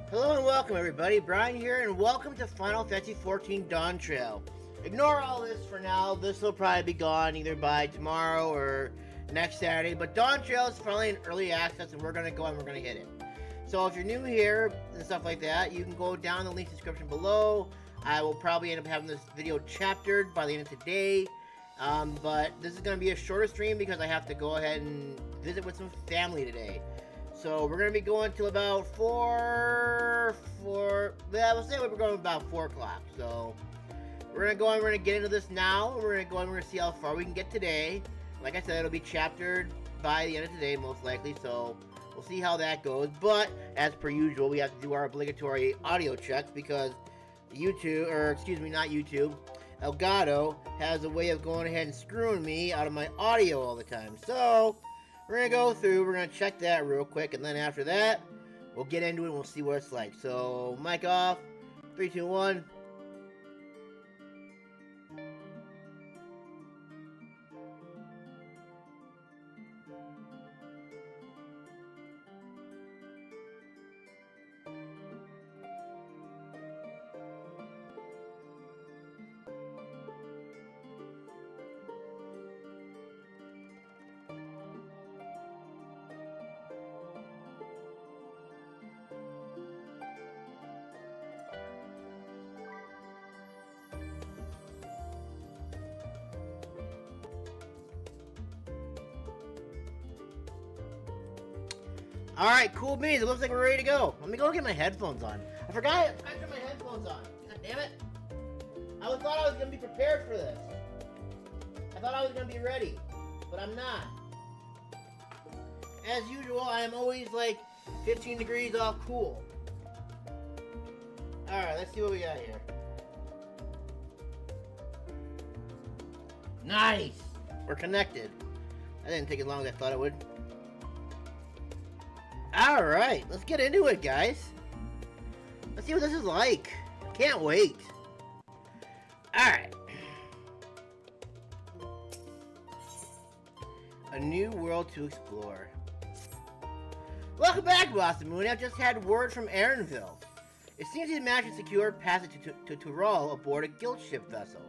Hello and welcome everybody, Brian here, and welcome to Final Fantasy XIV DawnTrail. Ignore all this for now, this will probably be gone either by tomorrow or next Saturday, but DawnTrail is finally in early access and we're going to go and we're going to hit it. So if you're new here and stuff like that, you can go down the link description below. I will probably end up having this video chaptered by the end of today, but this is going to be a shorter stream because I have to go ahead and visit with some family today. So we're going to be going till about we'll say we're going about 4 o'clock. So we're going to go and we're going to get into this now. We're going to go and we're going to see how far we can get today. Like I said, it'll be chaptered by the end of today, most likely. So we'll see how that goes. But as per usual, we have to do our obligatory audio checks because YouTube, or excuse me, not YouTube, Elgato has a way of going ahead and screwing me out of my audio all the time. So we're going to go through, we're going to check that real quick, and then after that, we'll get into it and we'll see what it's like. So, mic off, 3, 2, 1. Alright, cool beans. It looks like we're ready to go. Let me go get my headphones on. I forgot I turned my headphones on. God damn it. I thought I was going to be prepared for this. I thought I was going to be ready. But I'm not. As usual, I am always like 15 degrees off cool. Alright, let's see what we got here. Nice! We're connected. That didn't take as long as I thought it would. Alright, let's get into it, guys. Let's see what this is like. Can't wait. Alright. A new world to explore. Welcome back, Boston Moon. I've just had word from Erenville. It seems he's managed to secure passage to Tulliyollal aboard a guild ship vessel.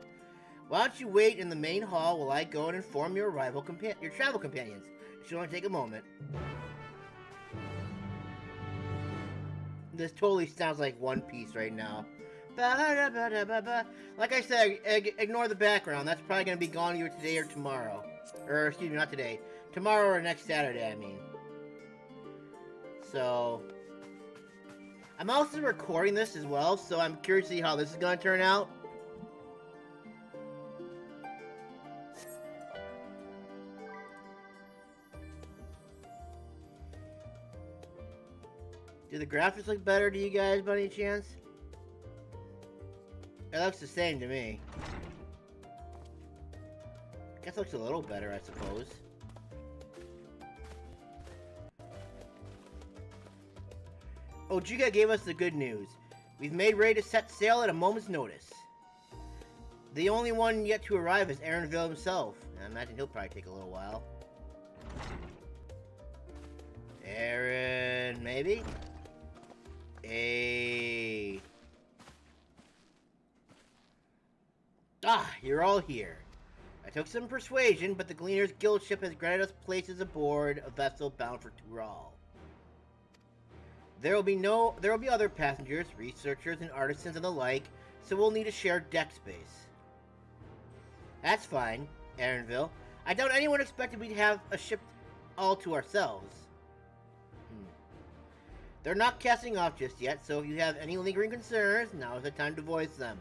Why don't you wait in the main hall while I go and inform your travel companions? It should only take a moment. This totally sounds like One Piece right now. Like I said, ignore the background. That's probably going to be gone either today or tomorrow. Or, excuse me, not today. Tomorrow or next Saturday, I mean. So, I'm also recording this as well, so I'm curious to see how this is going to turn out. Do the graphics look better to you guys by any chance? It looks the same to me. I guess it looks a little better, I suppose. Oh, Giga gave us the good news. We've made ready to set sail at a moment's notice. The only one yet to arrive is Erenville himself. I imagine he'll probably take a little while. Eren, maybe? You're all here. I took some persuasion, but the Gleaner's Guild ship has granted us places aboard a vessel bound for Tulliyollal. There will be other passengers, researchers, and artisans and the like, so we'll need to share deck space. That's fine, Erenville. I doubt anyone expected we'd have a ship all to ourselves. They're not casting off just yet, so if you have any lingering concerns, now is the time to voice them.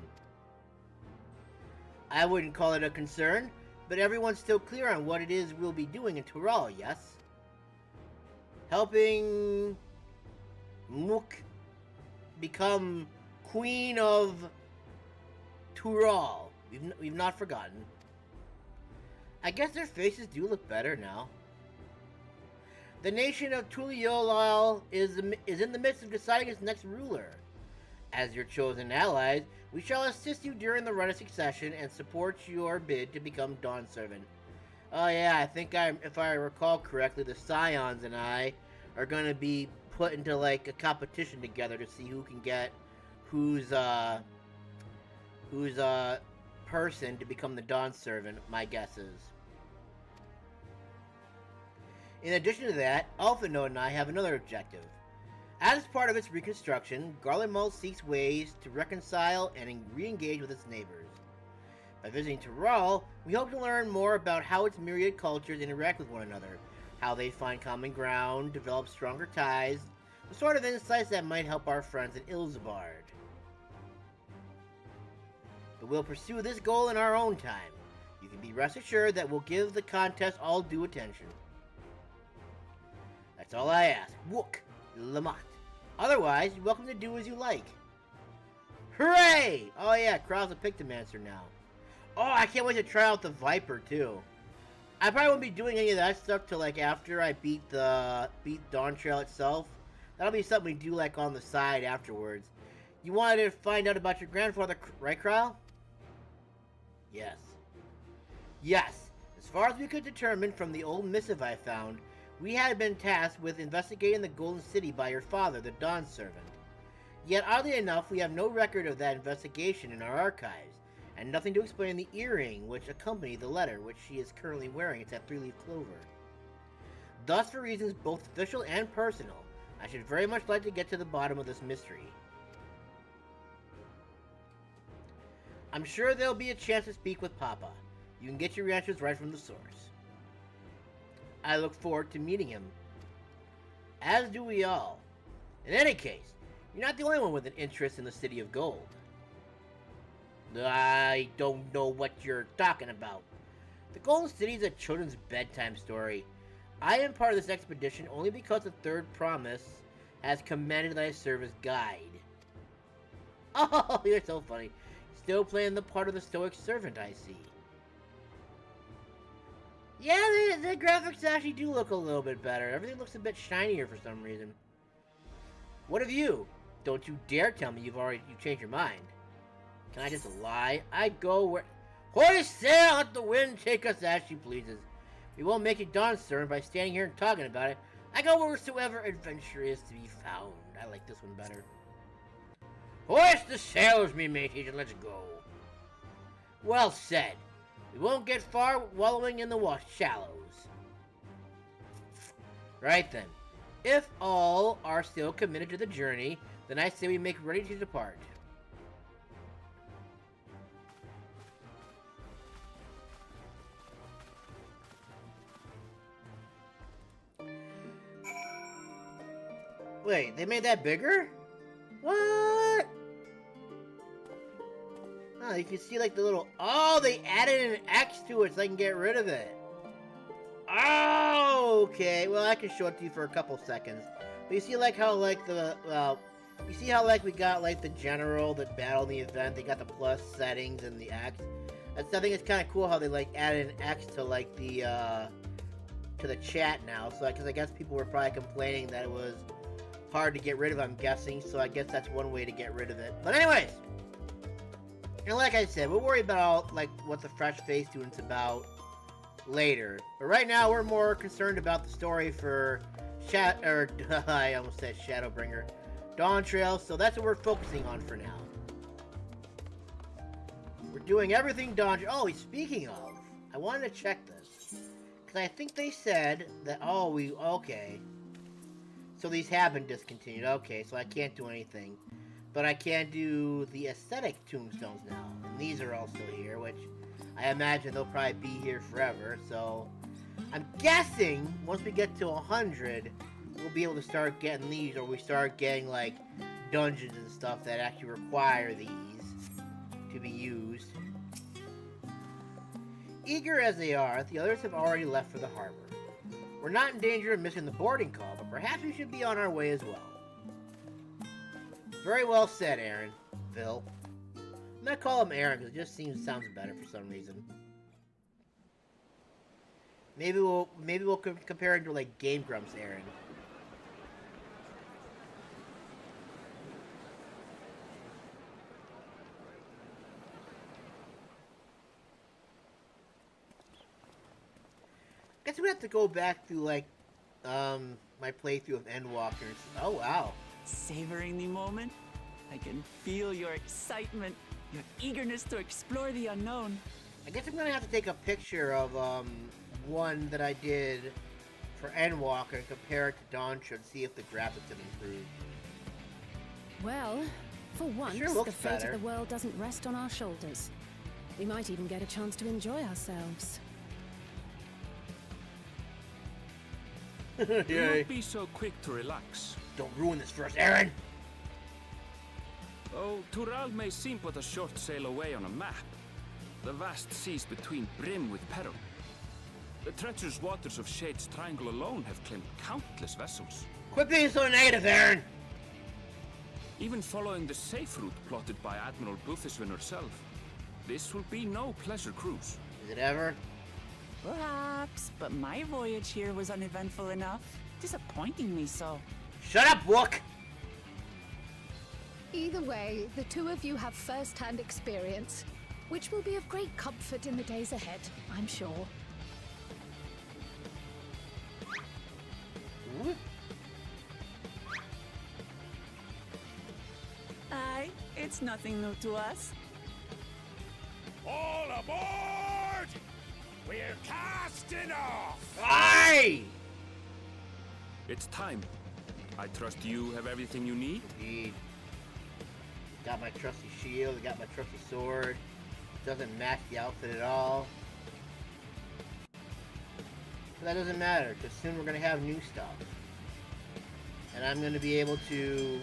I wouldn't call it a concern, but everyone's still clear on what it is we'll be doing in Tulliyollal, yes? Helping Mook become Queen of Tulliyollal. We've not forgotten. I guess their faces do look better now. The nation of Tulliyollal is in the midst of deciding its next ruler. As your chosen allies, we shall assist you during the run of succession and support your bid to become Dawn Servant. Oh yeah, I think if I recall correctly, the Scions and I are going to be put into like a competition together to see who can get whose person to become the Dawn Servant, my guess is. In addition to that, Alpha Node and I have another objective. As part of its reconstruction, Garland Mall seeks ways to reconcile and re-engage with its neighbors. By visiting Tulliyollal, we hope to learn more about how its myriad cultures interact with one another, how they find common ground, develop stronger ties, the sort of insights that might help our friends in Ilzabard. But we'll pursue this goal in our own time. You can be rest assured that we'll give the contest all due attention. That's all I ask. Wook, Lamont. Otherwise, you're welcome to do as you like. Hooray! Oh yeah, Krau's a Pictomancer now. Oh, I can't wait to try out the Viper too. I probably won't be doing any of that stuff till like after I beat DawnTrail itself. That'll be something we do like on the side afterwards. You wanted to find out about your grandfather, right, Krau? Yes. Yes. As far as we could determine from the old missive I found, we had been tasked with investigating the Golden City by your father, the Dawn Servant. Yet, oddly enough, we have no record of that investigation in our archives, and nothing to explain the earring which accompanied the letter which she is currently wearing. It's that 3-leaf clover. Thus, for reasons both official and personal, I should very much like to get to the bottom of this mystery. I'm sure there'll be a chance to speak with Papa. You can get your answers right from the source. I look forward to meeting him. As do we all. In any case, you're not the only one with an interest in the City of Gold. I don't know what you're talking about. The Golden City is a children's bedtime story. I am part of this expedition only because the Third Promise has commanded that I serve as guide. Oh, you're so funny. Still playing the part of the stoic servant, I see. Yeah, the graphics actually do look a little bit better. Everything looks a bit shinier for some reason. What of you? Don't you dare tell me you changed your mind. Can I just lie? I go where... Hoist sail, let the wind take us as she pleases. We won't make it Dawn Servant by standing here and talking about it. I go wheresoever adventure is to be found. I like this one better. Hoist the sails, me mateys, and let's go. Well said. We won't get far wallowing in the shallows. Right then. If all are still committed to the journey, then I say we make ready to depart. Wait, they made that bigger? What? Oh, you can see like the little... Oh, they added an X to it so I can get rid of it. Oh, okay. Well, I can show it to you for a couple seconds. But you see like how like the... you see how like we got like the general that battled the event? They got the plus settings and the X. I think it's kind of cool how they like added an X to like the... to the chat now. So because I guess people were probably complaining that it was hard to get rid of, I'm guessing. So I guess that's one way to get rid of it. But anyways... And like I said, we'll worry about like what the fresh face student's about later. But right now, we're more concerned about the story for I almost said Shadowbringer, DawnTrail. So that's what we're focusing on for now. We're doing everything DawnTrail. Oh, speaking of, I wanted to check this because I think they said that. Oh, okay. So these have been discontinued. Okay, so I can't do anything. But I can do the aesthetic tombstones now. And these are also here, which I imagine they'll probably be here forever. So I'm guessing once we get to 100, we'll be able to start getting these, or we start getting like dungeons and stuff that actually require these to be used. Eager as they are, the others have already left for the harbor. We're not in danger of missing the boarding call, but perhaps we should be on our way as well. Very well said, Aaron. Phil. I'm gonna call him Aaron because it just sounds better for some reason. Maybe we'll compare him to like Game Grumps Aaron. Guess we have to go back through like my playthrough of Endwalkers. Oh wow. Savoring the moment? I can feel your excitement, your eagerness to explore the unknown. I guess I'm gonna have to take a picture of one that I did for Endwalker and compare it to DawnTrail and see if the graphics have improved. Well, for once, sure the looks fate better. of the world doesn't rest on our shoulders. We might even get a chance to enjoy ourselves. Do Yay. not be so quick to relax. Don't ruin this for us, Aaron! Oh, Tural may seem but a short sail away on a map. The vast seas between brim with peril. The treacherous waters of Shade's Triangle alone have claimed countless vessels. Quit being so negative, Aaron! Even following the safe route plotted by Admiral Bufiswin herself, this will be no pleasure cruise. Is it ever? Perhaps, but my voyage here was uneventful enough. Disappointing me so. Shut up, Wook! Either way, the two of you have first-hand experience, which will be of great comfort in the days ahead, I'm sure. Ooh. Aye, it's nothing new to us. All aboard! We're casting off! Aye! It's time. I trust you have everything you need? Indeed. Got my trusty shield, got my trusty sword. Doesn't match the outfit at all. But that doesn't matter, because soon we're going to have new stuff. And I'm going to be able to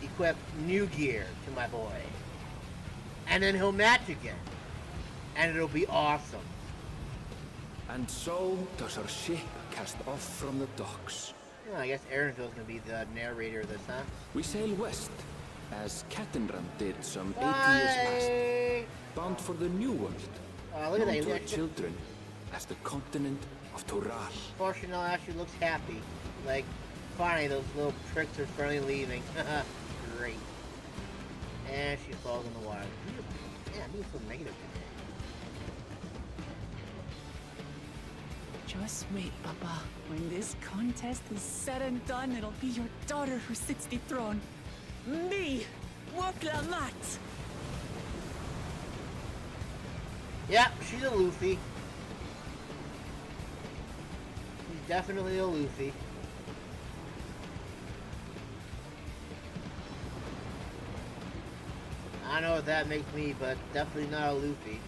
equip new gear to my boy. And then he'll match again. And it'll be awesome. And so does our ship cast off from the docks. Well, I guess Aaronville's going to be the narrator of this, huh? We sail west, as Cattenram did some 80 years past, Bye! bound for the New World. Look at known that. to our Look, children as the continent of Tural. Fortunately, actually looks happy. Like, finally, those little pricks are finally leaving. Great. And she falls in the water. Yeah, I'm being so negative today. Just wait, Papa. When this contest is said and done, it'll be your daughter who sits the throne. Me, Woklamat. Yeah, she's a Luffy. She's definitely a Luffy. I don't know what that makes me, but definitely not a Luffy.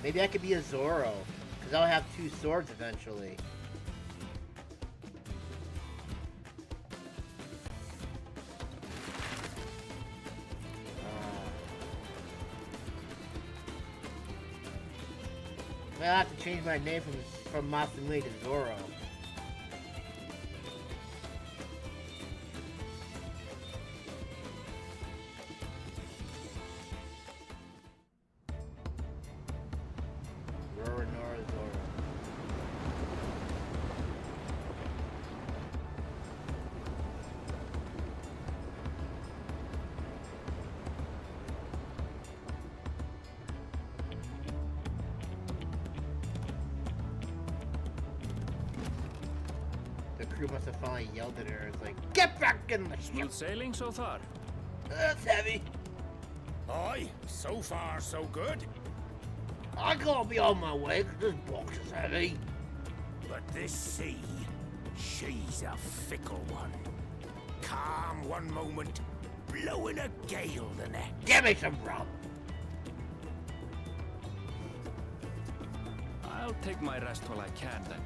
Maybe I could be a Zoro, because I'll have two swords eventually. I'll have to change my name from Masamune to Zoro. Roronoa Zoro. The crew must have finally yelled at her. It's like, get back in the ship! Smooth sailing so far? That's heavy. Aye, so far so good. I can't be on my way because this box is heavy. But this sea, she's a fickle one. Calm one moment, blowing a gale the next. Give me some rum. I'll take my rest while I can then.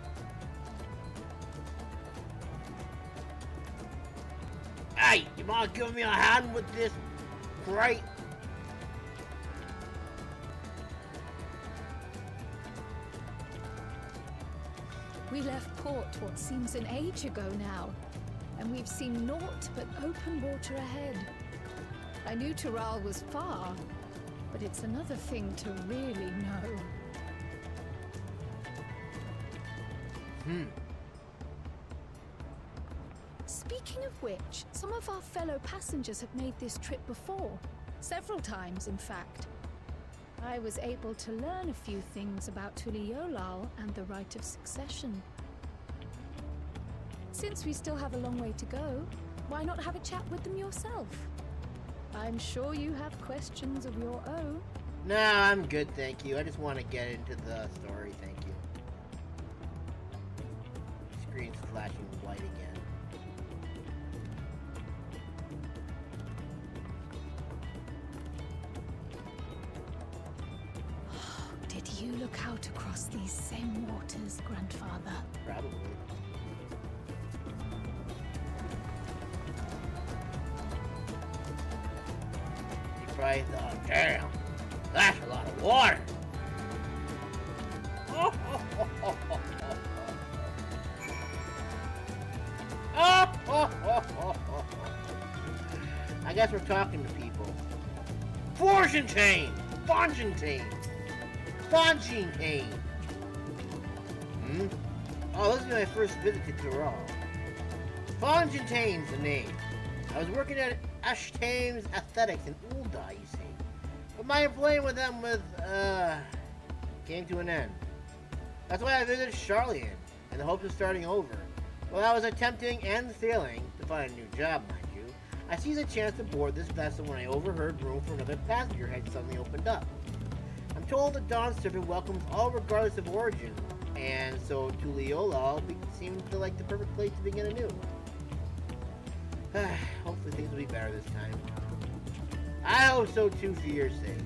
Hey, you mind giving me a hand with this crate? We left port what seems an age ago now, and we've seen naught but open water ahead. I knew Tural was far, but it's another thing to really know. Speaking of which, some of our fellow passengers have made this trip before. Several times, in fact. I was able to learn a few things about Tulliyollal and the Rite of Succession. Since we still have a long way to go, why not have a chat with them yourself? I'm sure you have questions of your own. No, I'm good, thank you. I just want to get into the story, thank you. Screen's flashing white again. Did you look out across these same waters, Grandfather? Probably. You probably thought, damn, that's a lot of water. I guess we're talking to people. Fontaine! Oh, this is my first visit to Tyrol. Fontaine's the name. I was working at Ashtame's Athletics in Ulda, you see. But my employment with them came to an end. That's why I visited Charlian, in the hopes of starting over. While I was attempting and failing to find a new job, mind you, I seized a chance to board this vessel when I overheard room for another passenger had suddenly opened up. I'm told the Dawn servant welcomes all regardless of origin, and so Tulliyollal seemed to like the perfect place to begin anew. Hopefully things will be better this time. I hope so too, for your sake.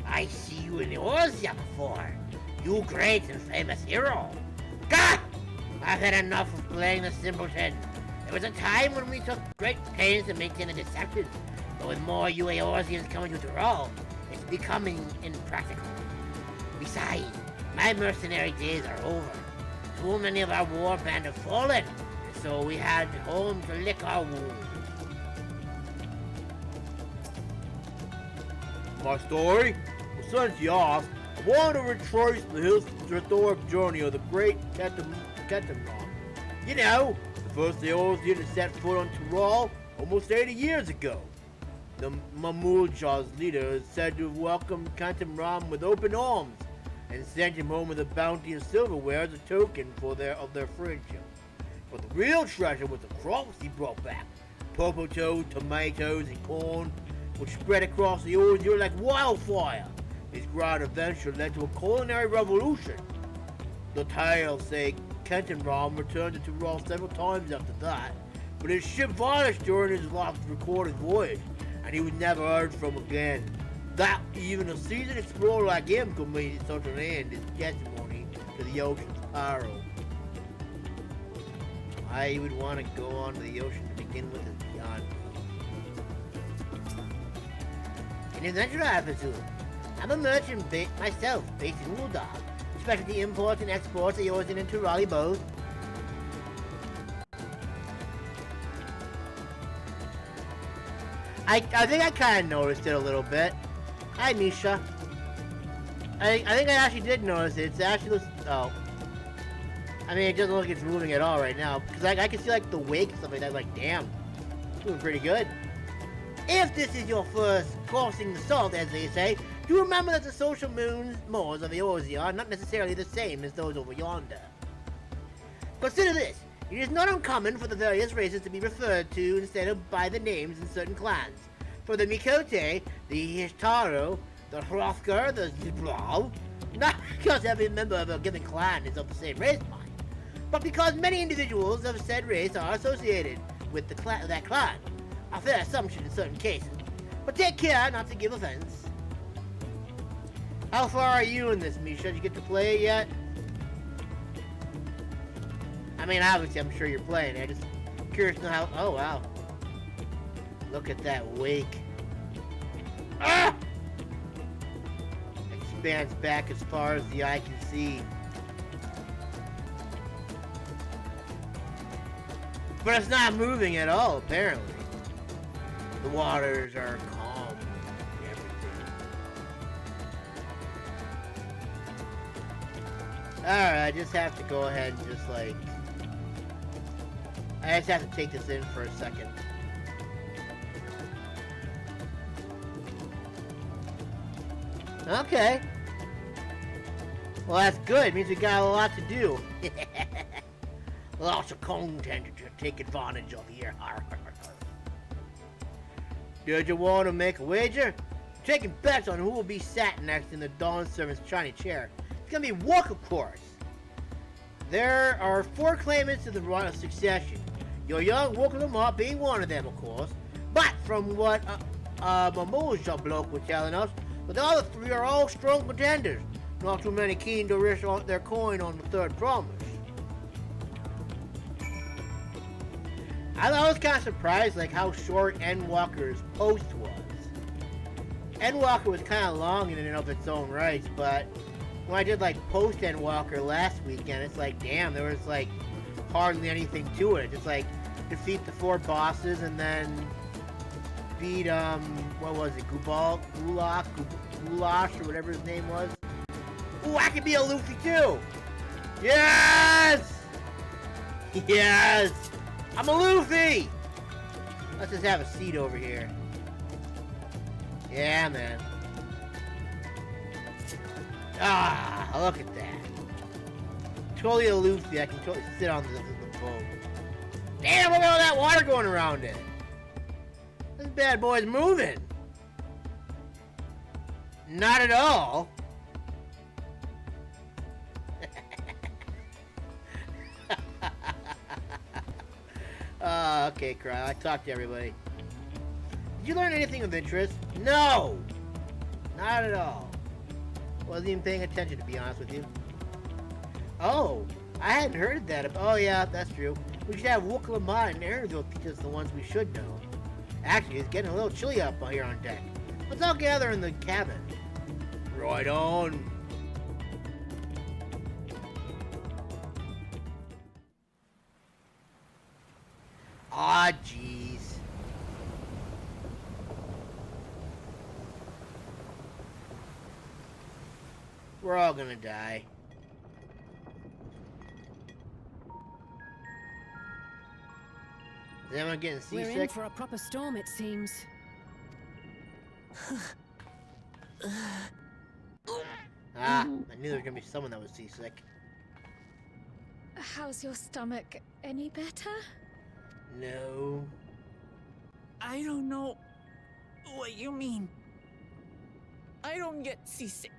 I see you in the Orzia before. You great and famous hero. Gah! I've had enough of playing the simpleton. There was a time when we took great pains to maintain a deception, but with more UA Orzians coming to Tyrol, it's becoming impractical. Besides, my mercenary days are over. Too many of our war band have fallen, and so we had home to lick our wounds. My story? Well, since you asked, I want to retrace the historic journey of the great Ketamron. You know, the first Eorzean to set foot on Tyrol almost 80 years ago. The Mamulja's leader is said to have welcomed Ketamron with open arms and sent him home with a bounty of silverware as a token of their friendship. But the real treasure was the crops he brought back. Popoto, tomatoes, and corn, which spread across the Eorzean like wildfire. His grand adventure led to a culinary revolution. The tales say Ketamron returned to Tyrol several times after that, but his ship vanished during his last recorded voyage, and he was never heard from again. That even a seasoned explorer like him could meet such an end as testimony to the ocean's peril. Why you would want to go onto the ocean to begin with is beyond me. An adventure I pursue. I'm a merchant myself, based in Ulda, specialty imports and exports of Eorzean and Tyroli both. I think I kind of noticed it a little bit. Hi, Misha. I think I actually did notice it. It's actually, oh. I mean, it doesn't look like it's moving at all right now. Because I can see, like, the wake and stuff like that. Like, damn. It's doing pretty good. If this is your first crossing the salt, as they say, do remember that the social mores of Eorzea are not necessarily the same as those over yonder. Consider this. It is not uncommon for the various races to be referred to instead of by the names in certain clans. For the Mikote, the Hishtaro, the Hrothgar, the Zibral, not because every member of a given clan is of the same race line, but because many individuals of said race are associated with that clan. A fair assumption in certain cases, but take care not to give offense. How far are you in this, Misha? Did you get to play it yet? I mean, obviously, I'm sure you're playing it. Just curious to know how. Oh, wow. Look at that wake. Ah! Expands back as far as the eye can see. But it's not moving at all, apparently. The waters are calm and everything. Alright, I just have to go ahead and just like... I just have to take this in for a second. Okay. Well, that's good. It means we got a lot to do. Lots of content to take advantage of here. Did you want to make a wager? I'm taking bets on who will be sat next in the Dawn servant's shiny chair. It's gonna be Wook, of course. There are 4 claimants to the run of succession. Your young Wook being one of them, of course. But from what Mimosa bloke was telling us, the other 3 are all strong contenders. Not too many keen to risk their coin on the third promise. I was kind of surprised like how short Endwalker's post was. Endwalker was kind of long in and of its own right, but when I did like post Endwalker last weekend, it's like, damn, there was like hardly anything to it. Just like defeat the 4 bosses and then beat what was it, Goulash or whatever his name was. Ooh, I could be a Luffy too! Yes! Yes! I'm a Luffy! Let's just have a seat over here. Yeah, man. Ah, look at that. Totally a Luffy. I can totally sit on the boat. Damn, look at all that water going around it. This bad boy's moving. Not at all. Okay, Crow. I talked to everybody. Did you learn anything of interest? No! Not at all. Wasn't even paying attention, to be honest with you. Oh, I hadn't heard that. Oh, yeah, that's true. We should have Wook Lamont and Aaronville teach us the ones we should know. Actually, it's getting a little chilly up here on deck. Let's all gather in the cabin. Right on. Ah, jeez. We're all gonna die. Is anyone getting seasick? We're in for a proper storm, it seems. I knew there was gonna be someone that was seasick. How's your stomach? Any better? No. I don't know what you mean. I don't get seasick.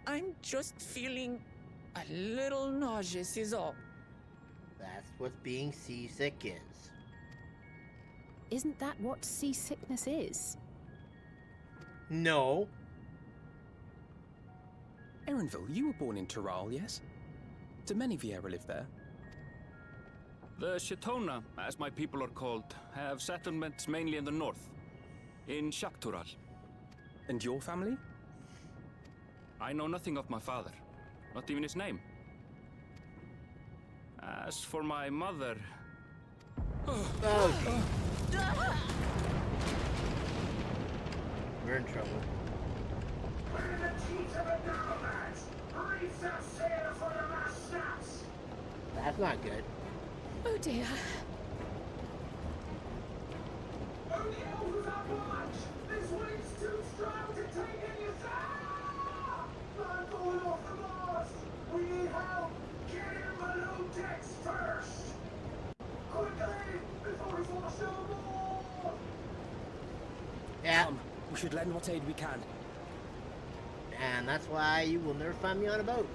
I'm just feeling a little nauseous is all. That's what being seasick is. Isn't that what seasickness is? No. Aaronville, you were born in Tural, yes? Do many Vieira live there? The Shatona, as my people are called, have settlements mainly in the north, in Shaktural. And your family? I know nothing of my father, not even his name. As for my mother... Oh, geez. We're in trouble. That's not good. Oh dear. This wind's too strong to take any sound! I'm going off the mast! We need help! Get him below decks first! Quickly! Before he's washed overboard! Yeah. We should lend what aid we can. And that's why you will never find me on a boat.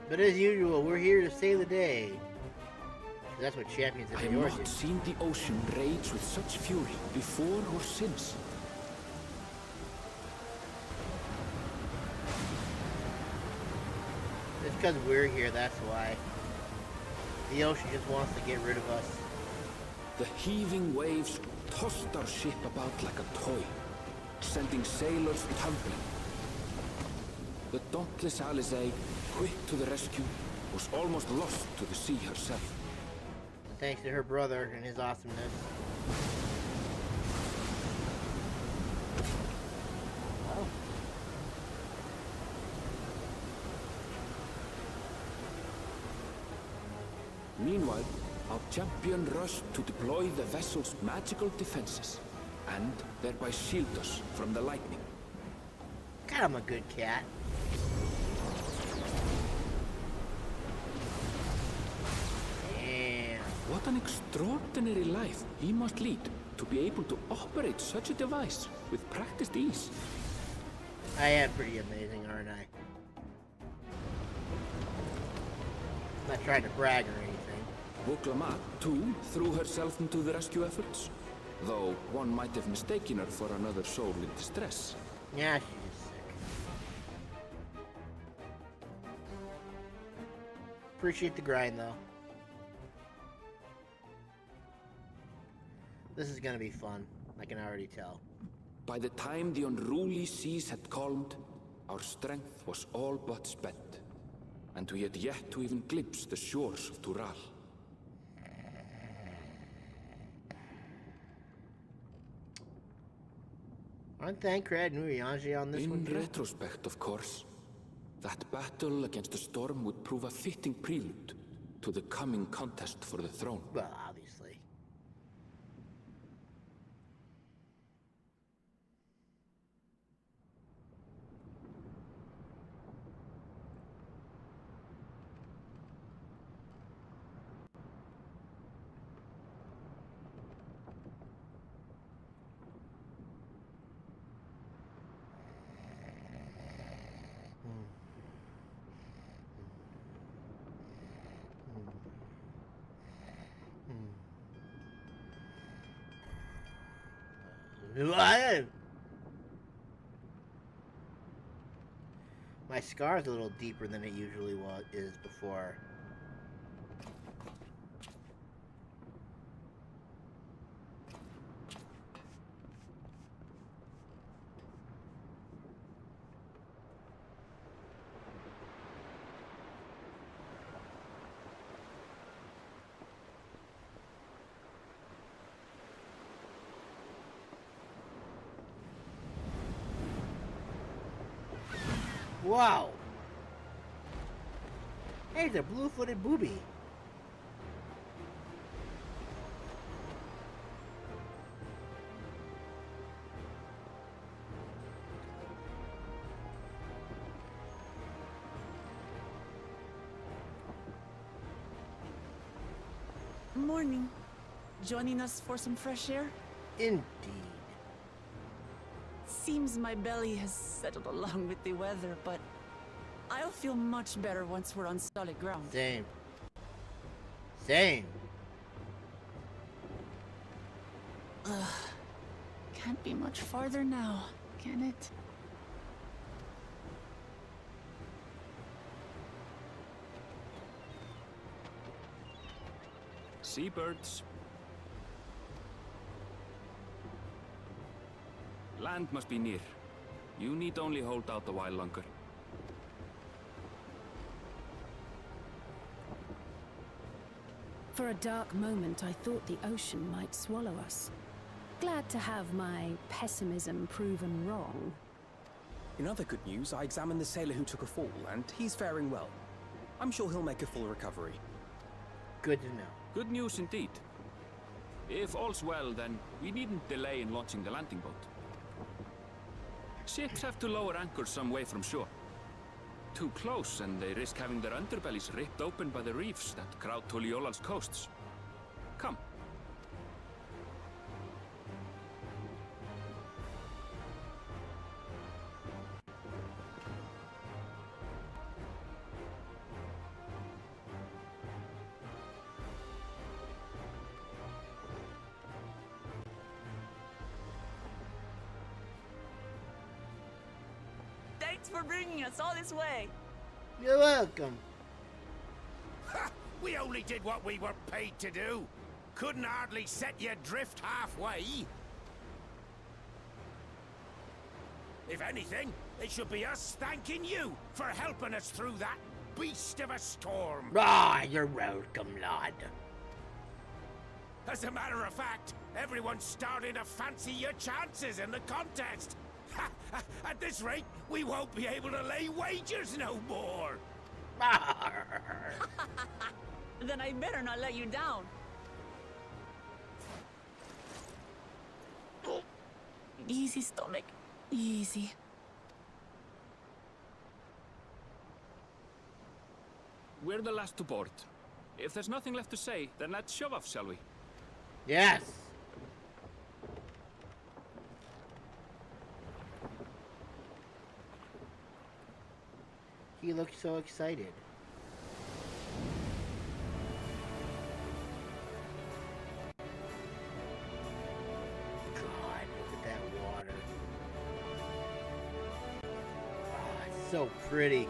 But as usual, we're here to save the day. That's what champions I of have yours not do. seen the ocean rage with such fury before or since. It's because we're here, that's why. The ocean just wants to get rid of us. The heaving waves tossed our ship about like a toy, sending sailors tumbling. The dauntless Alizé, quick to the rescue, was almost lost to the sea herself. Thanks to her brother and his awesomeness. Oh. Meanwhile, our champion rushed to deploy the vessel's magical defenses, and thereby shield us from the lightning. God, I'm a good cat. Damn. What an extraordinary life he must lead to be able to operate such a device with practiced ease. I am pretty amazing, aren't I? I'm not trying to brag or anything. Wuklamad, too, threw herself into the rescue efforts, though one might have mistaken her for another soul in distress. Yeah, she's just sick. Appreciate the grind, though. This is gonna be fun. I can already tell. By the time the unruly seas had calmed, our strength was all but spent, and we had yet to even glimpse the shores of Tural. Aren't Thancred and Urianger on this one? In retrospect, of course, that battle against the storm would prove a fitting prelude to the coming contest for the throne. Well, obviously. My scar is a little deeper than it usually is before. Wow! Hey, it's a blue-footed booby. Morning. Joining us for some fresh air? Indeed. Seems my belly has settled along with the weather, but I'll feel much better once we're on solid ground. Same. Same. Can't be much farther now, can it? Seabirds. Land must be near. You need only hold out a while longer. For a dark moment, I thought the ocean might swallow us. Glad to have my pessimism proven wrong. In other good news, I examined the sailor who took a fall, and he's faring well. I'm sure he'll make a full recovery. Good to know. Good news indeed. If all's well, then we needn't delay in launching the landing boat. Ships have to lower anchors some way from shore. Too close, and they risk having their underbellies ripped open by the reefs that crowd Tulliyollal's coasts. Come. Thanks for bringing us all this way. You're welcome. Ha! We only did what we were paid to do. Couldn't hardly set you adrift halfway. If anything, it should be us thanking you for helping us through that beast of a storm. Ah, you're welcome, lad. As a matter of fact, everyone's starting to fancy your chances in the contest. Ha! At this rate, we won't be able to lay wagers no more. Then I better not let you down. Easy, stomach. Easy. We're the last to board. If there's nothing left to say, then let's shove off, shall we? Yes. He looked so excited. God, look at that water. Oh, it's so pretty.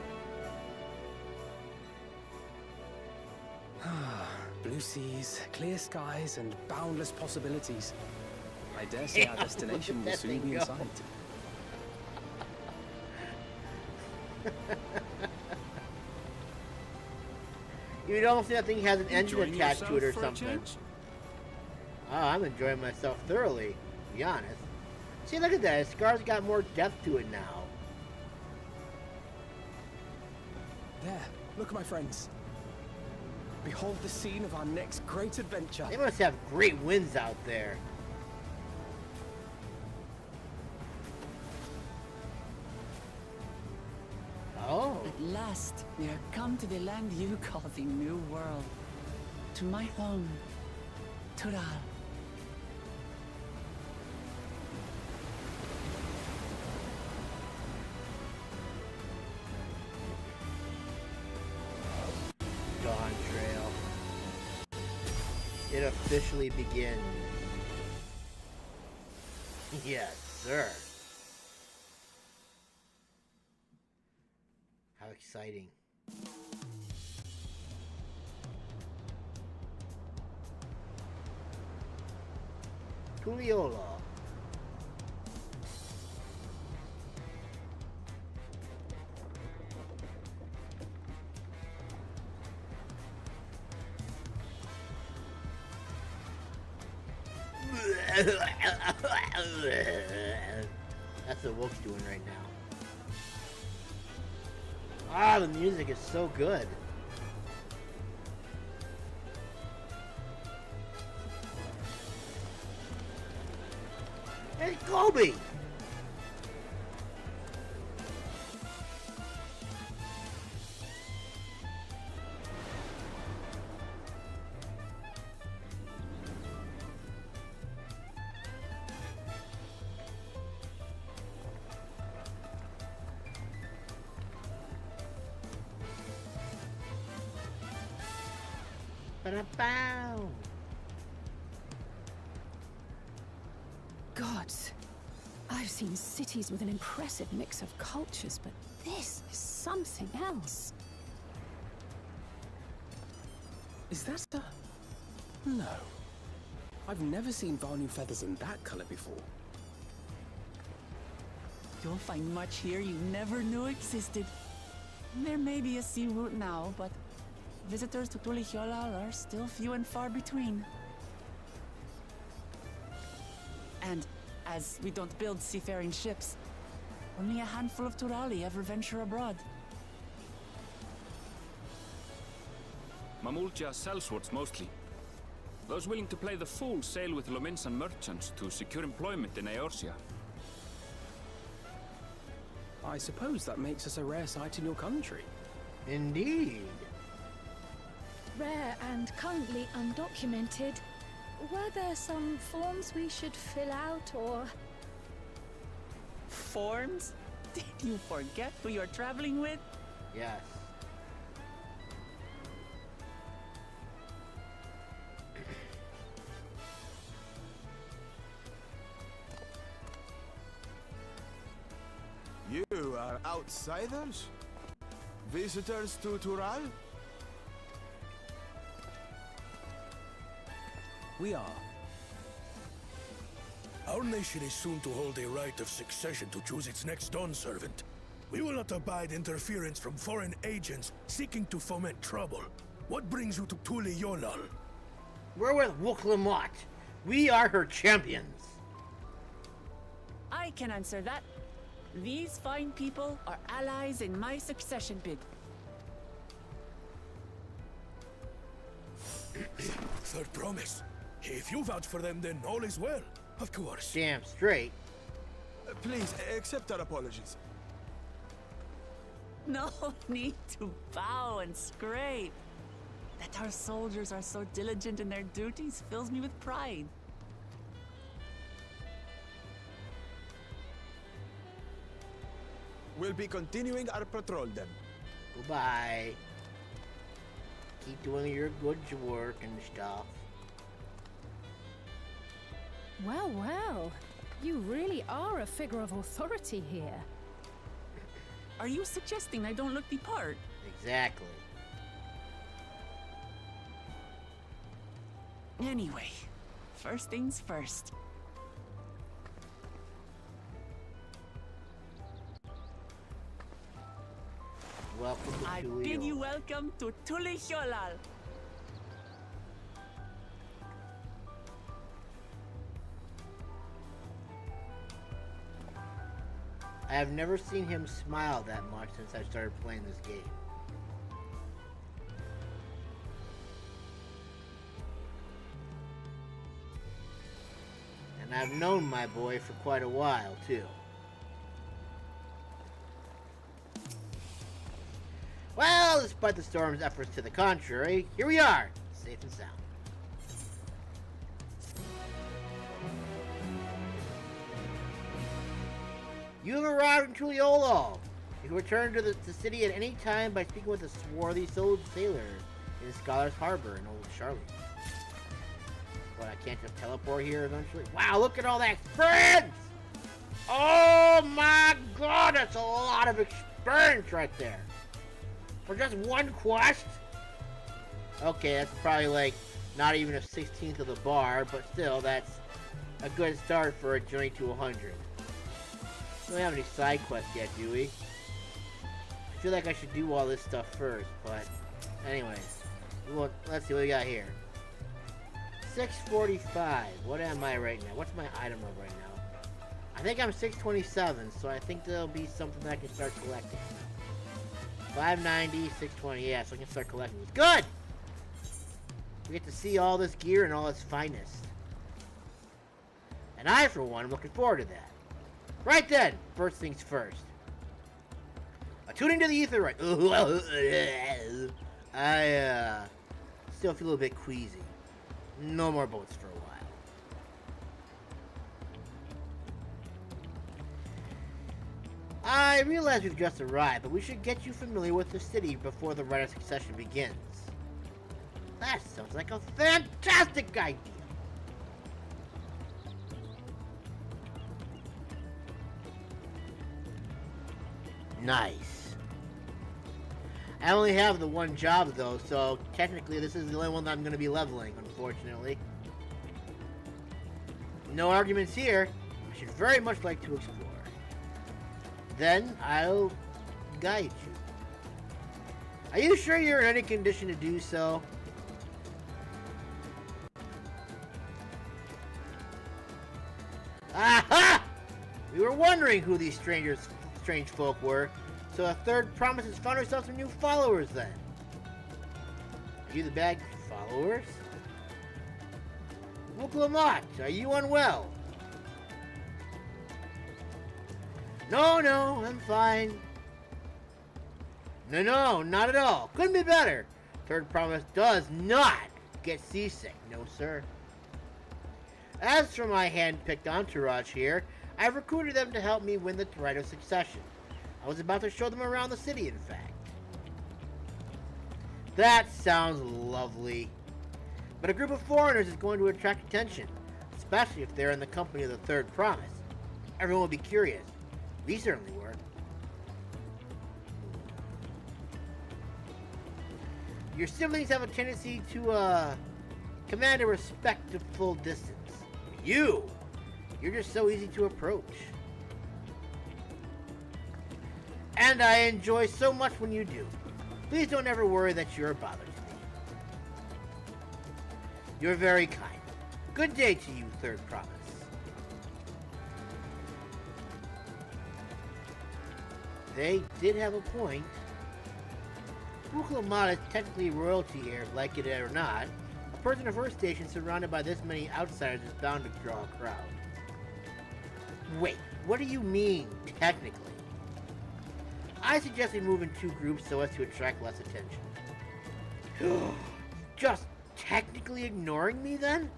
Blue seas, clear skies, and boundless possibilities. I dare say our destination will soon be in sight. You don't see that thing has an engine Enjoying attached to it or yourself for a something. change? Oh, I'm enjoying myself thoroughly, to be honest. See, look at that. His scar's got more depth to it now. There, look, my friends. Behold the scene of our next great adventure. They must have great winds out there. Oh. At last, we are come to the land you call the New World. To my home, Tulliyollal. DawnTrail. It officially begins. Yes, sir. How exciting. Tulliyollal. That's what Wolf's doing right now. Ah, the music is so good. Hey, Kobe! Ba-da-bow. Gods, I've seen cities with an impressive mix of cultures, but this is something else. Is that a... No. I've never seen Vanu feathers in that color before. You'll find much here you never knew existed. There may be a sea route now, but visitors to Tulliyollal are still few and far between. And as we don't build seafaring ships, only a handful of Turali ever venture abroad. Mamulja sellswords mostly. Those willing to play the fool sail with Lominsan merchants to secure employment in Eorzea. I suppose that makes us a rare sight in your country. Indeed. Rare and currently undocumented. Were there some forms we should fill out, or...? Forms? Did you forget who you're traveling with? Yes. You are outsiders? Visitors to Tural? We are. Our nation is soon to hold a right of succession to choose its next Dawn servant. We will not abide interference from foreign agents seeking to foment trouble. What brings you to Tulliyollal? We're with Wuklamot. We are her champions. I can answer that. These fine people are allies in my succession bid. Third promise. If you vouch for them, then all is well. Of course. Damn straight. Please, accept our apologies. No need to bow and scrape. That our soldiers are so diligent in their duties fills me with pride. We'll be continuing our patrol then. Goodbye. Keep doing your good work and stuff. Well, well. You really are a figure of authority here. Are you suggesting I don't look the part? Exactly. Anyway, first things first. Welcome to I Tulliyollal. bid you welcome to Tulliyollal. I have never seen him smile that much since I started playing this game. And I've known my boy for quite a while, too. Well, despite the storm's efforts to the contrary, here we are, safe and sound. You have arrived in Tulliyollal. You can return to the city at any time by speaking with a swarthy sailor in Scholar's Harbor in Old Charlotte. But I can't just teleport here eventually. Wow, look at all that experience! Oh my god, that's a lot of experience right there. For just one quest? Okay, that's probably like not even a 16th of the bar, but still, that's a good start for a journey to 100. We don't have any side quests yet, do we? I feel like I should do all this stuff first, but anyways. Well, let's see what we got here. 645. What am I right now? What's my item of right now? I think I'm 627, so I think there'll be something that I can start collecting. 590, 620. Yeah, so I can start collecting. It's good! We get to see all this gear in all its finest. And I, for one, am looking forward to that. Right then, first things first. Tuning to the ether right. I still feel a bit queasy. No more boats for a while. I realize we've just arrived, but we should get you familiar with the city before the Rite of Succession begins. That sounds like a fantastic idea! Nice. I only have the one job though, so technically this is the only one that I'm going to be leveling, unfortunately. No arguments here. I should very much like to explore. Then I'll guide you. Are you sure you're in any condition to do so? Aha! We were wondering who these strange folk were, so a third promise has found herself some new followers then. Are you the bad followers? Urqopacha, are you unwell? No, I'm fine. No, not at all. Couldn't be better. Third promise does not get seasick, no sir. As for my hand-picked entourage here, I've recruited them to help me win the Rite of Succession. I was about to show them around the city, in fact. That sounds lovely. But a group of foreigners is going to attract attention, especially if they're in the company of the Third Promise. Everyone will be curious. We certainly were. Your siblings have a tendency to, command a respectful distance. You're just so easy to approach. And I enjoy so much when you do. Please don't ever worry that you're a bother to me. You're very kind. Good day to you, Third Promise. They did have a point. Urqopacha is technically royalty here, like it or not. A person of her station surrounded by this many outsiders is bound to draw a crowd. Wait, what do you mean, technically? I suggest we move in 2 groups so as to attract less attention. Just technically ignoring me, then?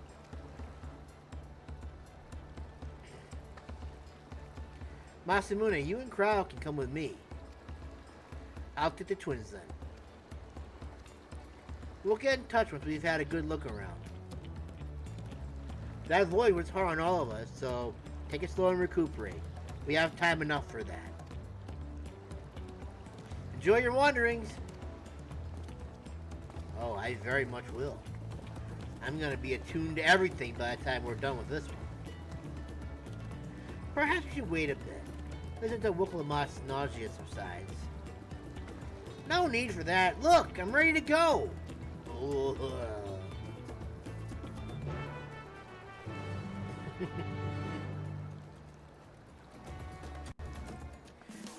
Masamune, you and Crow can come with me. I'll get the twins, then. We'll get in touch once we've had a good look around. That void was hard on all of us, so take it slow and recuperate. We have time enough for that. Enjoy your wanderings! Oh, I very much will. I'm gonna be attuned to everything by the time we're done with this one. Perhaps we should wait a bit. Listen to Wuklamat's nausea subsides. No need for that. Look, I'm ready to go!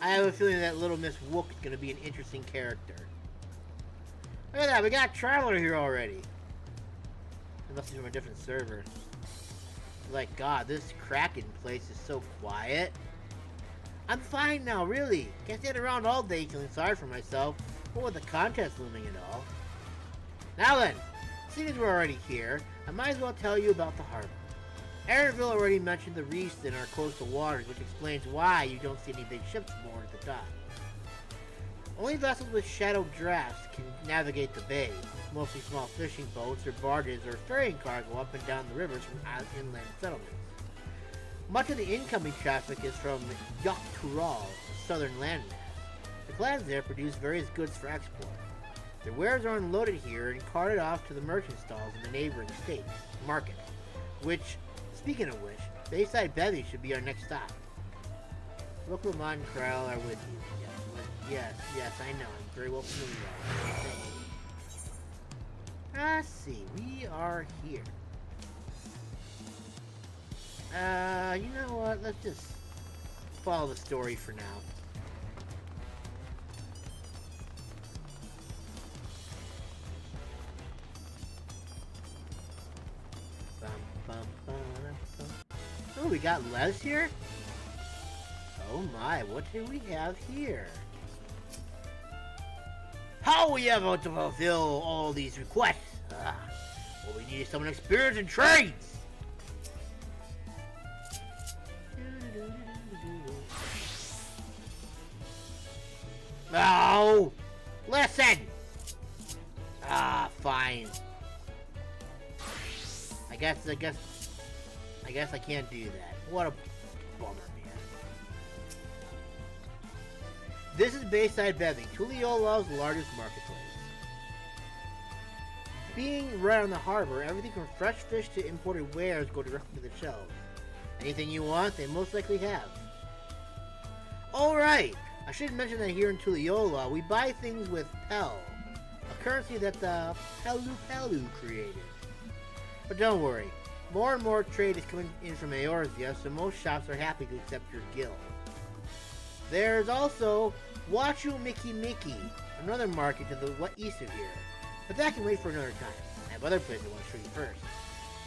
I have a feeling that little Miss Wook is going to be an interesting character. Look at that, we got a traveler here already. Unless he's from a different server. Like, God, this Kraken place is so quiet. I'm fine now, really. Can't stand around all day feeling sorry for myself. What with the contest looming and all. Now then, seeing as we're already here, I might as well tell you about the harbor. Aaronville already mentioned the reefs in our coastal waters, which explains why you don't see any big ships moored at the dock. Only vessels with shadow drafts can navigate the bay, mostly small fishing boats or barges or ferrying cargo up and down the rivers from inland settlements. Much of the incoming traffic is from Yoktural, the southern landmass. The clans there produce various goods for export. Their wares are unloaded here and carted off to the merchant stalls in the neighboring markets, which, speaking of which, Bayside Bevy should be our next stop. Wuklamat and Krell are with you. Yes, I know. I'm very well familiar with that. Let's see. We are here. You know what? Let's just follow the story for now. Oh, we got Les here? Oh my, what do we have here? How are we ever to fulfill all these requests? Well, we need someone experienced in trades! No! Listen! Fine. I guess I can't do that. What a bummer, man. This is Bayside Bevy, Tulliyollal's largest marketplace. Being right on the harbor, everything from fresh fish to imported wares go directly to the shelves. Anything you want, they most likely have. Alright! I should mention that here in Tulliyollal, we buy things with Pel, a currency that the Pelu created. But don't worry, more and more trade is coming in from Eorzea, so most shops are happy to accept your guild. There's also Wachu Miki, another market to the east of here, but that can wait for another time. I have other places I want to show you first.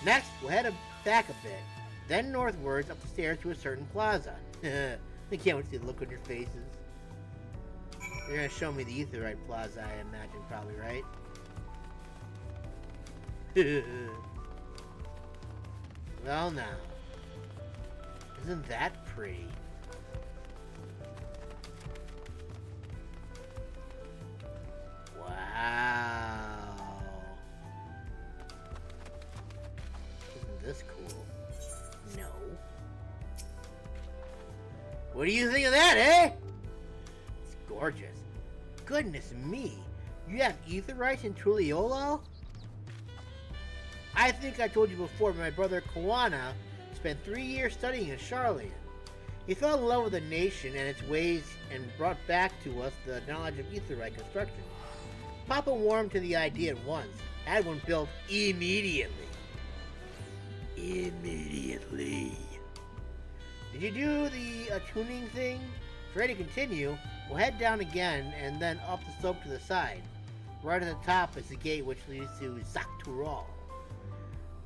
Next, we'll head back a bit, then northwards up the stairs to a certain plaza. I can't wait to see the look on your faces. You're gonna show me the Aetherite Plaza, I imagine, probably, right? Well, now. Isn't that pretty? Wow. Isn't this cool? No. What do you think of that, eh? It's gorgeous. Goodness me. You have Aetherites in Tulliyollal? I think I told you before, but my brother Kawana spent 3 years studying in Charlian. He fell in love with the nation and its ways and brought back to us the knowledge of Aetherite construction. Papa warmed to the idea at once. Had one built immediately. Immediately. Did you do the tuning thing? If ready to continue, we'll head down again and then up the slope to the side. Right at the top is the gate which leads to Zaktural.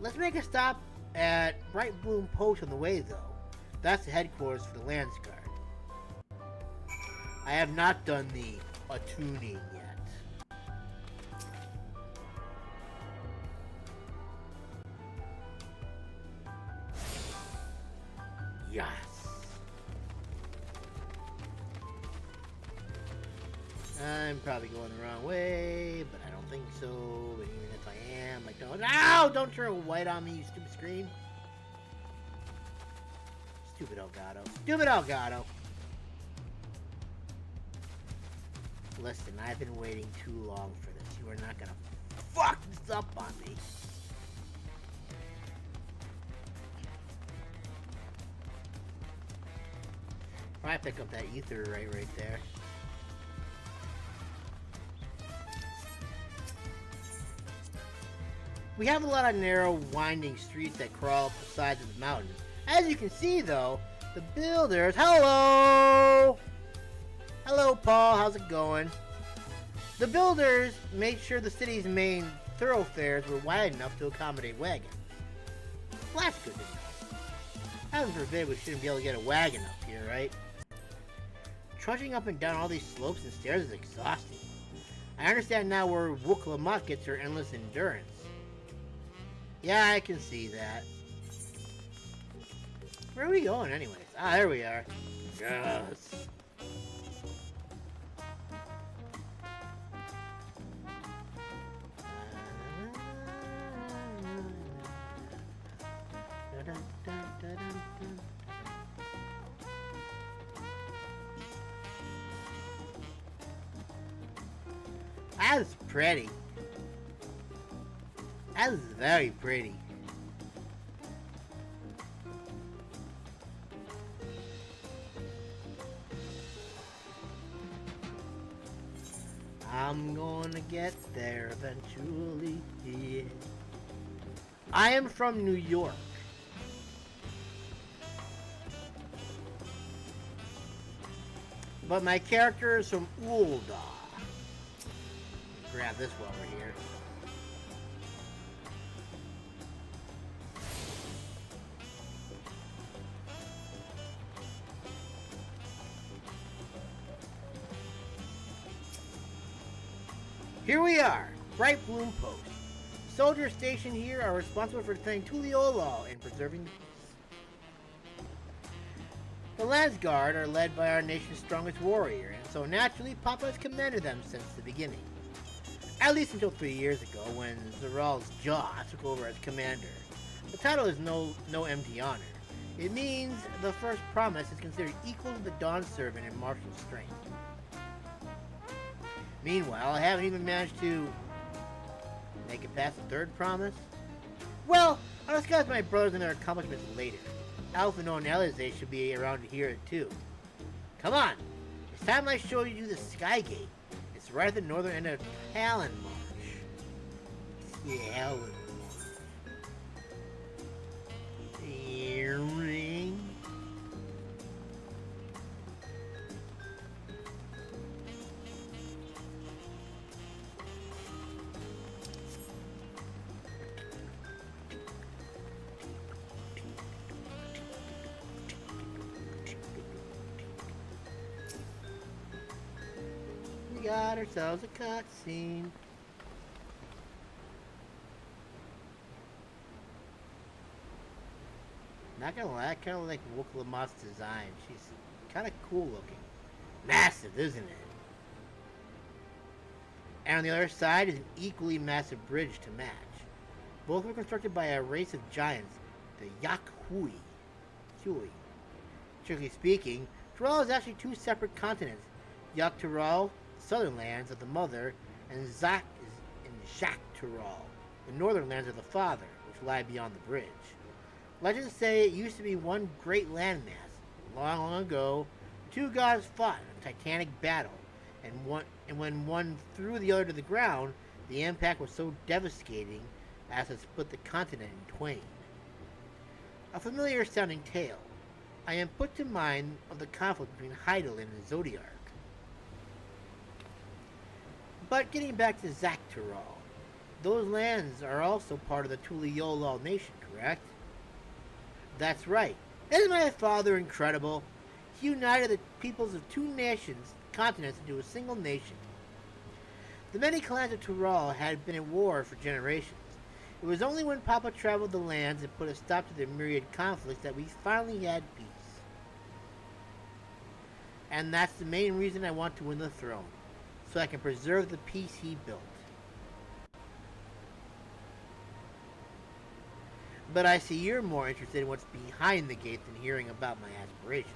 Let's make a stop at Bright Bloom Post on the way, though. That's the headquarters for the Lands Guard. I have not done the attuning yet. Yes. I'm probably going the wrong way, but I don't think so. But even if I am, I don't. No! Don't turn white on me, you stupid screen. Stupid Elgato. Stupid Elgato. Listen, I've been waiting too long for this. You are not gonna fuck this up on me. Probably pick up that ether right there. We have a lot of narrow, winding streets that crawl up the sides of the mountain. As you can see, though, the builders... Hello! Hello, Paul. How's it going? The builders made sure the city's main thoroughfares were wide enough to accommodate wagons. Well, that's good to know. Heaven forbid we shouldn't be able to get a wagon up here, right? Trudging up and down all these slopes and stairs is exhausting. I understand now where Urqopacha gets her endless endurance. Yeah, I can see that. Where are we going anyways? Ah, there we are. Yes. That's pretty. That is very pretty. I'm gonna get there eventually. Yeah. I am from New York. But my character is from Ulda. Grab this while we're here. Here we are, Bright Bloom Post. Soldiers stationed here are responsible for defending Tulliyollal and preserving the peace. The Lands Guard are led by our nation's strongest warrior, and so naturally Papa has commanded them since the beginning. At least until 3 years ago, when Zaral's jaw took over as commander. The title is no empty honor. It means the first promise is considered equal to the Dawn Servant in martial strength. Meanwhile, I haven't even managed to make it past the third promise. Well, I'll discuss my brothers and their accomplishments later. Alphino and Alizé should be around here too. Come on, it's time I show you the Sky Gate. It's right at the northern end of Talon Marsh. Talon Marsh. Earring. We got ourselves a cutscene. Not gonna lie, I kinda like Urqopacha's design. She's kinda cool looking. Massive, isn't it? And on the other side is an equally massive bridge to match. Both were constructed by a race of giants, the Yakhui. Strictly speaking, Tural is actually two separate continents. Tural, the southern lands of the mother, and Zak is in Tural, the northern lands of the father, which lie beyond the bridge. Legends say it used to be one great landmass. Long, long ago, the two gods fought in a titanic battle, and when one threw the other to the ground, the impact was so devastating as to split the continent in twain. A familiar sounding tale. I am put to mind of the conflict between Heidel and the Zodiarch. But getting back to Zaktural, Those lands are also part of the Tulliyollal nation, correct? That's right. Isn't my father incredible? He united the peoples of two continents into a single nation. The many clans of Tural had been at war for generations. It was only when Papa traveled the lands and put a stop to their myriad conflicts that we finally had peace. And that's the main reason I want to win the throne, so I can preserve the peace he built. But I see you're more interested in what's behind the gate than hearing about my aspirations.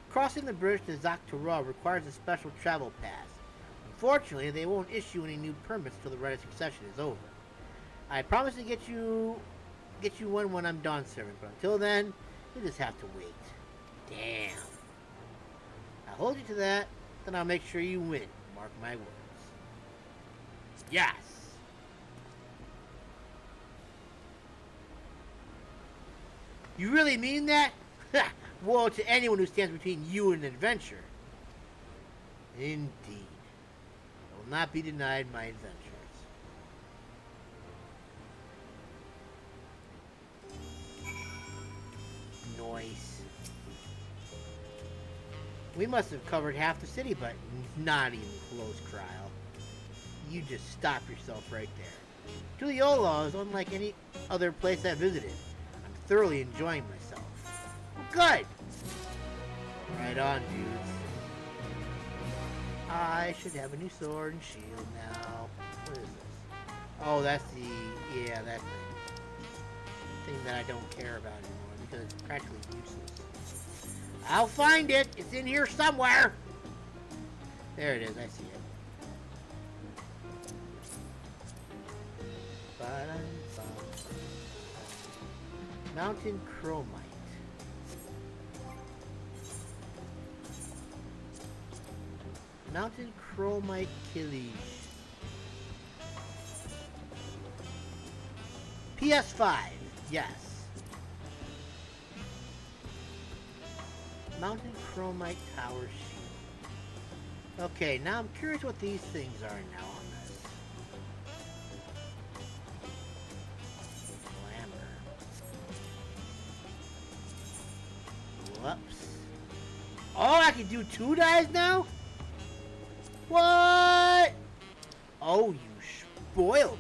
Crossing the bridge to Zak'Tura requires a special travel pass. Unfortunately, they won't issue any new permits till the Rite of Succession is over. I promise to get you one when I'm Dawn Servant, but until then, you just have to wait. Damn. I'll hold you to that, then I'll make sure you win. Mark my words. Yes! You really mean that? Woe to anyone who stands between you and an adventure. Indeed. I will not be denied my adventures. Noise. We must have covered half the city, but not even close, Cryle. You just stop yourself right there. Tulliyollal is unlike any other place I've visited. I'm thoroughly enjoying myself. Good! Right on, dudes. I should have a new sword and shield now. What is this? Oh, that's the... yeah, that thing. Thing that I don't care about anymore because it's practically useless. I'll find it! It's in here somewhere! There it is, I see it. Mountain Chromite. Mountain Chromite Killish. PS5, yes. Mountain Chromite Tower Shield. Okay, now I'm curious what these things are now on this. Glamour. Whoops. Oh, I can do 2 dyes now? What? Oh, you spoiled me.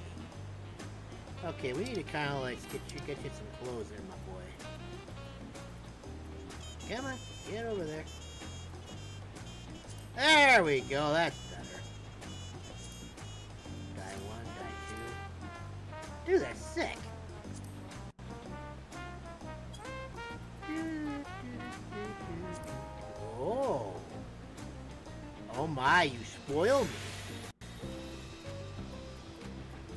Okay, we need to kind of like get you some clothes there, my boy. Come on, get over there. There we go, that's better. Die 1, die 2. Dude, that's sick. Oh. Oh my, you spoiled me.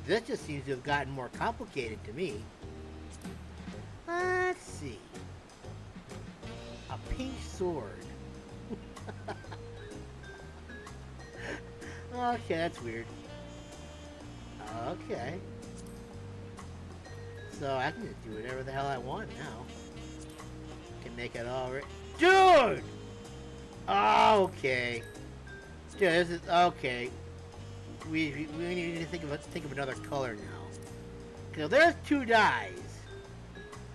This just seems to have gotten more complicated to me. Let's see. A pink sword. Okay, that's weird. Okay. So I can just do whatever the hell I want now. Can make it all right. Dude! Okay. Dude, this is okay. We need to think of another color now. Cause if there's 2 dyes,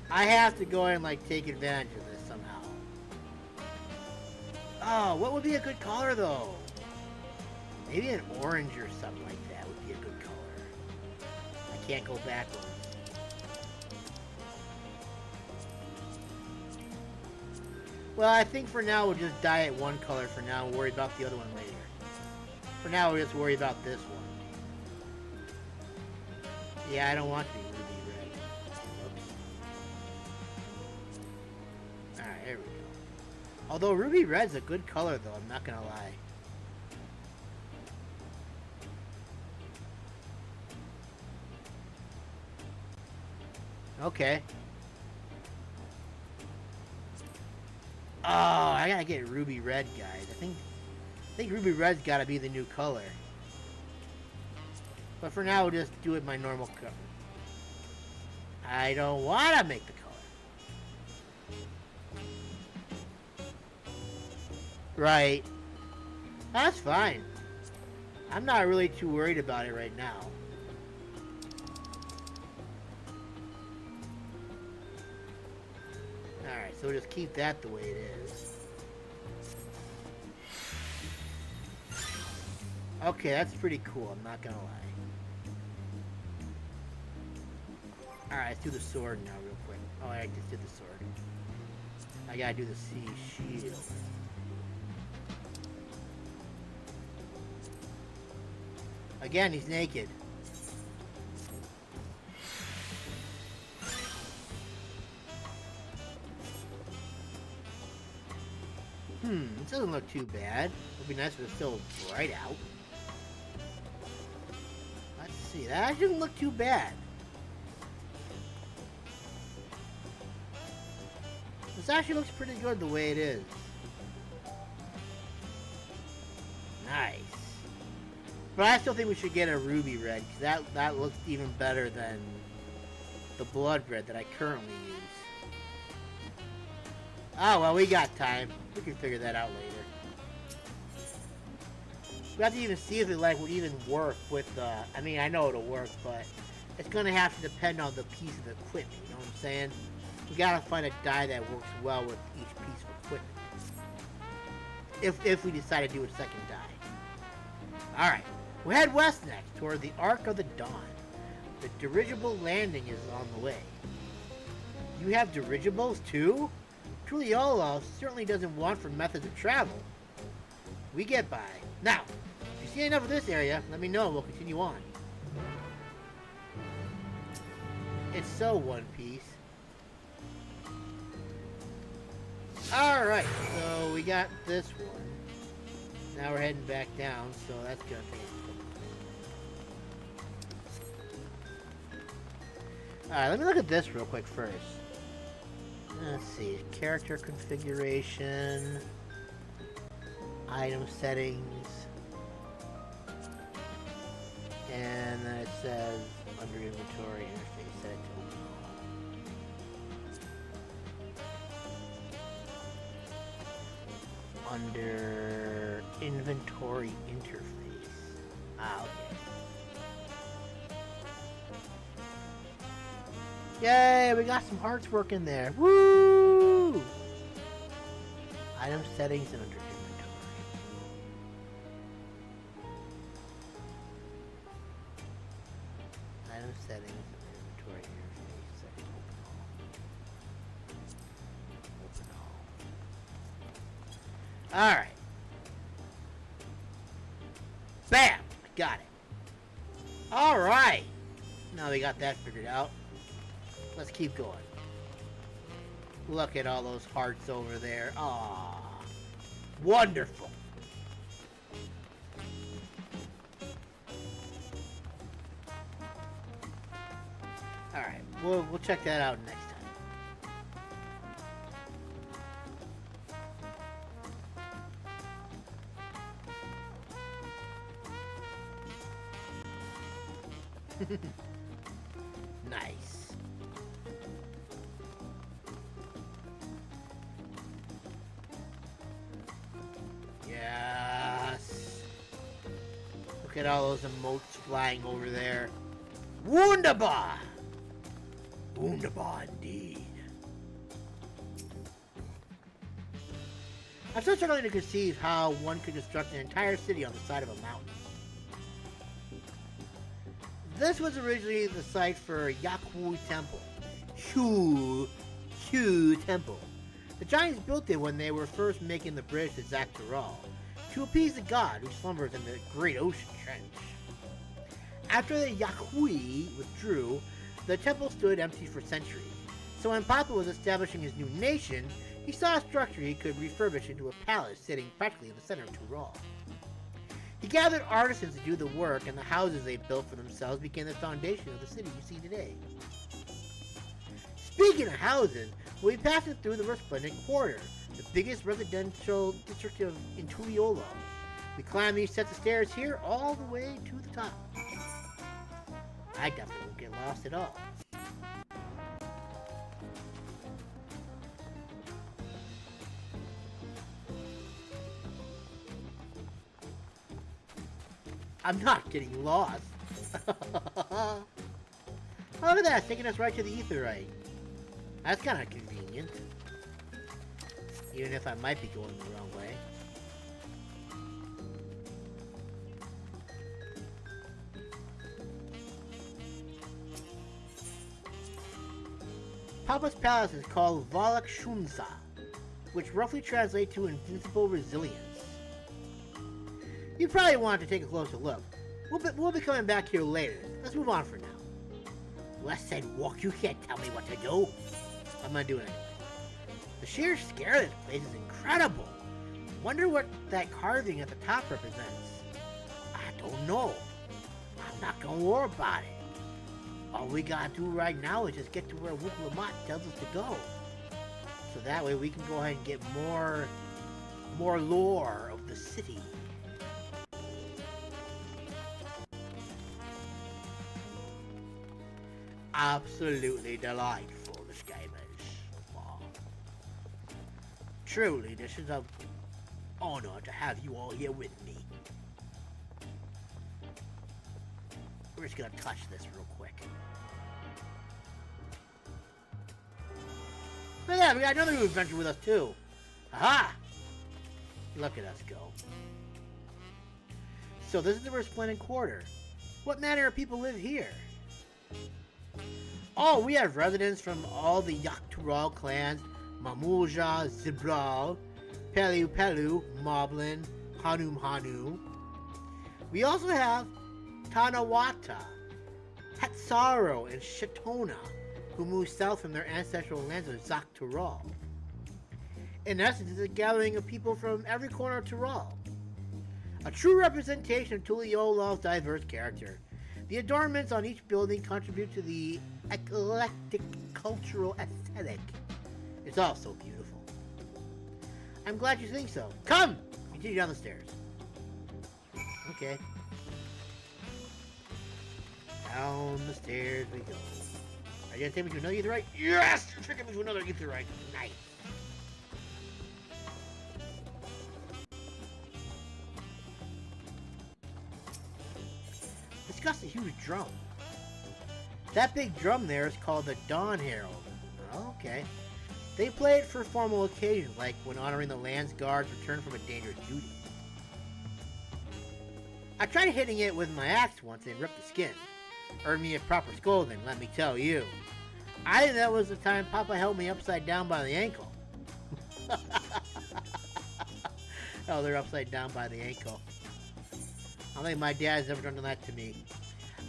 I have to go and like take advantage of this somehow. Oh, what would be a good color though? Maybe an orange or something like that would be a good color. I can't go backwards. Well, I think for now we'll just dye it one color for now and worry about the other one later. For now, we'll just worry about this one. Yeah, I don't want to be ruby red. Whoops. Alright, there we go. Although ruby red's a good color, though, I'm not gonna lie. Okay. Oh, I gotta get ruby red, guys. I think ruby red's gotta be the new color. But for now, we'll just do it my normal color. I don't wanna make the color. Right. That's fine. I'm not really too worried about it right now. Alright, so we'll just keep that the way it is. Okay, that's pretty cool, I'm not gonna lie. Alright, let's do the sword now real quick. Oh, I just did the sword. I gotta do the sea shield. Again, he's naked. This doesn't look too bad. It'd be nice if it was still bright out. Let's see, that actually doesn't look too bad. This actually looks pretty good the way it is. Nice. But I still think we should get a ruby red, because that looks even better than the blood red that I currently use. Oh, well, we got time. We can figure that out later. We have to even see if it would even work with I mean, I know it'll work, but it's gonna have to depend on the piece of equipment, you know what I'm saying? We gotta find a dye that works well with each piece of equipment. If we decide to do a second dye. Alright. We'll head west next, toward the Arc of the Dawn. The dirigible landing is on the way. You have dirigibles too? Tulliyollal certainly doesn't want for methods of travel. We get by. Now, if you see enough of this area, let me know and we'll continue on. It's so One Piece. Alright, so we got this one. Now we're heading back down, so that's gonna take. Alright, let me look at this real quick first. Let's see, character configuration, item settings, and then it says under inventory interface, set it to open. Under inventory interface. Ah, okay. Yay, we got some hearts working there. Woo! Item settings and under inventory. Item settings and inventory interface. Set open all. Alright. Bam! Got it. Alright. Now we got that figured out. Let's keep going. Look at all those hearts over there. Aww. Wonderful. Alright, we'll check that out next time. Nice. Yes. Look at all those emotes flying over there. Wunderbar! Wunderbar indeed. I'm still struggling to conceive how one could construct an entire city on the side of a mountain. This was originally the site for Yakuo Temple. Shu Temple. The Giants built it when they were first making the bridge to Zaktaral, to appease the god who slumbers in the Great Ocean Trench. After the Yakuo withdrew, the temple stood empty for centuries, so when Papa was establishing his new nation, he saw a structure he could refurbish into a palace sitting practically in the center of Tural. He gathered artisans to do the work, and the houses they built for themselves became the foundation of the city you see today. Speaking of houses, we'll be passing through the Resplendent Quarter, the biggest residential district in Tulliyollal. We climb these sets of stairs here all the way to the top. I definitely won't get lost at all. I'm not getting lost. Oh, look at that, it's taking us right to the Aetherite. That's kind of convenient. Even if I might be going the wrong way. Papa's palace is called Valak Shunsa, which roughly translates to invincible resilience. You probably want to take a closer look. We'll be coming back here later. Let's move on for now. West Side Walk, you can't tell me what to do. I'm gonna do it anyway. The sheer scale of this place is incredible. Wonder what that carving at the top represents. I don't know. I'm not gonna worry about it. All we gotta do right now is just get to where Wuk tells us to go. So that way we can go ahead and get more lore of the city. Absolutely delightful, this game is. Wow. Truly, this is an honor to have you all here with me. We're just gonna touch this real quick. Look at that, we got another new adventure with us too. Aha! Look at us go. So this is the Resplendent Quarter. What manner of people live here? Oh, we have residents from all the Yaktural clans, Mamuja, Zibral, Pelu Pelu, Moblin, Hanum Hanu. We also have Tanawata, Hatsaro, and Shatona, who moved south from their ancestral lands of Zaktural. In essence, it's a gathering of people from every corner of Tural. A true representation of Tulliyollal's diverse character. The adornments on each building contribute to the eclectic cultural aesthetic. It's all so beautiful. I'm glad you think so. Come! Continue down the stairs. Okay. Down the stairs we go. Are you gonna take me to another Aetherite? Yes! You're taking me to another Aetherite. Nice. Discuss the huge drum. That big drum there is called the Dawn Herald. Oh, okay. They play it for formal occasions, like when honoring the land's guards return from a dangerous duty. I tried hitting it with my axe once and ripped the skin. Earned me a proper scolding, let me tell you. I think that was the time Papa held me upside down by the ankle. Oh, they're upside down by the ankle. I don't think my dad's ever done that to me.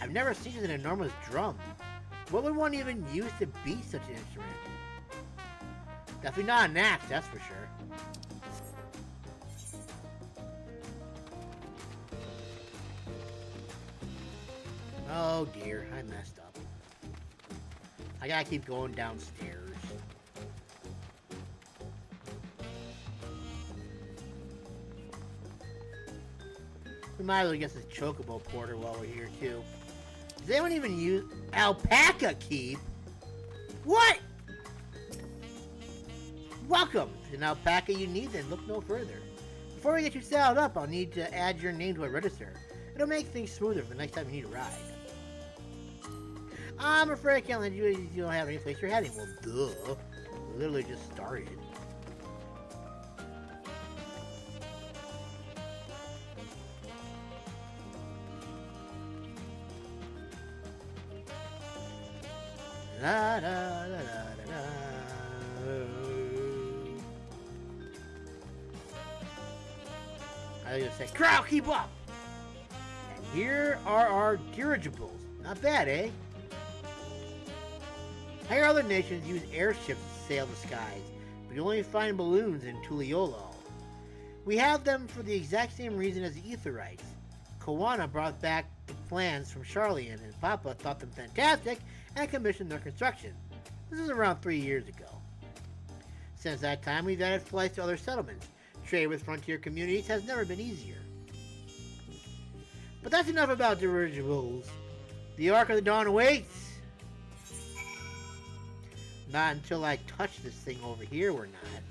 I've never seen an enormous drum. What would one even use to beat such an instrument? Definitely not an axe, that's for sure. Oh dear, I messed up. I gotta keep going downstairs. We might as well get this chocobo porter while we're here too. Does anyone even use alpaca keep? What? Welcome. If an alpaca you need, then look no further. Before we get you saddled up, I'll need to add your name to a register. It'll make things smoother for the next time you need a ride. I'm afraid I can't let you. You don't have any place you're heading. Well, duh. We literally just started. La la la la la la. I was gonna say, crowd, keep up! And here are our dirigibles. Not bad, eh? Higher other nations use airships to sail the skies, but you only find balloons in Tulliyollal. We have them for the exact same reason as the Aetherites. Kawana brought back the plans from Charlian, and Papa thought them fantastic and commissioned their construction. This is around 3 years ago. Since that time, we've added flights to other settlements. Trade with frontier communities has never been easier. But that's enough about dirigibles. The Ark of the Dawn awaits! Not until I touch this thing over here, we're not.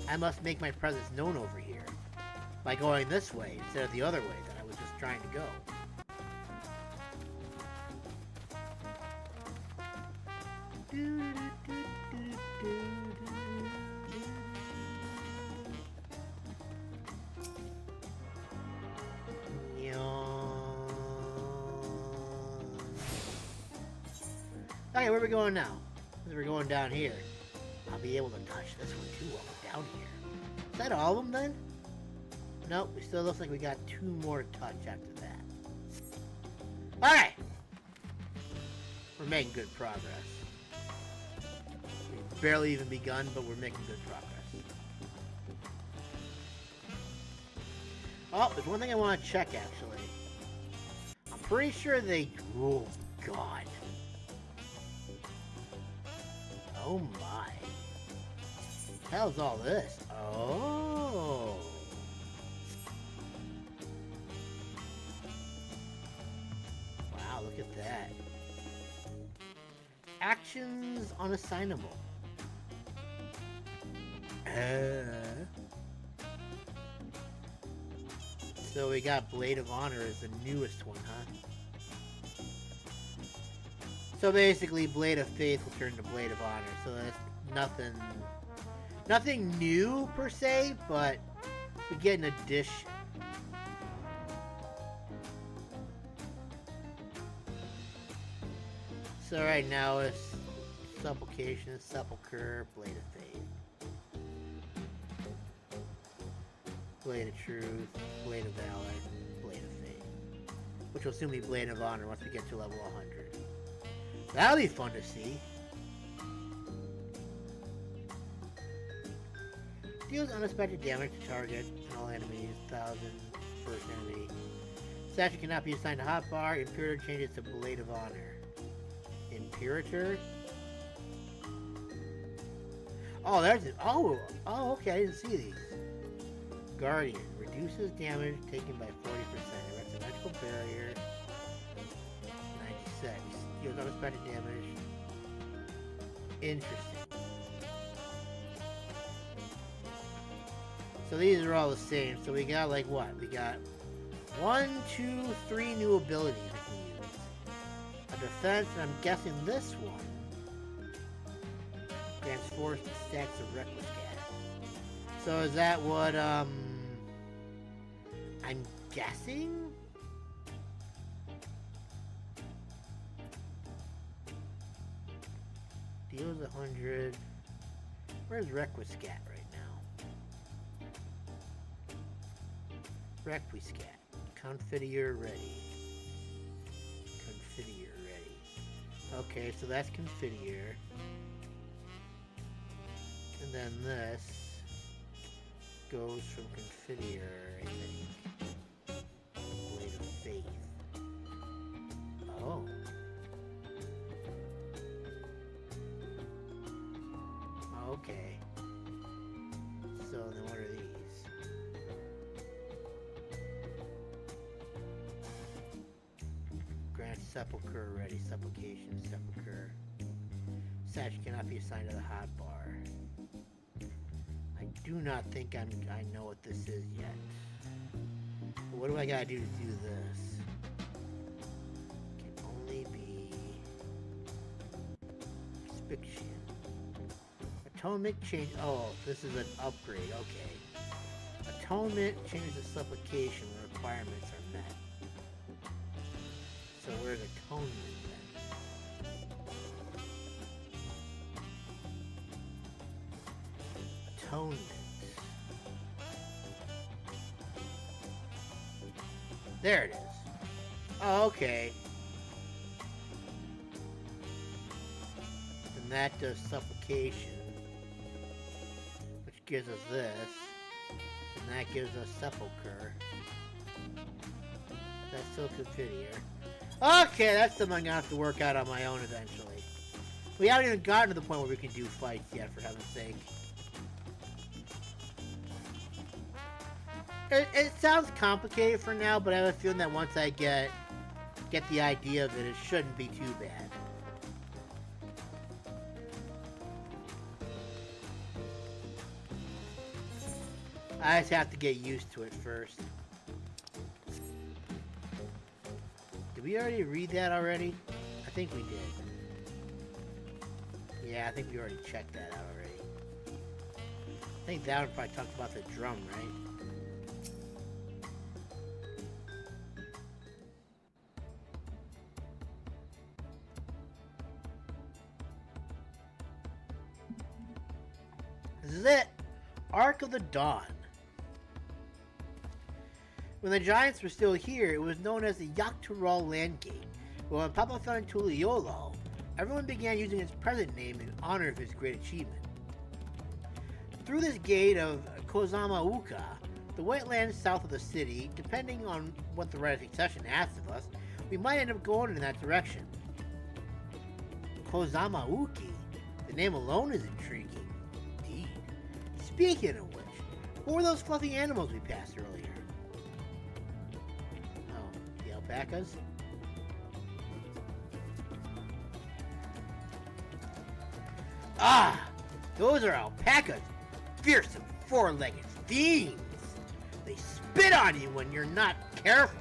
I must make my presence known over here. by going this way instead of the other way that I was just trying to go. Okay, where are we going now? We're going down here. I'll be able to touch this one too while we're down here. Is that all of them then? Nope, it still looks like we got 2 more to touch after that. Alright! We're making good progress. We've barely even begun, but we're making good progress. Oh, there's one thing I want to check actually. I'm pretty sure they... Oh, God. Oh my. What the hell's all this? Oh. Wow, look at that. Actions unassignable. So we got Blade of Honor as the newest one, huh? So basically, Blade of Faith will turn to Blade of Honor. So that's nothing new per se, but we get an addition. So right now it's Supplication, Sepulchre, Blade of Faith, Blade of Truth, Blade of Valor, Blade of Faith, which will soon be Blade of Honor once we get to level 100. That'll be fun to see. Deals unexpected damage to target and all enemies. 1,000 first enemy. Statue cannot be assigned to hotbar. Imperator changes to Blade of Honor. Imperator? Oh, there's it. Oh, okay. I didn't see these. Guardian reduces damage taken by 40%. Erects a magical barrier. 96. Deals unexpected damage. Interesting. So these are all the same. So we got like what? We got 1, 2, 3 new abilities we can use. A defense, and I'm guessing this one grants force to stacks of reckless cat. So is that what I'm guessing? Deals 100. Where's Requiscat right now? Requiscat. Confiteor ready. Confiteor ready. Okay, so that's Confiteor. And then this goes from Confiteor, I think. Blade of Faith. Oh. Okay. So then what are these? Grant Sepulchre ready. Supplication, Sepulchre. Statue cannot be assigned to the hotbar. I do not think I know what this is yet. But what do I gotta do to do this? Can only be Asphyxian. Atonement change. Oh, this is an upgrade. Okay. Atonement changes the supplication when requirements are met. So where's atonement then? Atonement. There it is. Oh, okay. And that does supplication, which gives us this, and that gives us sepulchre. That's still Confiteor. Okay, that's something I'm gonna have to work out on my own eventually. We haven't even gotten to the point where we can do fights yet, for heaven's sake. It sounds complicated for now, but I have a feeling that once I get the idea of it, it shouldn't be too bad. I just have to get used to it first. Did we already read that already? I think we did. Yeah, I think we already checked that out already. I think that one probably talked about the drum, right? This is it! Ark of the Dawn. When the Giants were still here, it was known as the Yogg-Turo Land Gate. But when Papa found Tulliyollal, everyone began using its present name in honor of his great achievement. Through this gate of Kozama-uka, the wetlands south of the city, depending on what the Rite of Succession asks of us, we might end up going in that direction. Kozama-uki? The name alone is intriguing. Indeed. Speaking of which, what were those fluffy animals we passed earlier? Oh, the alpacas? Ah! Those are alpacas! Fearsome four-legged fiends! They spit on you when you're not careful!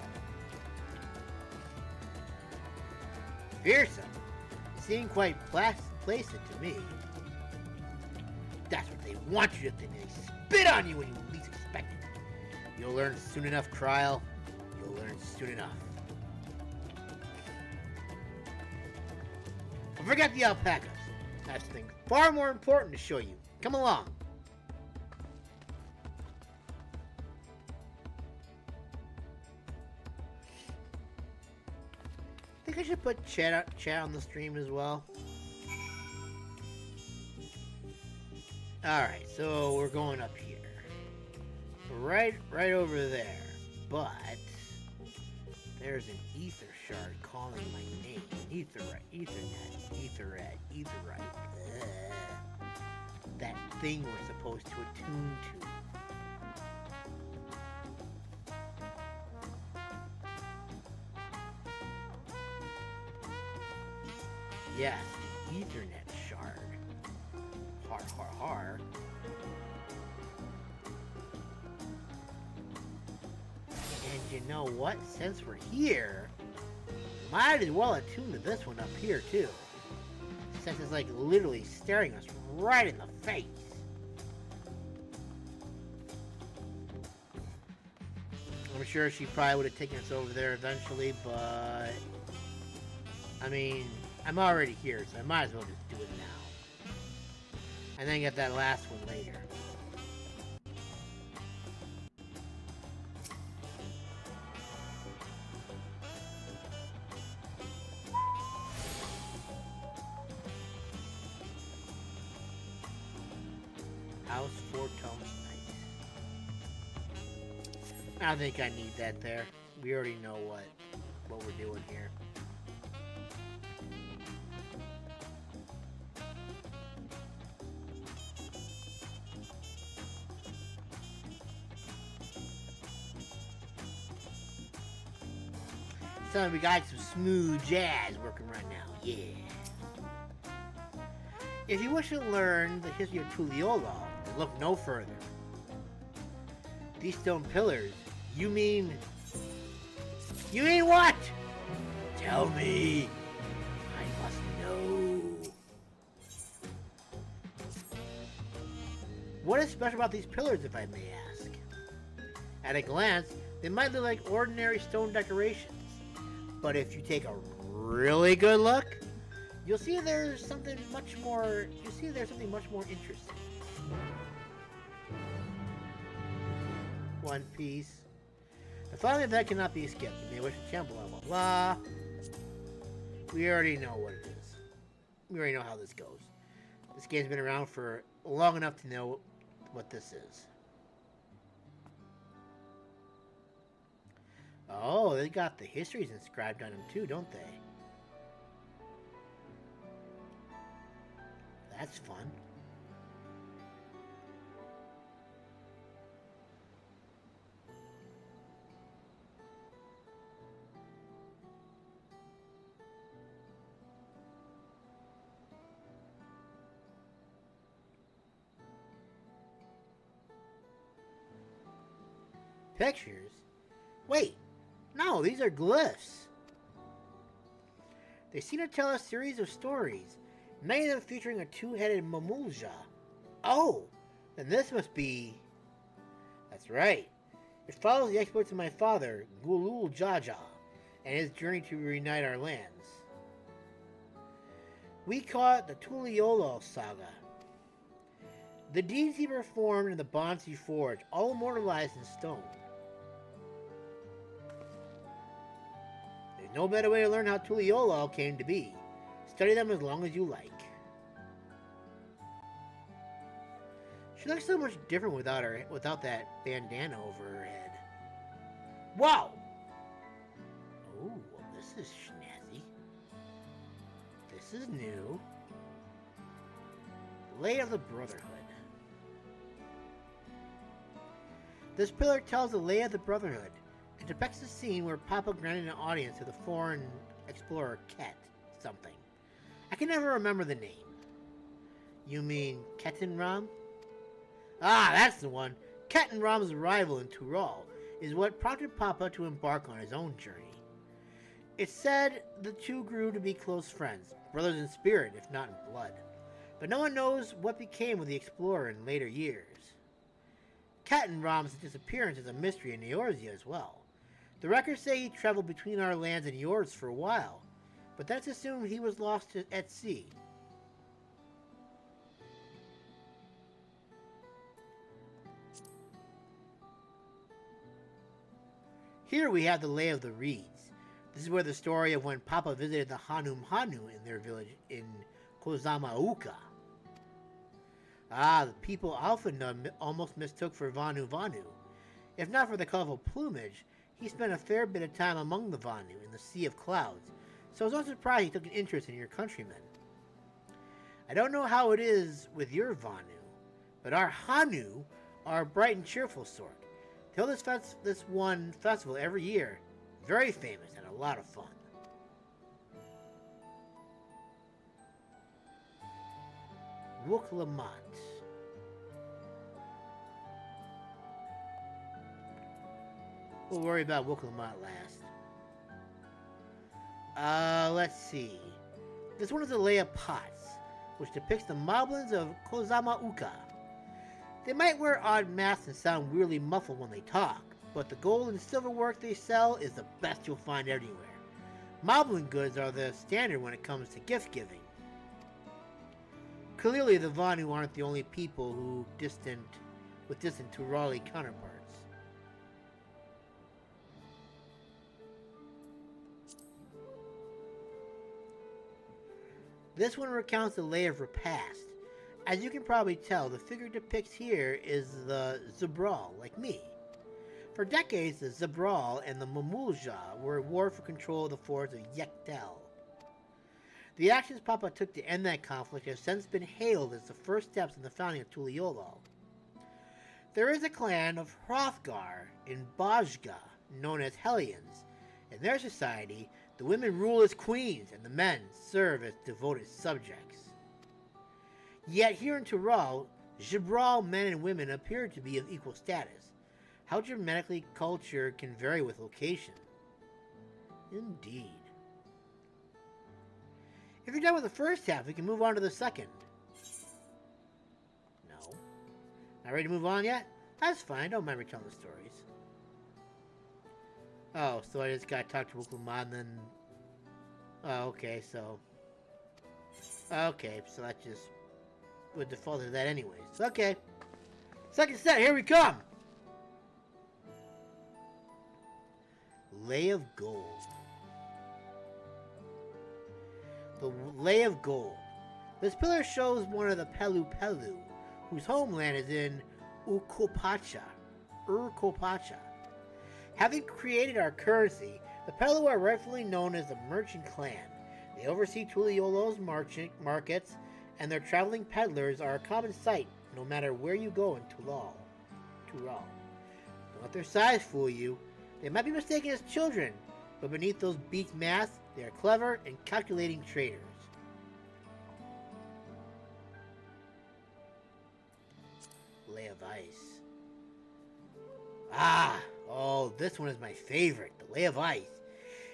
Fearsome? Seem quite placid to me. That's what they want you to think. They spit on you when you least expect it. You'll learn soon enough, Trial. You'll learn soon enough. But forget the alpacas. That's something far more important to show you. Come along. Think I should put chat on the stream as well. Alright, so we're going up here. Right over there. But there's an ether shard calling my name. Etherite, Ethernet, Etherette, Etherite. That thing we're supposed to attune to. Yes, the Ethernet shard. Har. And you know what? Since we're here, might as well attune to this one up here too. Since it's like literally staring us right in the face. I'm sure she probably would have taken us over there eventually, but I mean, I'm already here, so I might as well just do it now. And then get that last one later. House 4 tones, nice. I don't think I need that there. We already know what we're doing here. So we got some smooth jazz working right now, yeah. If you wish to learn the history of Tulliyollal, then look no further. These stone pillars, you mean what? Tell me. I must know. What is special about these pillars, if I may ask? At a glance, they might look like ordinary stone decorations. But if you take a really good look, you'll see there's something much more. Interesting. One Piece. The following event cannot be skipped. You may wish to channel blah blah blah. We already know what it is. We already know how this goes. This game's been around for long enough to know what this is. Oh, they got the histories inscribed on them too, don't they? That's fun. pictures? Wait, no, these are glyphs. They seem to tell a series of stories, many of them featuring a two-headed mamulja. Oh, then this must be... That's right. It follows the exploits of my father, Gulul Jaja, and his journey to reunite our lands. We call it the Tulliyollal Saga. The deeds he performed and the bonds he forged, all immortalized in stone. There's no better way to learn how Tulliyollal came to be. Study them as long as you like. She looks so much different without that bandana over her head. Wow! Oh, well, this is snazzy. This is new. Lay of the Brotherhood. This pillar tells the lay of the Brotherhood. It depicts a scene where Papa granted an audience to the foreign explorer Ket something. I can never remember the name. You mean Ketenram? Ah, that's the one. Ketenram's arrival in Tural is what prompted Papa to embark on his own journey. It's said the two grew to be close friends, brothers in spirit if not in blood. But no one knows what became of the explorer in later years. Ketenram's disappearance is a mystery in Eorzea as well. The records say he traveled between our lands and yours for a while, but that's assumed he was lost at sea. Here we have the Lay of the Reeds. This is where the story of when Papa visited the Hanum Hanu in their village in Kozamauka. Ah, the people Alpha almost mistook for Vanu Vanu. If not for the colorful plumage, he spent a fair bit of time among the Vanu in the Sea of Clouds, so it's no surprise he took an interest in your countrymen. I don't know how it is with your Vanu, but our Hanu are a bright and cheerful sort. They hold this one festival every year. Very famous and a lot of fun. Wuklamat. We'll worry about Wuklamat last. Let's see. This one is the Lay of Pots, which depicts the moblins of Kozamauka. They might wear odd masks and sound weirdly muffled when they talk, but the gold and silver work they sell is the best you'll find anywhere. Moblin goods are the standard when it comes to gift giving. Clearly the Vanu aren't the only people with distant Turali counterparts. This one recounts the Lay of Repast. As you can probably tell, the figure depicts here is the Zabral, like me. For decades, the Zabral and the Mamulja were at war for control of the forts of Yektel. The actions Papa took to end that conflict have since been hailed as the first steps in the founding of Tulliyollal. There is a clan of Hrothgar in Bajga, known as Hellions. In their society, the women rule as queens and the men serve as devoted subjects. Yet here in Tural, Jibral men and women appear to be of equal status. How dramatically culture can vary with location. Indeed. If you're done with the first half, we can move on to the second. No. Not ready to move on yet? That's fine, don't mind me telling the stories. Oh, so I just gotta talk to Wuklamat and then... Oh, okay, so... Okay, so that just... would default to that anyways. Okay. Second set, here we come! Lay of Gold. The Lay of Gold. This pillar shows one of the Pelu Pelu, whose homeland is in Urqopacha. Having created our currency, the Pelu are rightfully known as the Merchant Clan. They oversee Tulliyollal's markets, and their traveling peddlers are a common sight no matter where you go in Tural. Don't let their size fool you. They might be mistaken as children, but beneath those beaked masks, they are clever and calculating traders. Lay of Ice. Ah, Oh, this one is my favorite, The Lay of Ice.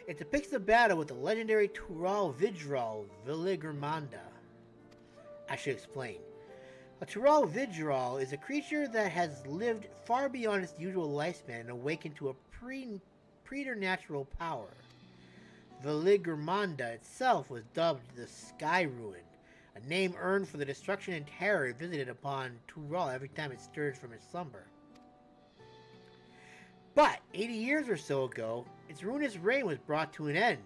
It depicts the battle with the legendary Tural Vidral Viligramanda. I should explain. A Tural Vidral is a creature that has lived far beyond its usual lifespan and awakened to a preternatural power. Viligramanda itself was dubbed the Sky Ruin, a name earned for the destruction and terror it visited upon Tural every time it stirred from its slumber. But 80 years or so ago, its ruinous reign was brought to an end.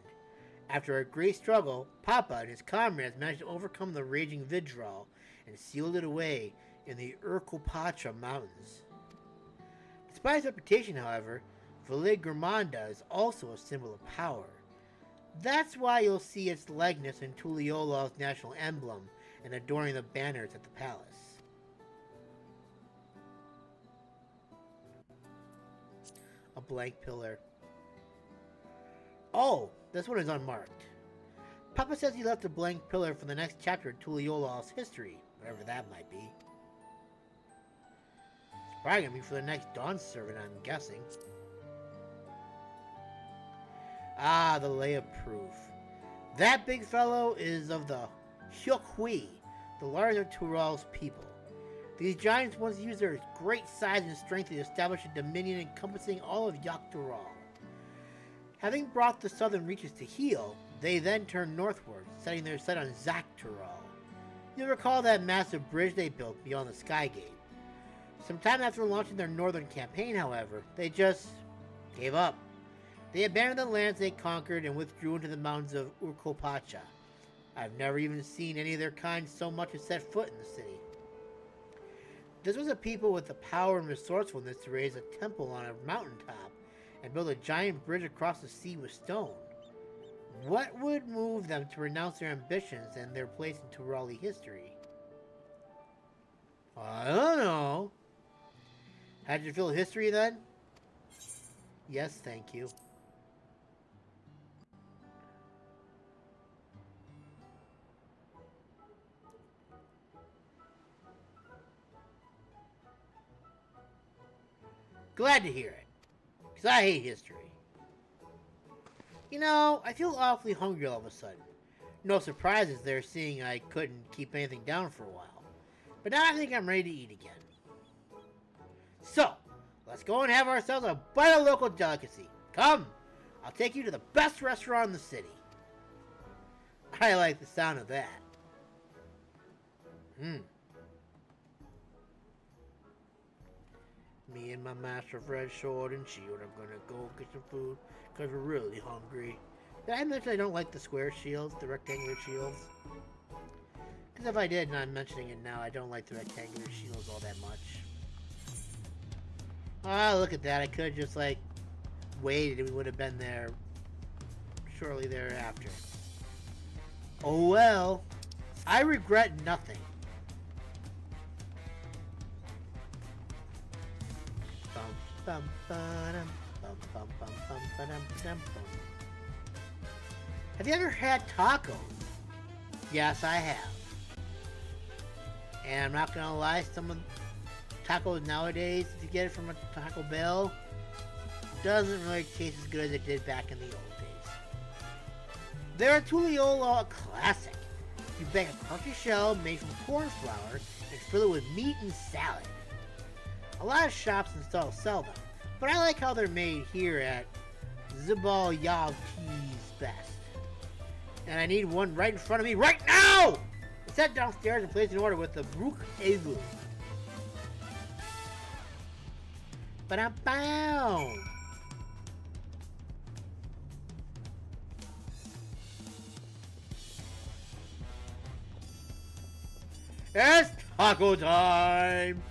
After a great struggle, Papa and his comrades managed to overcome the raging Vidral and sealed it away in the Urqopacha mountains. Despite its reputation, however, Viligramanda is also a symbol of power. That's why you'll see its likeness in Tulliyollal's national emblem and adorning the banners at the palace. A blank pillar. Oh, this one is unmarked. Papa says he left a blank pillar for the next chapter in Tulliyollal's history, whatever that might be. It's probably gonna be for the next Dawn servant, I'm guessing. Ah, the Lay of Proof. That big fellow is of the Hyukhui, the largest of Tural's people. These giants once used their great size and strength to establish a dominion encompassing all of Tural. Having brought the southern reaches to heel, they then turned northward, setting their sight on Tural. You'll recall that massive bridge they built beyond the Sky Gate. Sometime after launching their northern campaign, however, they just gave up. They abandoned the lands they conquered and withdrew into the mountains of Urqopacha. I've never even seen any of their kind so much as set foot in the city. This was a people with the power and resourcefulness to raise a temple on a mountaintop and build a giant bridge across the sea with stone. What would move them to renounce their ambitions and their place in Turali history? I don't know. How'd you feel history then? Yes, thank you. Glad to hear it, because I hate history. You know, I feel awfully hungry all of a sudden. No surprises there, seeing I couldn't keep anything down for a while. But now I think I'm ready to eat again. So, let's go and have ourselves a bite of local delicacy. Come, I'll take you to the best restaurant in the city. I like the sound of that. Me and my master Fred Sword and Shield are gonna go get some food because we're really hungry. Did I mention I don't like the square shields, the rectangular shields? Because if I did and I'm mentioning it now, I don't like the rectangular shields all that much. Ah, look at that. I could have just, like, waited and we would have been there shortly thereafter. Oh well. I regret nothing. Have you ever had tacos? Yes, I have. And I'm not gonna lie, some of tacos nowadays, if you get it from a Taco Bell, doesn't really taste as good as it did back in the old days. They're a Tulliyollal classic. You bake a crunchy shell made from corn flour and fill it with meat and salad. A lot of shops still sell them, but I like how they're made here at Tulliyollal Best. And I need one right in front of me right now! Let's head downstairs and place an order with the Brook Evu. Ba-da-bow! It's taco time!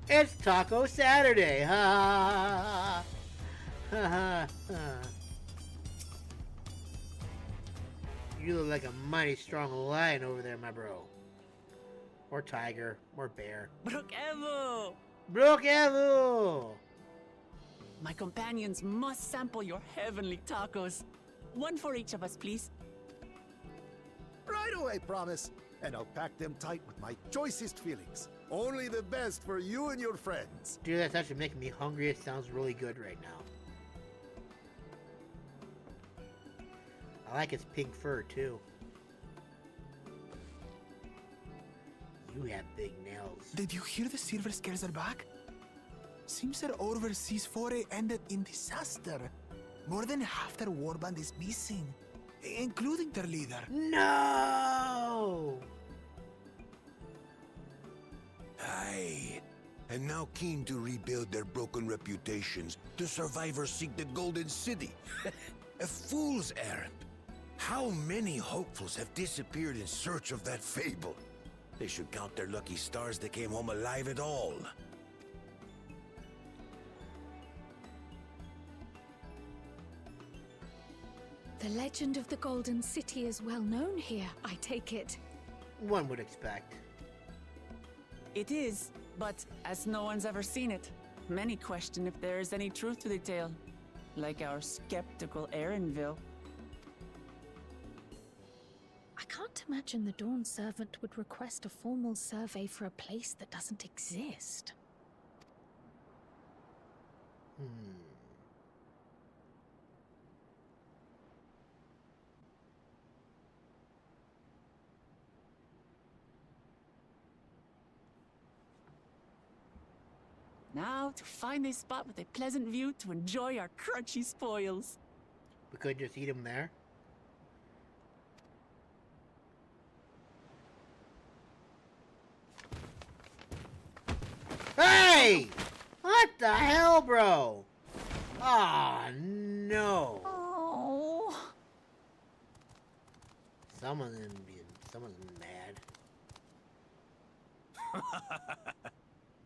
It's Taco Saturday! Ha ha ha ha. You look like a mighty strong lion over there, my bro. Or tiger, or bear. Brook Evu! Brook Evu! My companions must sample your heavenly tacos. One for each of us, please. Right away, promise. And I'll pack them tight with my choicest feelings. Only the best for you and your friends. Dude, that's actually making me hungry. It sounds really good right now. I like his pink fur, too. You have big nails. Did you hear the Silver Scares are back? Seems their overseas foray ended in disaster. More than half their warband is missing, including their leader. No! Aye. And now keen to rebuild their broken reputations, the survivors seek the Golden City. A fool's errand. How many hopefuls have disappeared in search of that fable? They should count their lucky stars they came home alive at all. The legend of the Golden City is well known here, I take it. One would expect. It is, but as no one's ever seen it, many question if there is any truth to the tale. Like our skeptical Erinville. I can't imagine the Dawn Servant would request a formal survey for a place that doesn't exist. Now to find a spot with a pleasant view to enjoy our crunchy spoils. We could just eat them there. Hey! What the hell, bro? Ah, no. Oh. Someone's mad.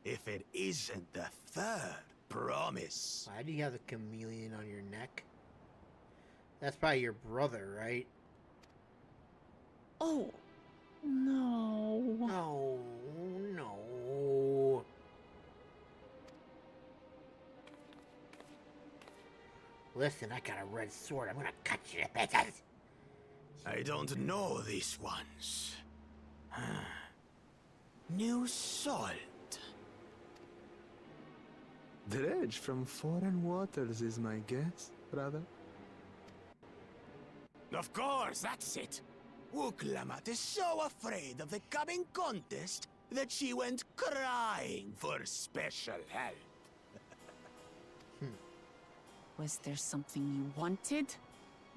If it isn't the third promise. Why do you have the chameleon on your neck? That's probably your brother, right? Oh. No. No, no. Listen, I got a red sword. I'm gonna cut you to pieces. I don't know these ones. New salt. Dredge from foreign waters is my guess, brother. Of course, that's it. Wuklamat is so afraid of the coming contest that she went crying for special help. Was there something you wanted,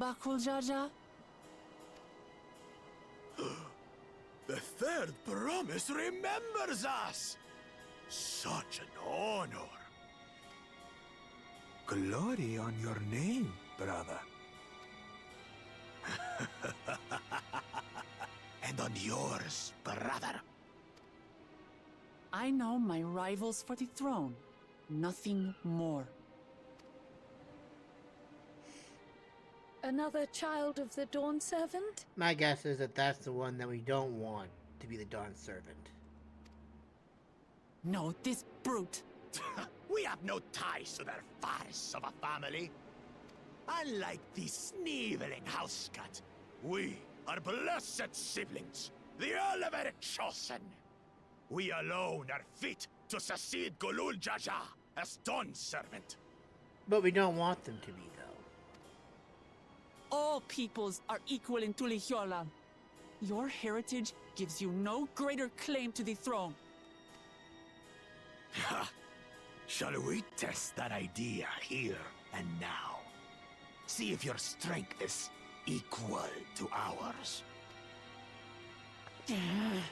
Bakul Jaja? The third promise remembers us! Such an honor! Glory on your name, brother. And on yours, brother. I know my rivals for the throne. Nothing more. Another child of the Dawn Servant? My guess is that that's the one that we don't want to be the Dawn Servant. No, this brute. We have no ties to their farce of a family. Unlike the sneevling housecut, we are blessed siblings, the elevated chosen. We alone are fit to succeed Golul Jaja as Dawn Servant. But we don't want them to be, though. All peoples are equal in Tulliyollal. Your heritage gives you no greater claim to the throne. Ha! Shall we test that idea here and now? See if your strength is equal to ours. Can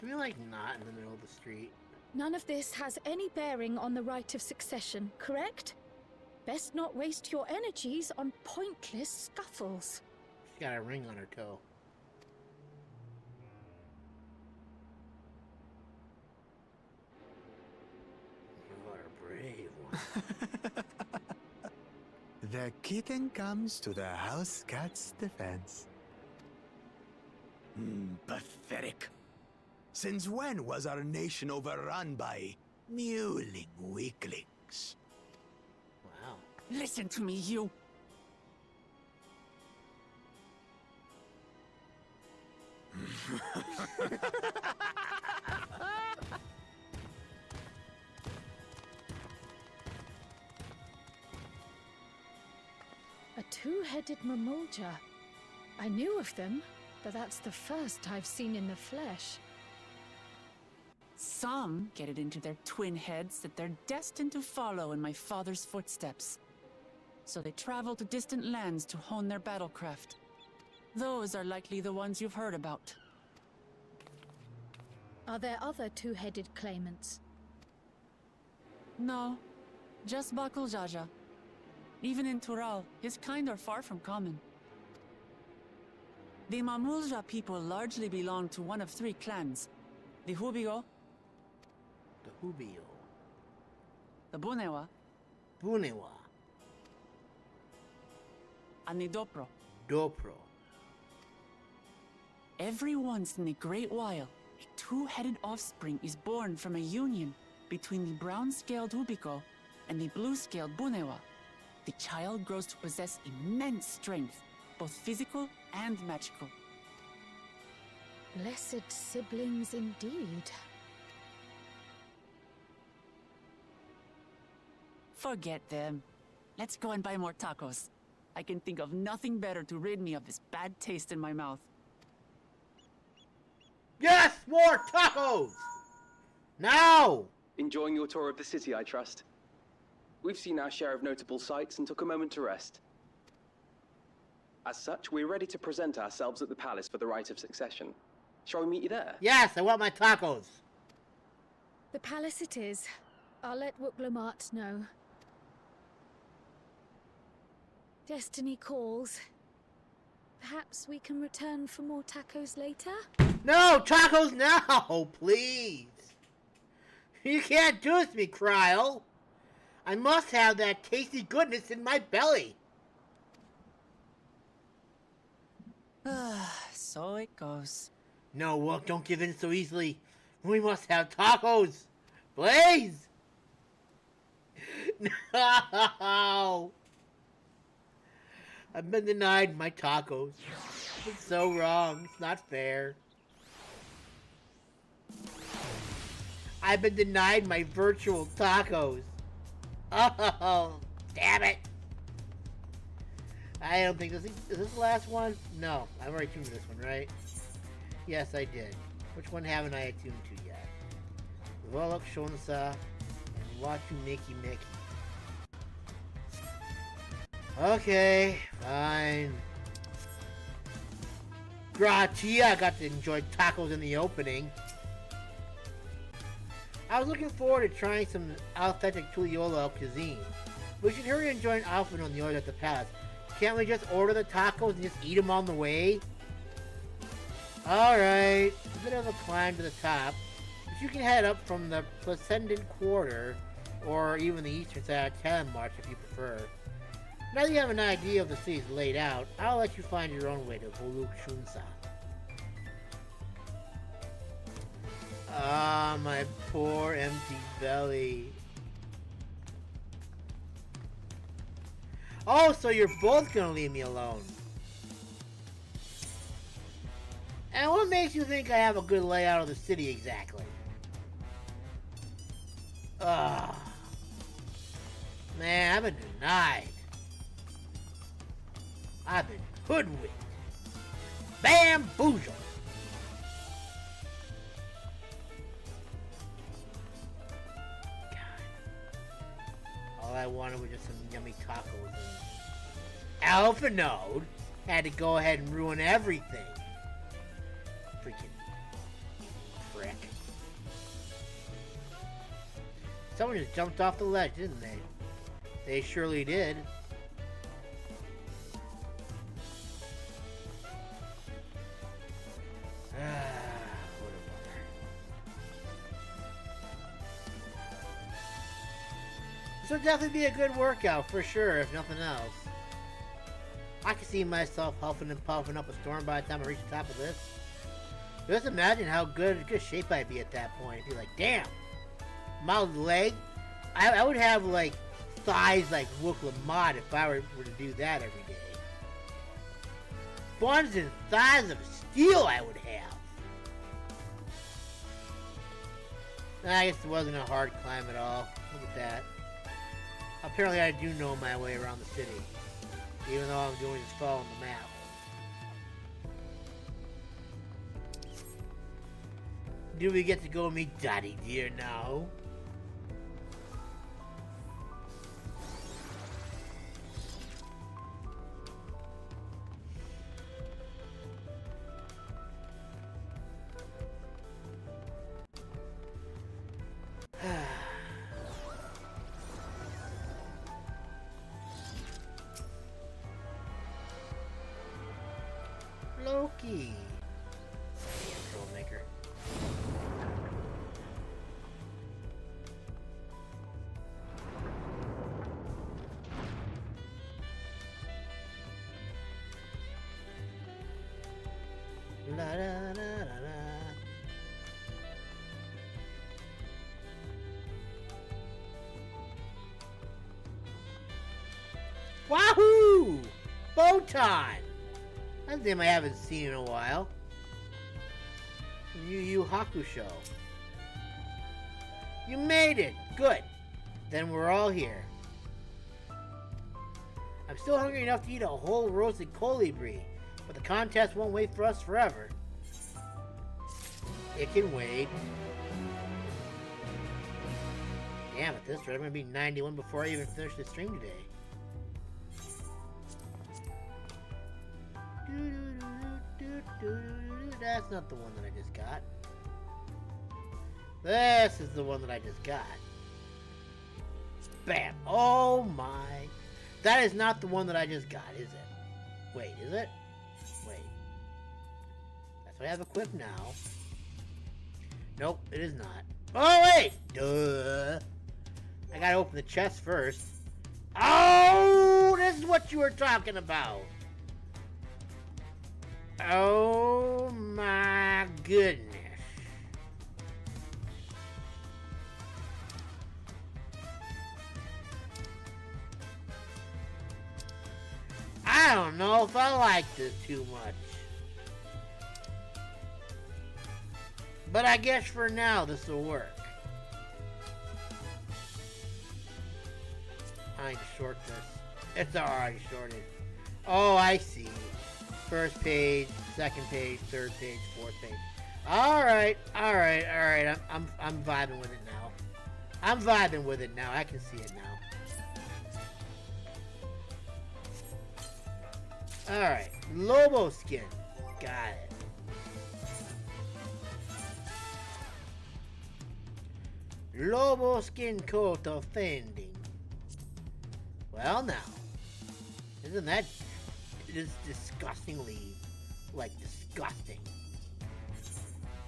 we, like, not in the middle of the street? None of this has any bearing on the right of succession, correct? Best not waste your energies on pointless scuffles. She's got a ring on her toe. You are a brave one. The kitten comes to the house cat's defense. Pathetic. Since when was our nation overrun by mewling weaklings? Wow. Listen to me, you. A two-headed mamulja. I knew of them, but that's the first I've seen in the flesh. Some get it into their twin heads that they're destined to follow in my father's footsteps. So they travel to distant lands to hone their battlecraft. Those are likely the ones you've heard about. Are there other two-headed claimants? No, just Bakul Jaja. Even in Tural, his kind are far from common. The Mamulja people largely belong to one of three clans. The Hubio, The Hubio. the Bunewa, Bunewa. and the Dopro. Dopro. Every once in a great while, a two-headed offspring is born from a union between the brown-scaled Hubiko and the blue-scaled Bunewa. The child grows to possess immense strength, both physical and magical. Blessed siblings indeed. Forget them. Let's go and buy more tacos. I can think of nothing better to rid me of this bad taste in my mouth. Yes! More tacos! Now! Enjoying your tour of the city, I trust. We've seen our share of notable sights and took a moment to rest. As such, we're ready to present ourselves at the palace for the rite of succession. Shall we meet you there? Yes, I want my tacos. The palace it is. I'll let Wuklamart know. Destiny calls. Perhaps we can return for more tacos later? No, tacos now, please. You can't do this to me, Cryo. I must have that tasty goodness in my belly. So it goes. No, Wook, don't give in so easily. We must have tacos. Please. No. I've been denied my tacos. It's so wrong. It's not fair. I've been denied my virtual tacos. Oh, damn it. I don't think this is this the last one? No, I've already tuned to this one, right? Yes, I did. Which one haven't I attuned to yet? Volok Shonsa and Watu Mickey Mickey. Okay, fine. Gratia, I got to enjoy tacos in the opening. I was looking forward to trying some authentic Tulliyollal cuisine. We should hurry and join Alphen on the order at the palace. Can't we just order the tacos and just eat them on the way? Alright, a bit of a climb to the top, but you can head up from the Placendant Quarter, or even the eastern side of Town March if you prefer. Now that you have an idea of the city's laid out, I'll let you find your own way to Volok Shunsa. Ah, my poor empty belly. Oh, so you're both gonna leave me alone. And what makes you think I have a good layout of the city exactly? Ugh. Man, I've been denied. I've been hoodwinked. Bamboozled. All I wanted was just some yummy tacos. And Alpha Node had to go ahead and ruin everything. Freaking prick. Someone just jumped off the ledge, didn't they? They surely did. This would definitely be a good workout for sure, if nothing else. I can see myself huffing and puffing up a storm by the time I reach the top of this. Just imagine how good shape I'd be at that point. I'd be like, damn, my leg. I would have like thighs like Wuklamart if I were to do that every day. Buns and thighs of steel I would have. I guess it wasn't a hard climb at all. Look at that. Apparently I do know my way around the city. Even though I'm doing just following the map. Do we get to go meet Daddy Dear now? Loki. Damn troublemaker. La da da da da. Wahoo! Botan! That's a name I haven't seen in a while. Yu Yu Hakusho. You made it! Good. Then we're all here. I'm still hungry enough to eat a whole roasted colibri, but the contest won't wait for us forever. It can wait. Damn, at this rate, I'm gonna be 91 before I even finish the stream today. That's not the one that I just got. This is the one that I just got. Bam! Oh my! That is not the one that I just got, is it? Wait, is it? Wait. That's what I have equipped now. Nope, it is not. Oh wait! Duh! I gotta open the chest first. Oh! This is what you were talking about! Oh my goodness. I don't know if I like this too much. But I guess for now this will work. I need to short this. It's already shorted. Oh, I see. First page, second page, third page, fourth page. Alright. I'm vibing with it now. I'm vibing with it now. I can see it now. Alright. Lobo skin. Got it. Lobo skin coat offending. Well now. Isn't that... It is disgustingly, like, disgusting.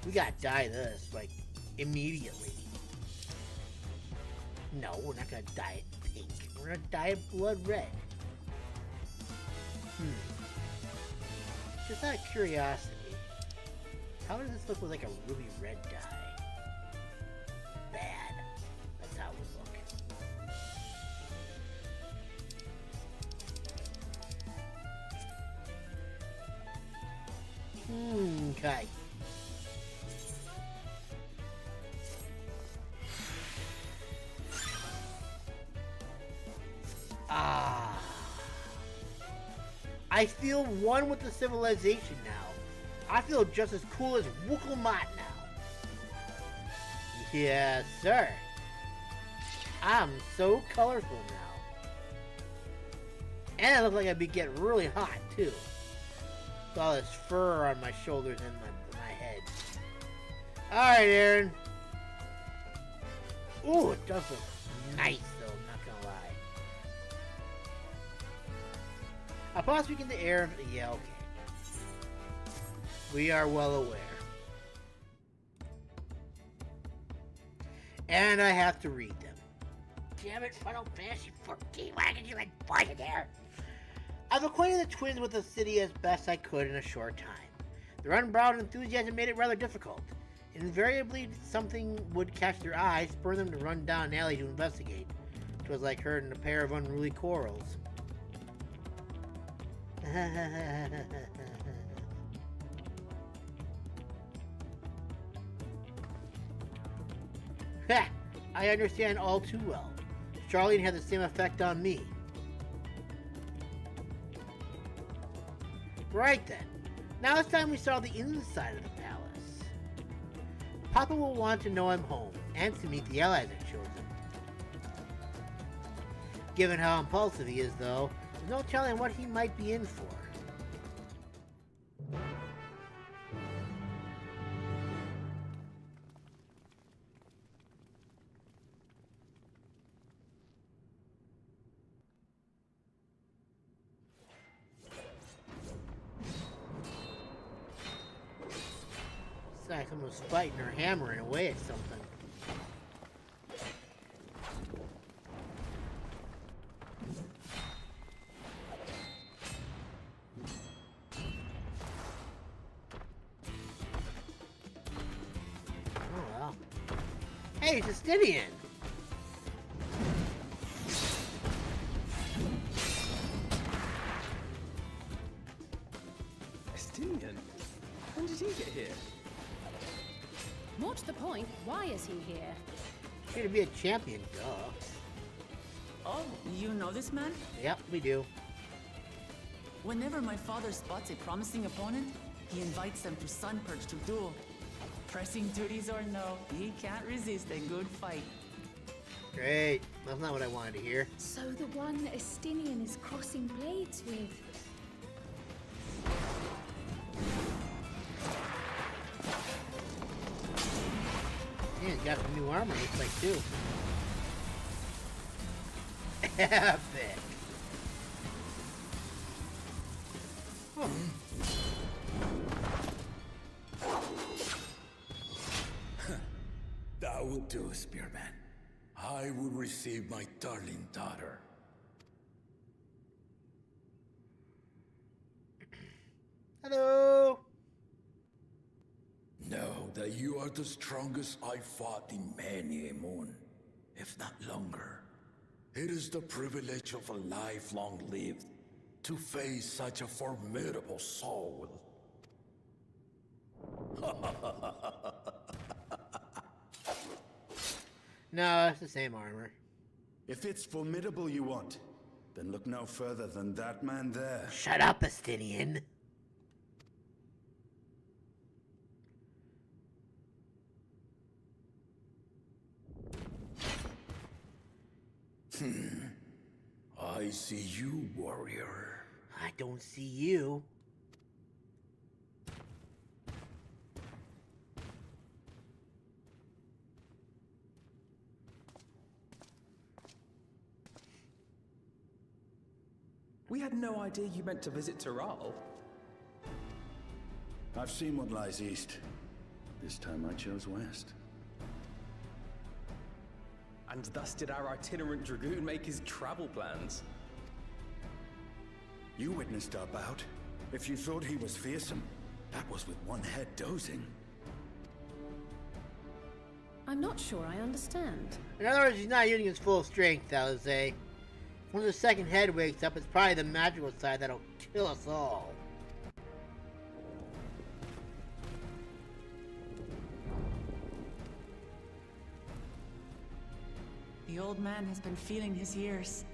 We gotta dye this, like, immediately. No, we're not gonna dye it pink. We're gonna dye it blood red. Just out of curiosity, how does this look with, like, a ruby red dye? Bad. That's how it would look. Okay. I feel one with the civilization now. I feel just as cool as Wookelmat now. Yes, sir. I'm so colorful now. And I look like I'd be getting really hot, too. With all this fur on my shoulders and my head. Alright, Aaron. Ooh, it does look nice, though. I'm not gonna lie. I'll possibly get the air. Yeah, okay. We are well aware. And I have to read them. Damn it, Final Fantasy 14. Why did you put it there? I've acquainted the twins with the city as best I could in a short time. Their unbridled enthusiasm made it rather difficult. Invariably, something would catch their eye, spur them to run down an alley to investigate. 'Twas like herding a pair of unruly corals. Ha! I understand all too well. Charlene had the same effect on me. Right then. Now it's time we saw the inside of the palace. Papa will want to know I'm home, and to meet the allies I've chosen. Given how impulsive he is, though, there's no telling what he might be in for. It's like someone was fighting or hammering away at something. Hey, Justinian! Justinian? When did he get here? More to the point, why is he here? Here to be a champion, duh. Oh, you know this man? Yep, we do. Whenever my father spots a promising opponent, he invites them to Sunpurge to duel. Pressing duties or no, he can't resist a good fight. Great. That's not what I wanted to hear. So the one Estinian is crossing blades with. Yeah, he's got some new armor, looks like, too. Epic. Oh. That will do, Spearman. I will receive my darling daughter. Hello. Know that you are the strongest I fought in many a moon, if not longer. It is the privilege of a life long lived to face such a formidable soul. No, it's the same armor. If it's formidable you want, then look no further than that man there. Shut up, Estinian. I see you, warrior. I don't see you. We had no idea you meant to visit Tural. I've seen what lies east. This time I chose west. And thus did our itinerant dragoon make his travel plans. You witnessed our bout. If you thought he was fearsome, that was with one head dozing. I'm not sure I understand. In other words, he's not using his full strength, I would say. When the second head wakes up, it's probably the magical side that'll kill us all. The old man has been feeling his years.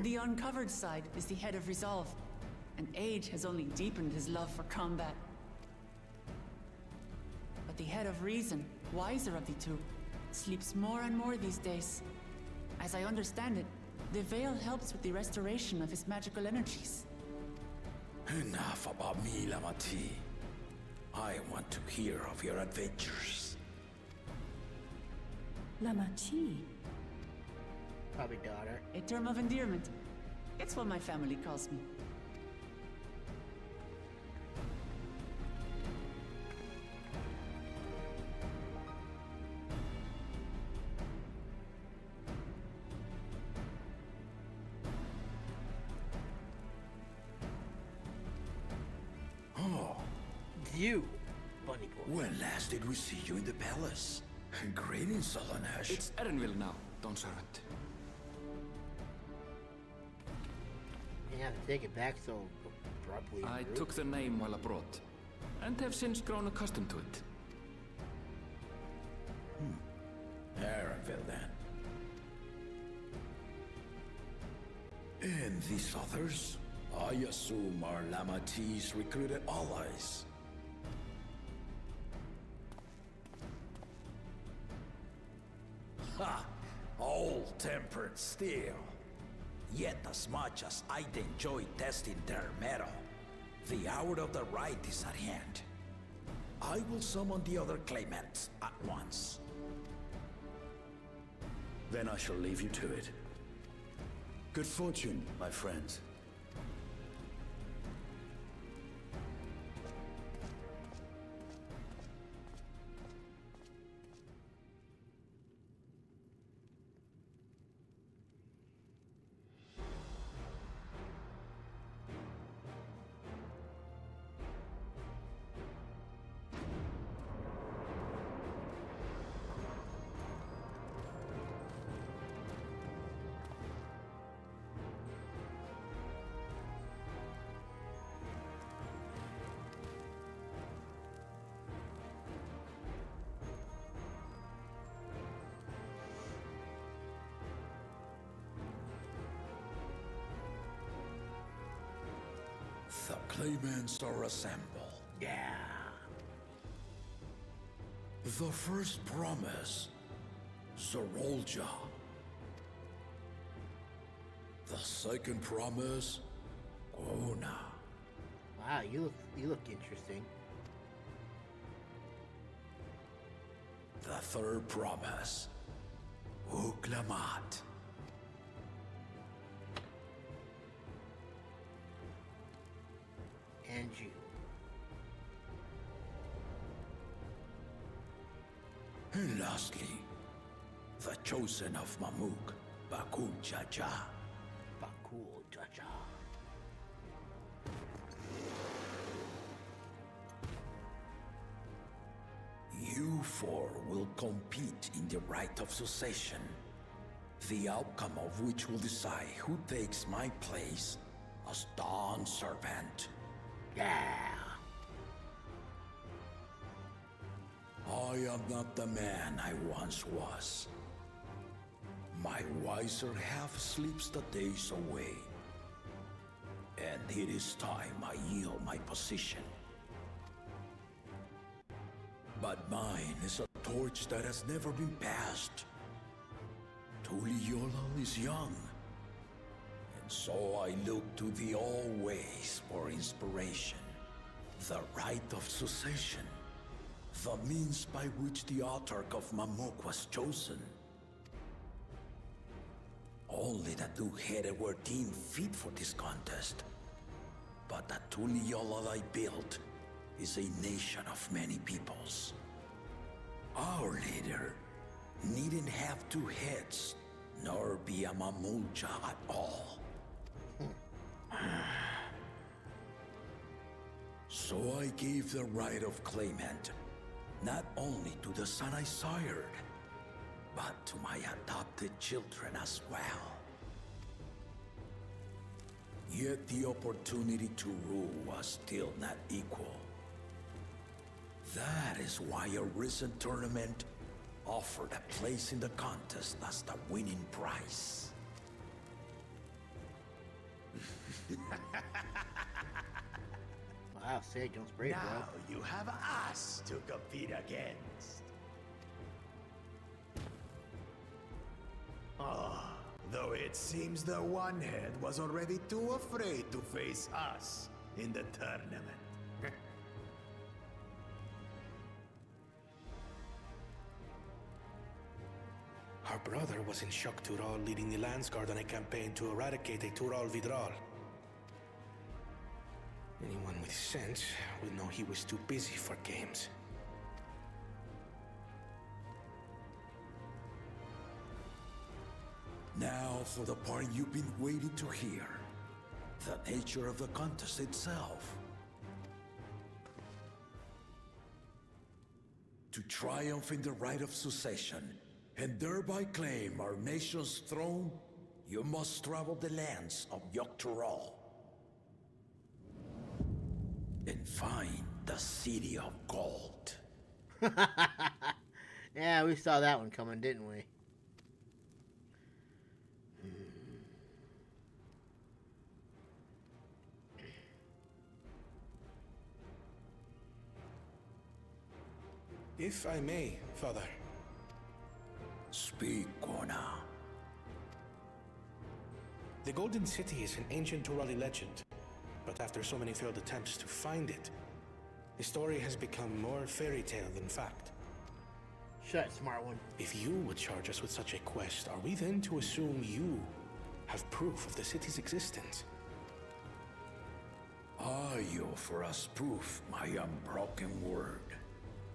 The uncovered side is the head of resolve, and age has only deepened his love for combat. But the head of reason, wiser of the two, sleeps more and more these days. As I understand it, the veil helps with the restoration of his magical energies. Enough about me, Lamati. I want to hear of your adventures. Lamachi. Probably daughter. A term of endearment. It's what my family calls me. Oh, You, bunny boy. when last did we see you in the palace? Greetings, Solonash. It's Erenville now, Dawn Servant. You have to take it back so abruptly. I rude. took the name while abroad, and have since grown accustomed to it. Arafel, then. And these others? I assume are Lamatis recruited allies. Ha! All-tempered steel. Yet as much as I'd enjoy testing their metal, the hour of the Rite is at hand. I will summon the other claimants at once. Then I shall leave you to it. Good fortune, my friends. The claimants are assembled. Yeah. The first promise, Zorolja. The second promise, Ona. Wow, you look interesting. The third promise, Uklamat. And you. And lastly, the chosen of Mamuk, Bakul Jaja. Bakul Jaja. You four will compete in the Rite of Succession, the outcome of which will decide who takes my place as Dawn Servant. Yeah. I am not the man I once was. My wiser half sleeps the days away. And it is time I yield my position. But mine is a torch that has never been passed. Tulliyollal is young. And so I look to the always for inspiration. The Rite of Succession. The means by which the autarch of Mamuk was chosen. Only the two-headed were deemed fit for this contest. But the Tulliyollal I built is a nation of many peoples. Our leader needn't have two heads, nor be a Mamulja at all. So I gave the right of claimant not only to the son I sired, but to my adopted children as well. Yet the opportunity to rule was still not equal. That is why a recent tournament offered a place in the contest as the winning prize. Wow, Sage, don't spray, bro. Now you have us to compete against. Though it seems the one-head was already too afraid to face us in the tournament. Our brother was in Shock Tural leading the Landsguard on a campaign to eradicate a Tural Vidral. Anyone with sense would know he was too busy for games. Now for the part you've been waiting to hear. The nature of the contest itself. To triumph in the Rite of Succession, and thereby claim our nation's throne, you must travel the lands of Yogg-Tural and find the City of Gold. Yeah, we saw that one coming, didn't we? If I may, Father. Speak, Kona. The Golden City is an ancient Turali legend, but after so many failed attempts to find it, the story has become more fairy tale than fact. Shut, smart one. If you would charge us with such a quest, are we then to assume you have proof of the city's existence? I offer us proof, my unbroken word,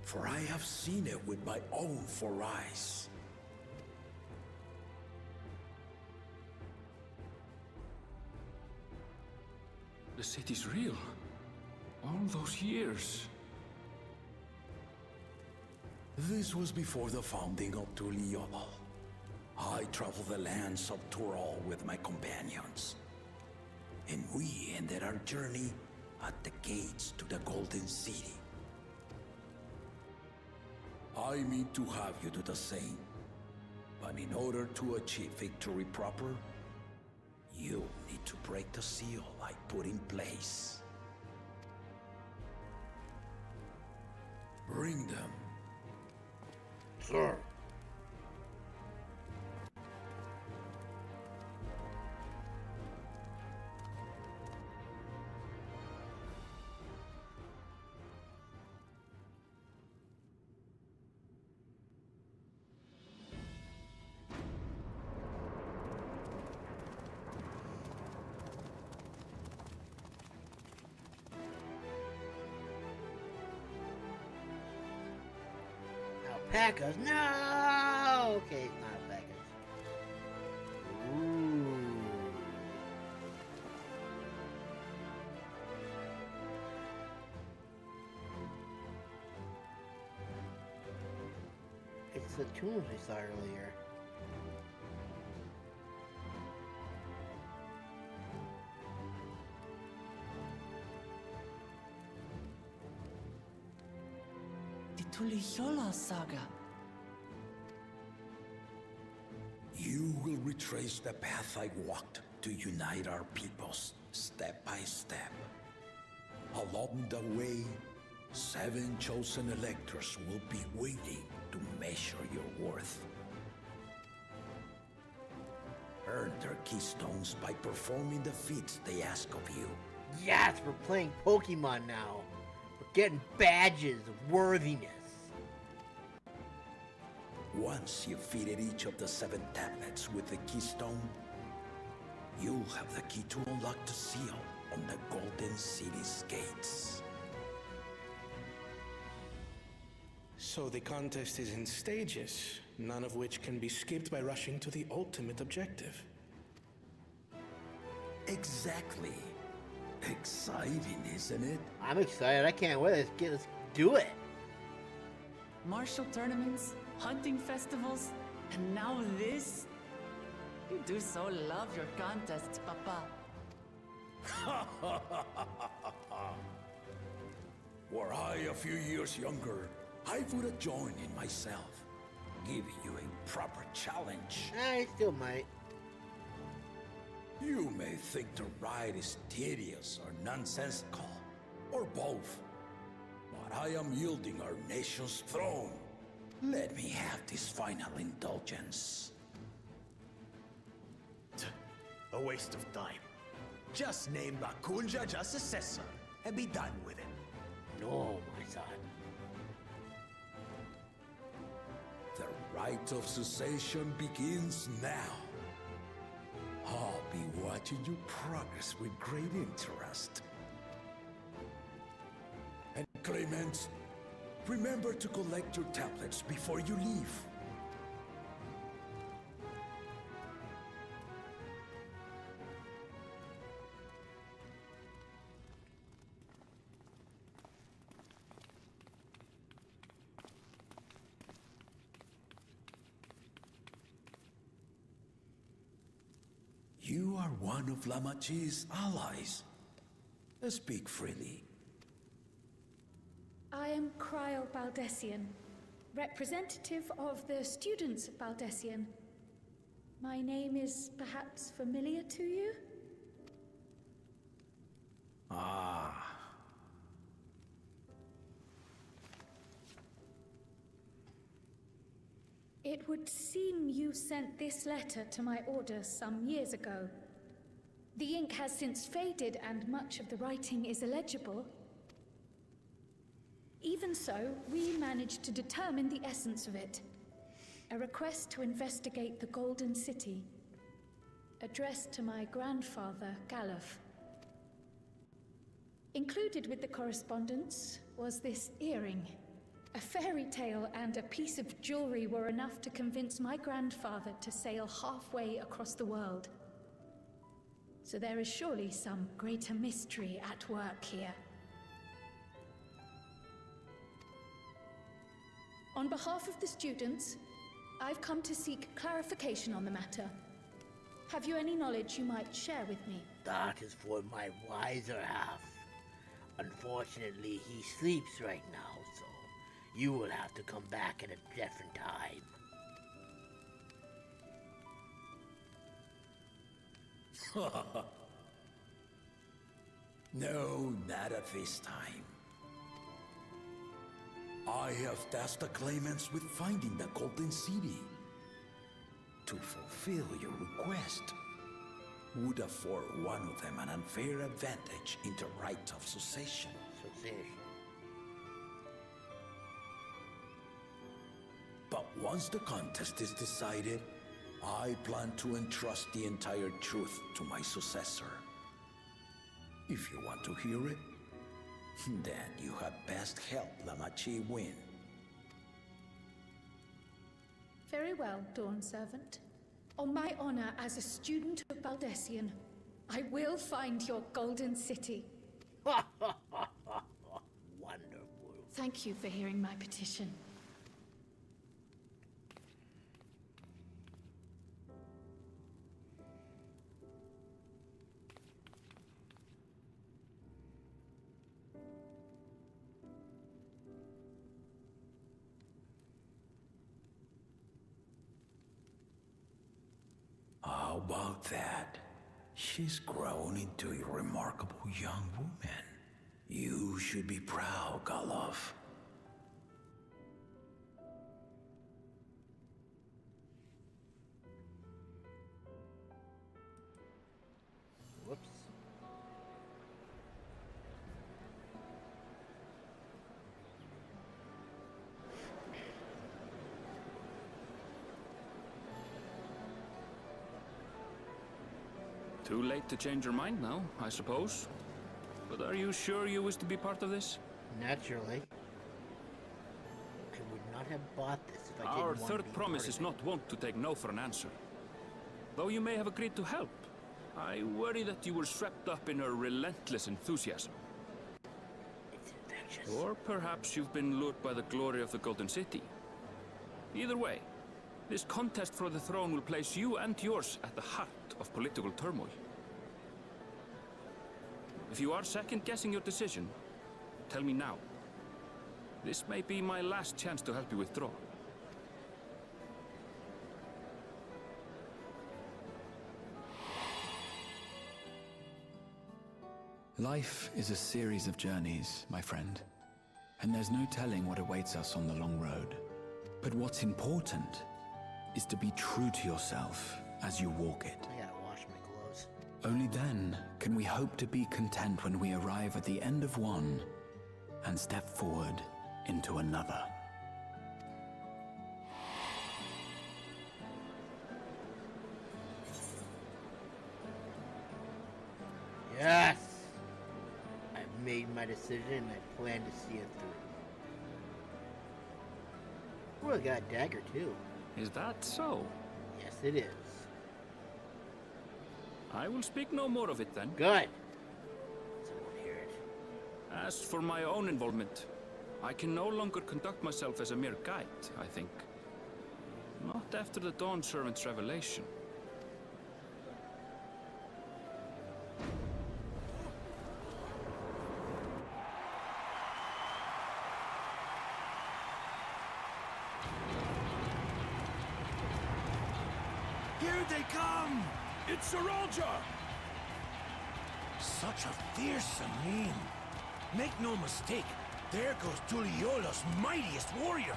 for I have seen it with my own 4 eyes. The city's real. All those years. This was before the founding of Tulliyollal. I traveled the lands of Tural with my companions, and we ended our journey at the gates to the Golden City. I mean to have you do the same, but in order to achieve victory proper, you need to break the seal I put in place. Bring them. Sir. Alpacas? No! Okay, it's not alpacas. Ooh. It's the tunes we saw earlier. The Tulliyollal Saga. You will retrace the path I walked to unite our peoples, step by step. Along the way, 7 chosen electors will be waiting to measure your worth. Earn their keystones by performing the feats they ask of you. Yes, we're playing Pokemon now. We're getting badges of worthiness. Once you've fitted each of the 7 tablets with the keystone, you'll have the key to unlock the seal on the Golden City's gates. So the contest is in stages, none of which can be skipped by rushing to the ultimate objective. Exactly. Exciting, isn't it? I'm excited. I can't wait. Let's do it. Martial tournaments, hunting festivals, and now this? You do so love your contests, Papa. Were I a few years younger, I would have joined in myself, giving you a proper challenge. I still might. You may think the ride is tedious or nonsensical, or both, but I am yielding our nation's throne. Let me have this final indulgence. A waste of time. Just name Bakunja just successor and be done with it. No, my son. The rite of cessation begins now. I'll be watching you progress with great interest. And Clemens, remember to collect your tablets before you leave. You are one of Lamachi's allies. Speak freely. I am Cryo Baldessian, representative of the students of Baldessian. My name is perhaps familiar to you? Ah. It would seem you sent this letter to my order some years ago. The ink has since faded and much of the writing is illegible. Even so, we managed to determine the essence of it. A request to investigate the Golden City, addressed to my grandfather, Galuf. Included with the correspondence was this earring. A fairy tale and a piece of jewelry were enough to convince my grandfather to sail halfway across the world. So there is surely some greater mystery at work here. On behalf of the students, I've come to seek clarification on the matter. Have you any knowledge you might share with me? That is for my wiser half. Unfortunately, he sleeps right now, so you will have to come back at a different time. No, not at this time. I have tasked the claimants with finding the Golden City. To fulfill your request would afford one of them an unfair advantage in the right of succession. But once the contest is decided, I plan to entrust the entire truth to my successor. If you want to hear it, then you had best help Lamachi win. Very well, Dawn Servant. On my honor as a student of Baldessian, I will find your Golden City. Wonderful. Thank you for hearing my petition. How about that? She's grown into a remarkable young woman. You should be proud, Galuf. Whoops. Too late to change your mind now, I suppose. But are you sure you wish to be part of this? Naturally. I would not have bought this if I didn't Our want to third be promise part is of not wont to take no for an answer. Though you may have agreed to help, I worry that you were swept up in her relentless enthusiasm. It's infectious. Or perhaps you've been lured by the glory of the Golden City. Either way, this contest for the throne will place you and yours at the heart of political turmoil. If you are second-guessing your decision, tell me now. This may be my last chance to help you withdraw. Life is a series of journeys, my friend. And there's no telling what awaits us on the long road. But what's important is to be true to yourself as you walk it. I gotta wash my clothes. Only then can we hope to be content when we arrive at the end of one and step forward into another. Yes! I've made my decision and I plan to see it through. Ooh, I got a dagger too. Is that so? Yes, it is. I will speak no more of it then. Good. So I won't hear it. As for my own involvement, I can no longer conduct myself as a mere guide, I think. Not after the Dawn Servant's revelation. Here they come! It's Saralja! Such a fearsome name. Make no mistake, there goes Tulliyollal's mightiest warrior.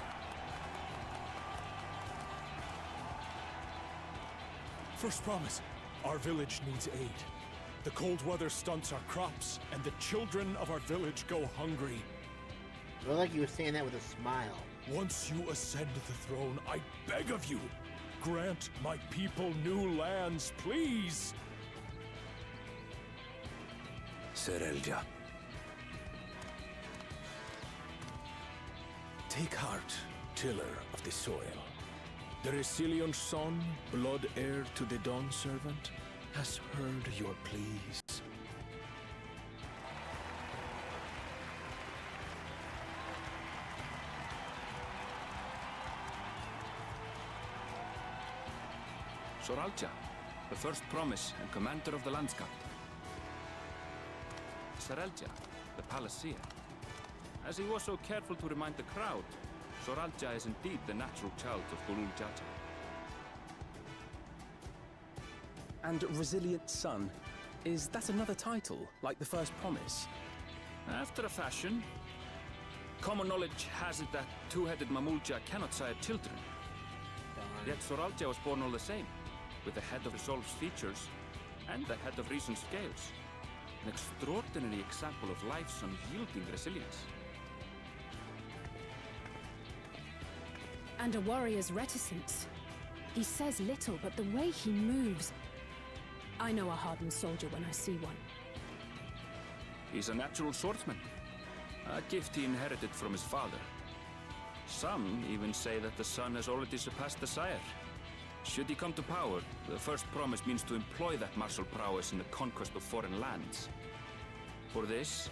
First promise, our village needs aid. The cold weather stunts our crops, and the children of our village go hungry. It looked like you were saying that with a smile. Once you ascend the throne, I beg of you, grant my people new lands, please! Saralja. Take heart, tiller of the soil. The Resilion's son, blood heir to the Dawn Servant, has heard your pleas. Saralja, the first promise and commander of the landscape. Saralja, the palaceer. As he was so careful to remind the crowd, Saralja is indeed the natural child of Tulliyollal. And Resilient Son, is that another title, like the first promise? After a fashion. Common knowledge has it that two-headed Mamulja cannot sire children. Yet Saralja was born all the same, with the head of Resolve's features and the head of Reason's scales. An extraordinary example of life's unyielding resilience. And a warrior's reticence. He says little, but the way he moves... I know a hardened soldier when I see one. He's a natural swordsman, a gift he inherited from his father. Some even say that the son has already surpassed the sire. Should he come to power, the first promise means to employ that martial prowess in the conquest of foreign lands. For this,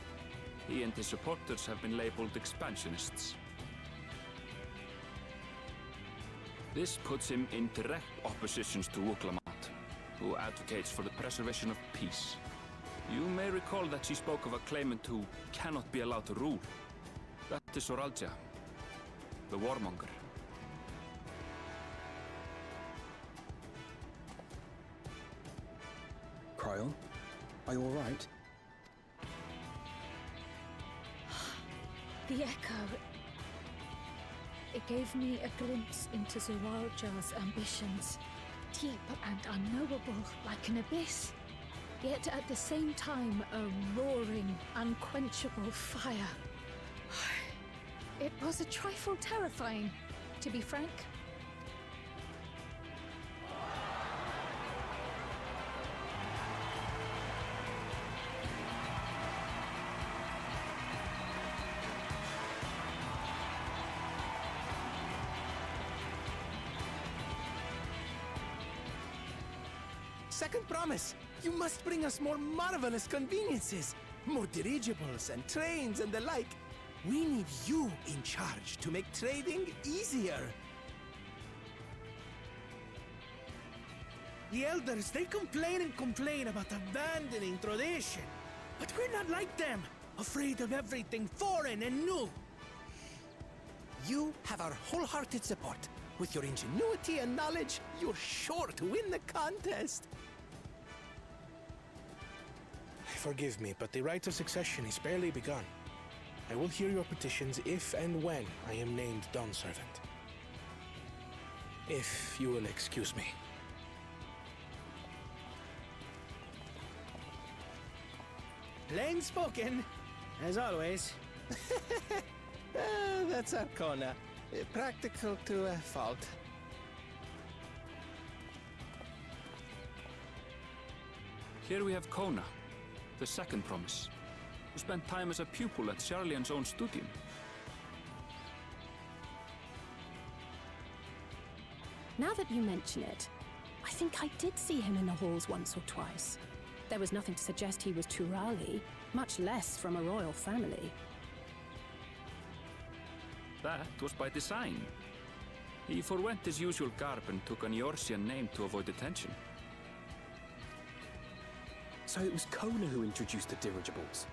he and his supporters have been labeled expansionists. This puts him in direct opposition to Urqopacha, who advocates for the preservation of peace. You may recall that she spoke of a claimant who cannot be allowed to rule. That is Saralja, the warmonger. Cryle, are you all right? The echo. It gave me a glimpse into Saralja's ambitions. Deep and unknowable, like an abyss. Yet at the same time, a roaring, unquenchable fire. It was a trifle terrifying, to be frank. Second promise, you must bring us more marvelous conveniences. More dirigibles and trains and the like. We need you in charge to make trading easier. The elders, they complain and complain about abandoning tradition. But we're not like them, afraid of everything foreign and new. You have our wholehearted support. With your ingenuity and knowledge, you're sure to win the contest. Forgive me, but the rite of succession is barely begun. I will hear your petitions if and when I am named Dawn Servant. If you will excuse me. Plain spoken, as always. That's Arcona. Practical to a fault. Here we have Kona, the second promise, who spent time as a pupil at Charlian's own studium. Now that you mention it, I think I did see him in the halls once or twice. There was nothing to suggest he was Turali, much less from a royal family. That was by design. He forwent his usual garb and took an Eorzean name to avoid attention. So it was Kona who introduced the dirigibles.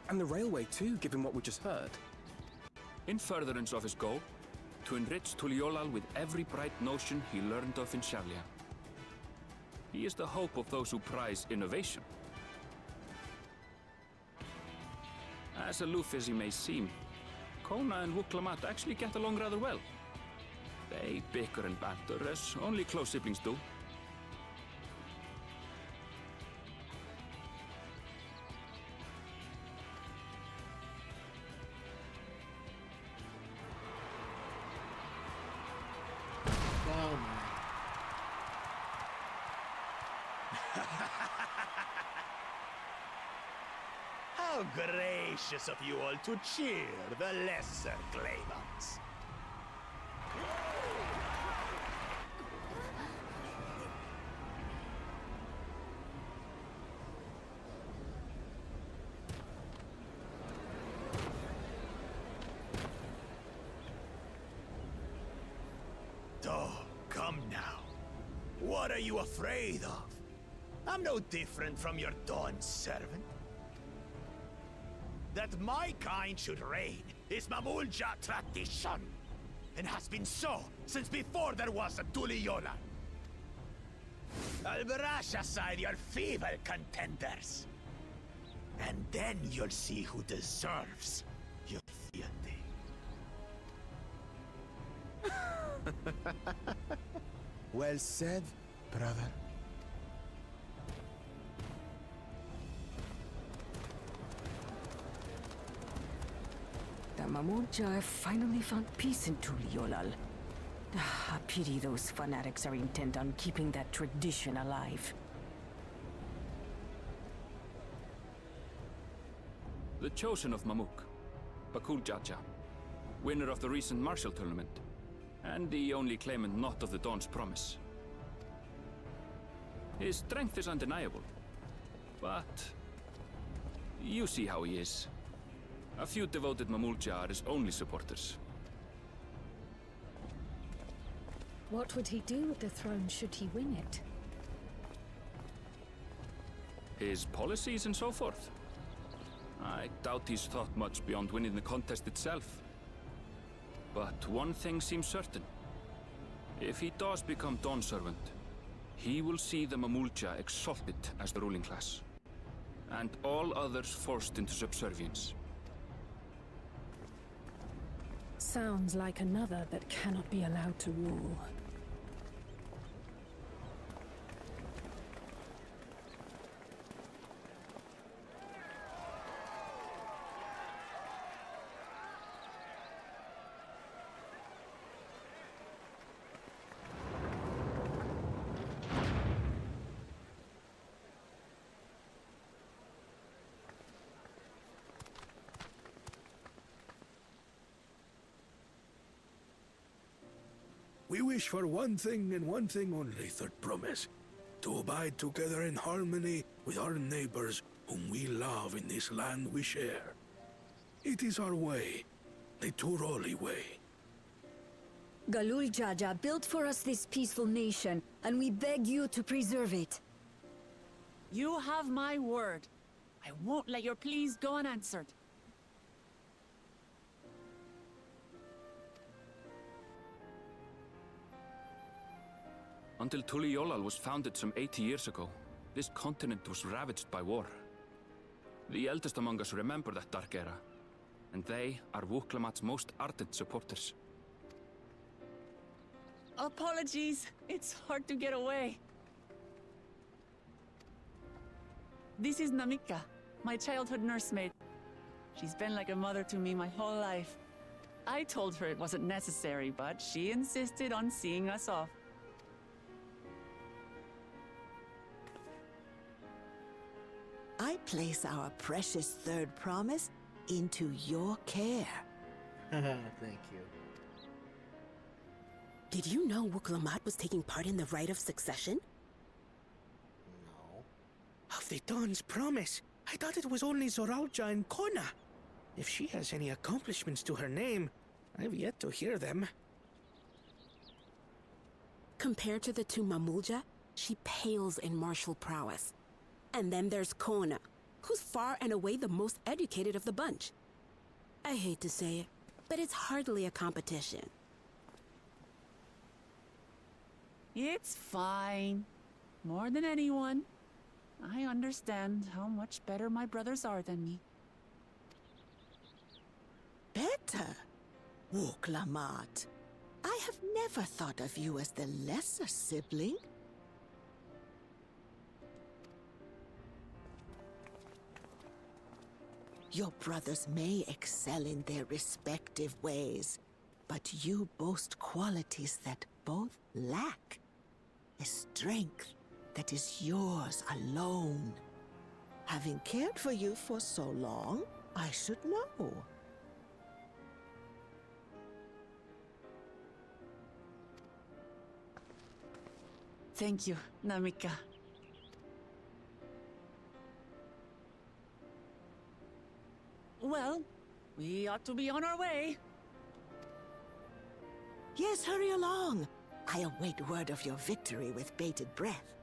And the railway too, given what we just heard. In furtherance of his goal, to enrich Tulliyollal with every bright notion he learned of in Charlia. He is the hope of those who prize innovation. As aloof as he may seem, Kona and Wuklammat actually get along rather well. They bicker and banter as only close siblings do. How gracious of you all to cheer the lesser claimants. Oh, come now. What are you afraid of? I'm no different from your Dawn servant. That my kind should reign is Mamulja tradition, and has been so since before there was a Tulliyollal. I'll brush aside your feeble contenders, and then you'll see who deserves your fealty. Well said, brother. The Mamulja have finally found peace in Tulliyollal. I pity those fanatics are intent on keeping that tradition alive. The chosen of Mamuk, Bakul Jaja, winner of the recent martial tournament, and the only claimant not of the Dawn's promise. His strength is undeniable, but you see how he is. A few devoted Mamulja are his only supporters. What would he do with the throne should he win it? His policies and so forth. I doubt he's thought much beyond winning the contest itself. But one thing seems certain. If he does become Dawn servant, he will see the Mamulja exalted as the ruling class, and all others forced into subservience. Sounds like another that cannot be allowed to rule. We wish for one thing and one thing only, Third Promise. To abide together in harmony with our neighbors whom we love in this land we share. It is our way, the Tulliyollal way. Galul Jaja built for us this peaceful nation, and we beg you to preserve it. You have my word. I won't let your pleas go unanswered. Until Tulliyollal was founded some 80 years ago, this continent was ravaged by war. The eldest among us remember that dark era, and they are Wuklammat's most ardent supporters. Apologies. It's hard to get away. This is Namika, my childhood nursemaid. She's been like a mother to me my whole life. I told her it wasn't necessary, but she insisted on seeing us off. I place our precious third promise into your care. Thank you. Did you know Wuklammat was taking part in the rite of succession? No. Of the Dawn's promise? I thought it was only Zoralja and Kona. If she has any accomplishments to her name, I've yet to hear them. Compared to the two Mamulja, she pales in martial prowess. And then there's Kona, who's far and away the most educated of the bunch. I hate to say it, but it's hardly a competition. It's fine. More than anyone, I understand how much better my brothers are than me. Better? Urqopacha. I have never thought of you as the lesser sibling. Your brothers may excel in their respective ways, but you boast qualities that both lack. A strength that is yours alone. Having cared for you for so long, I should know. Thank you, Namika. Well, we ought to be on our way. Yes, hurry along. I await word of your victory with bated breath.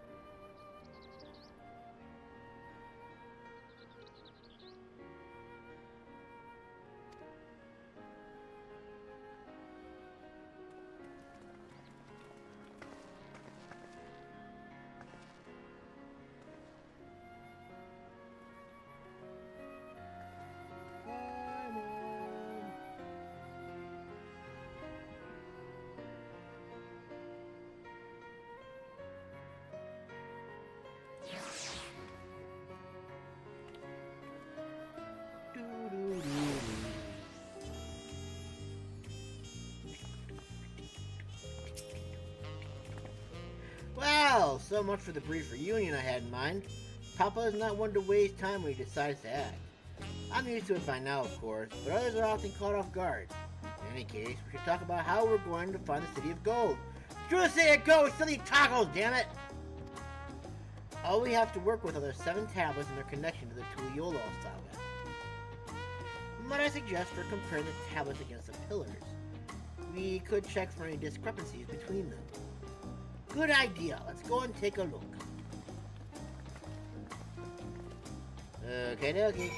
Well, so much for the brief reunion I had in mind. Papa is not one to waste time when he decides to act. I'm used to it by now, of course, but others are often caught off guard. In any case, we should talk about how we're going to find the City of Gold. Just say it goes, silly tacos, damn it! All we have to work with are the 7 tablets and their connection to the Tulliyollal Saga. Might I suggest for comparing the tablets against the pillars? We could check for any discrepancies between them. Good idea. Let's go and take a look. Okay.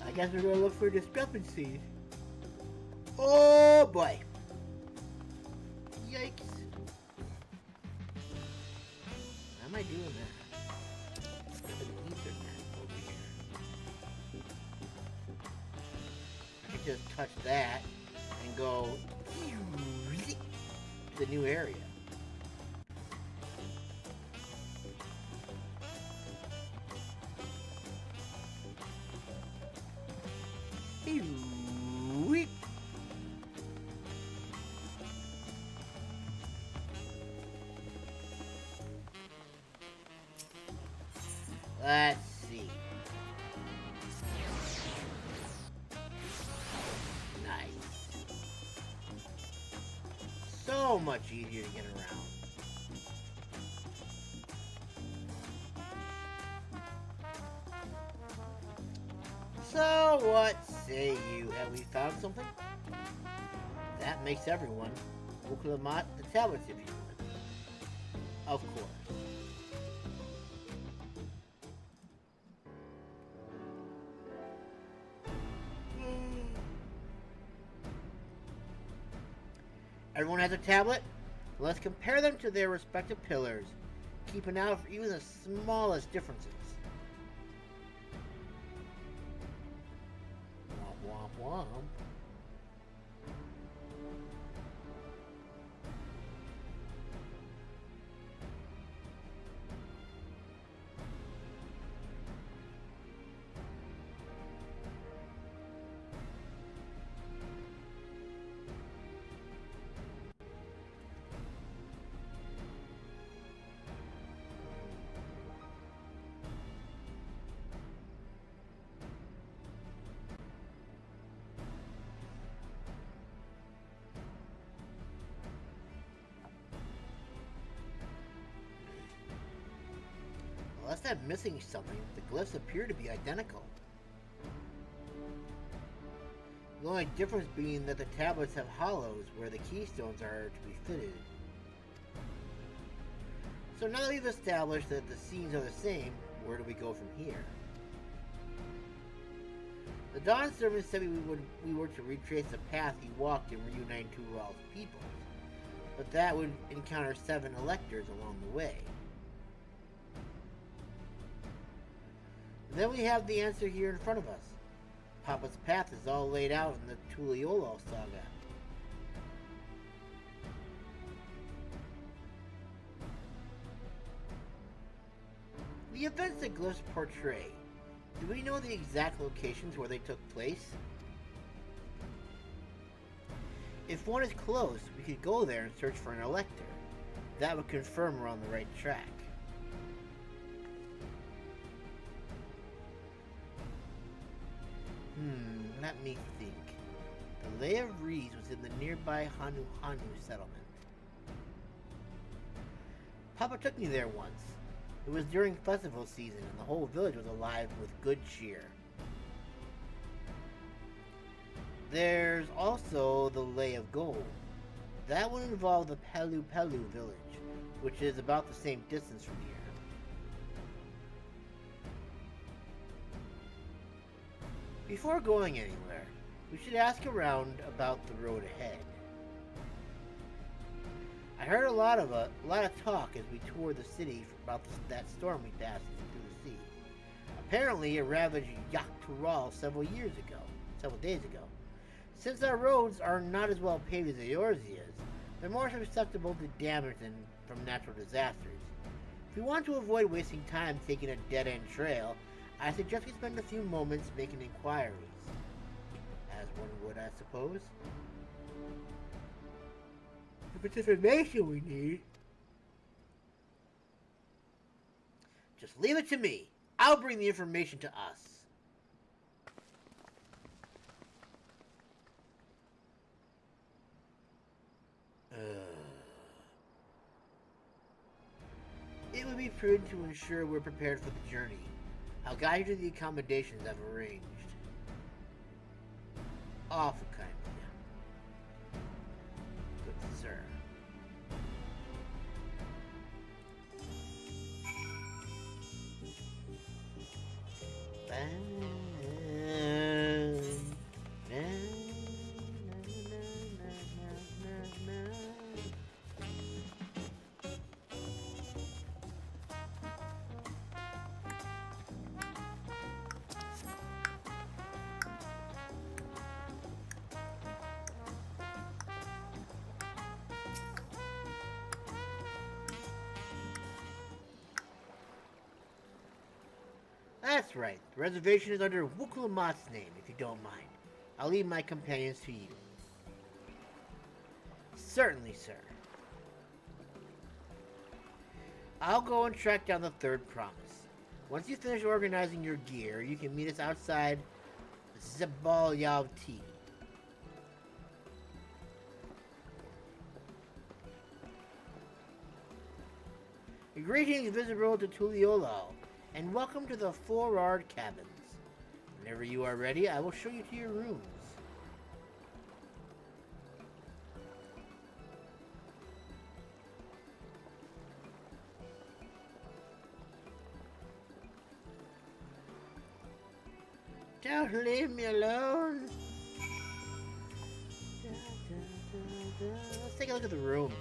I guess we're gonna look for discrepancies. Oh boy. Yikes. How am I doing that? I have an Ethernet over here. I can just touch that and go to the new area. Let's see. Nice. So much easier to get around. So what say you? Have we found something? That makes everyone. Urqopacha, the tablets if you would. Of course. Everyone has a tablet? Let's compare them to their respective pillars, keeping out for even the smallest differences. Womp womp womp. Unless I'm missing something, the glyphs appear to be identical. The only difference being that the tablets have hollows where the keystones are to be fitted. So now that we've established that the scenes are the same, where do we go from here? The Dawn servant said we were to retrace the path he walked in reuniting Urqopacha's people. but that would encounter 7 electors along the way. And then we have the answer here in front of us. Papa's path is all laid out in the Tulliyollal Saga. The events that glyphs portray, do we know the exact locations where they took place? If one is close, we could go there and search for an elector. That would confirm we're on the right track. Let me think. The Lay of Reeds was in the nearby Hanu settlement. Papa took me there once. It was during festival season and the whole village was alive with good cheer. There's also the Lay of Gold. That one involved the Pelu village, which is about the same distance from here. Before going anywhere, we should ask around about the road ahead. I heard a lot of talk as we toured the city about that storm we passed through the sea. Apparently, it ravaged Yachtural several days ago. Since our roads are not as well paved as yours is, they're more susceptible to damage than from natural disasters. If we want to avoid wasting time taking a dead-end trail, I suggest we spend a few moments making inquiries. As one would, I suppose. If it's information we need, just leave it to me. I'll bring the information to us. It would be prudent to ensure we're prepared for the journey. I'll guide you to the accommodations I've arranged. Awful kind of you. Good sir. That's right. The reservation is under Wuklamat's name, if you don't mind. I'll leave my companions to you. Certainly, sir. I'll go and track down the third promise. Once you finish organizing your gear, you can meet us outside Zebal Yav Tea. Greetings, visitor to Tulliyollal, and welcome to the Forard Cabins. Whenever you are ready, I will show you to your rooms. Don't leave me alone. Let's take a look at the room.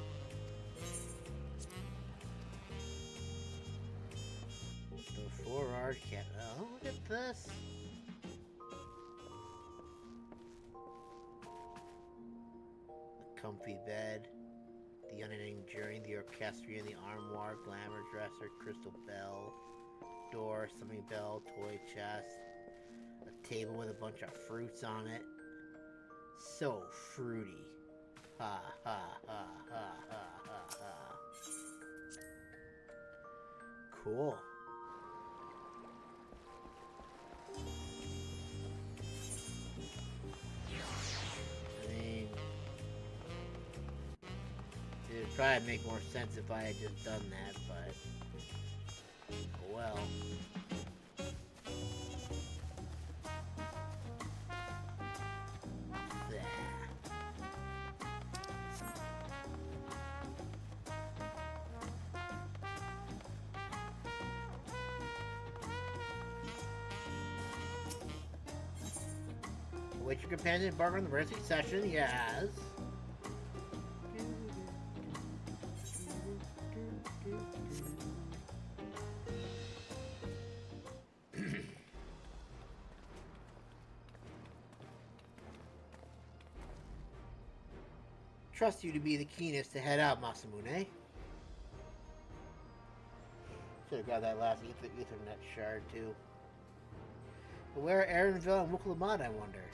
The Forard Cabin. Oh, look at this. The comfy bed, the unending journey, the orchestrion, the armoire, glamour dresser, crystal bell, door, summing bell, toy chest, a table with a bunch of fruits on it. So fruity. Ha ha ha ha ha ha ha. Cool. I mean, it would probably make more sense if I had just done that, but oh well. Await your companion embark on the rescue session, yes. trust you to be the keenest to head out, Masamune. Should have grabbed that last Ethernet shard, too. But where are Aaronville and Wukalamad, I wonder?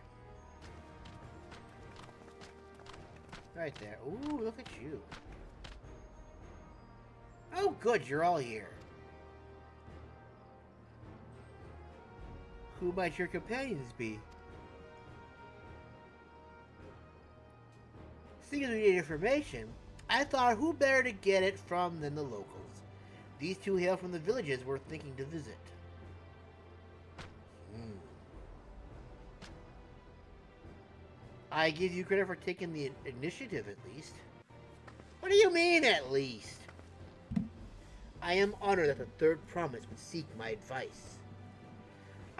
Right there. Ooh, look at you. Oh, good, you're all here. Who might your companions be? Seeing as we need information, I thought who better to get it from than the locals. These two hail from the villages we're thinking to visit. I give you credit for taking the initiative, at least. What do you mean, at least? I am honored that the Third Promise would seek my advice.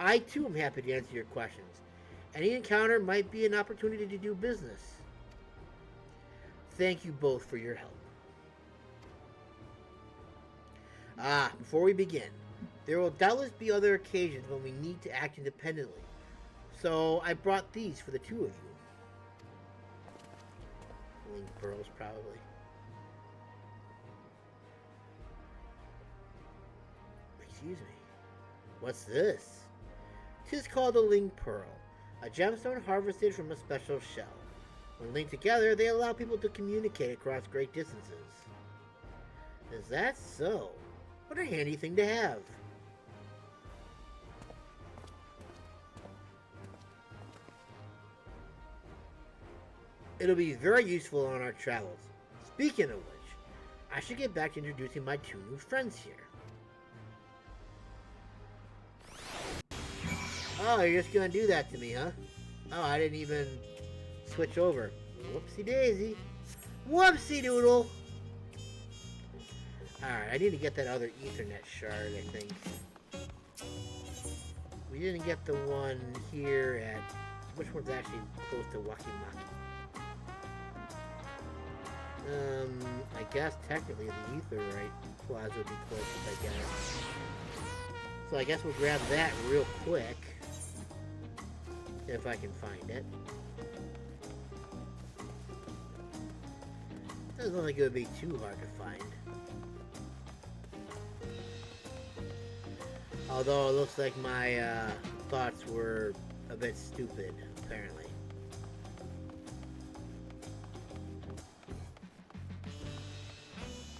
I, too, am happy to answer your questions. Any encounter might be an opportunity to do business. Thank you both for your help. Before we begin, there will doubtless be other occasions when we need to act independently. So I brought these for the two of you. Link pearls, probably. Excuse me. What's this? 'Tis called a Ling Pearl, a gemstone harvested from a special shell. When linked together, they allow people to communicate across great distances. Is that so? What a handy thing to have. It'll be very useful on our travels. Speaking of which, I should get back to introducing my two new friends here. Oh, you're just gonna do that to me, huh? Oh, I didn't even switch over. Whoopsie daisy. Whoopsie doodle! Alright, I need to get that other Ethernet shard, I think. We didn't get the one here at... Which one's actually close to Wakimaki? I guess technically the Etherite plaza would be closest, I guess. So I guess we'll grab that real quick. If I can find it. Doesn't think it would be too hard to find. Although it looks like my thoughts were a bit stupid, apparently.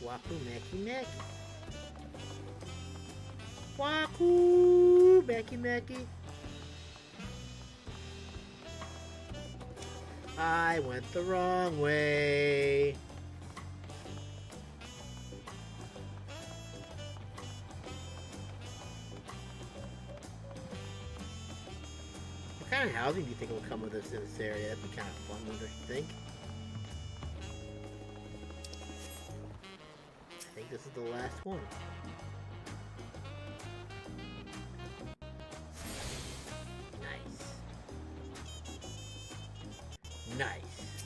Waku Meki Meki. Waku Meki Meki. I went the wrong way. What kind of housing do you think will come with us in this area? That'd be kind of fun, don't you think? I think this is the last one. Nice.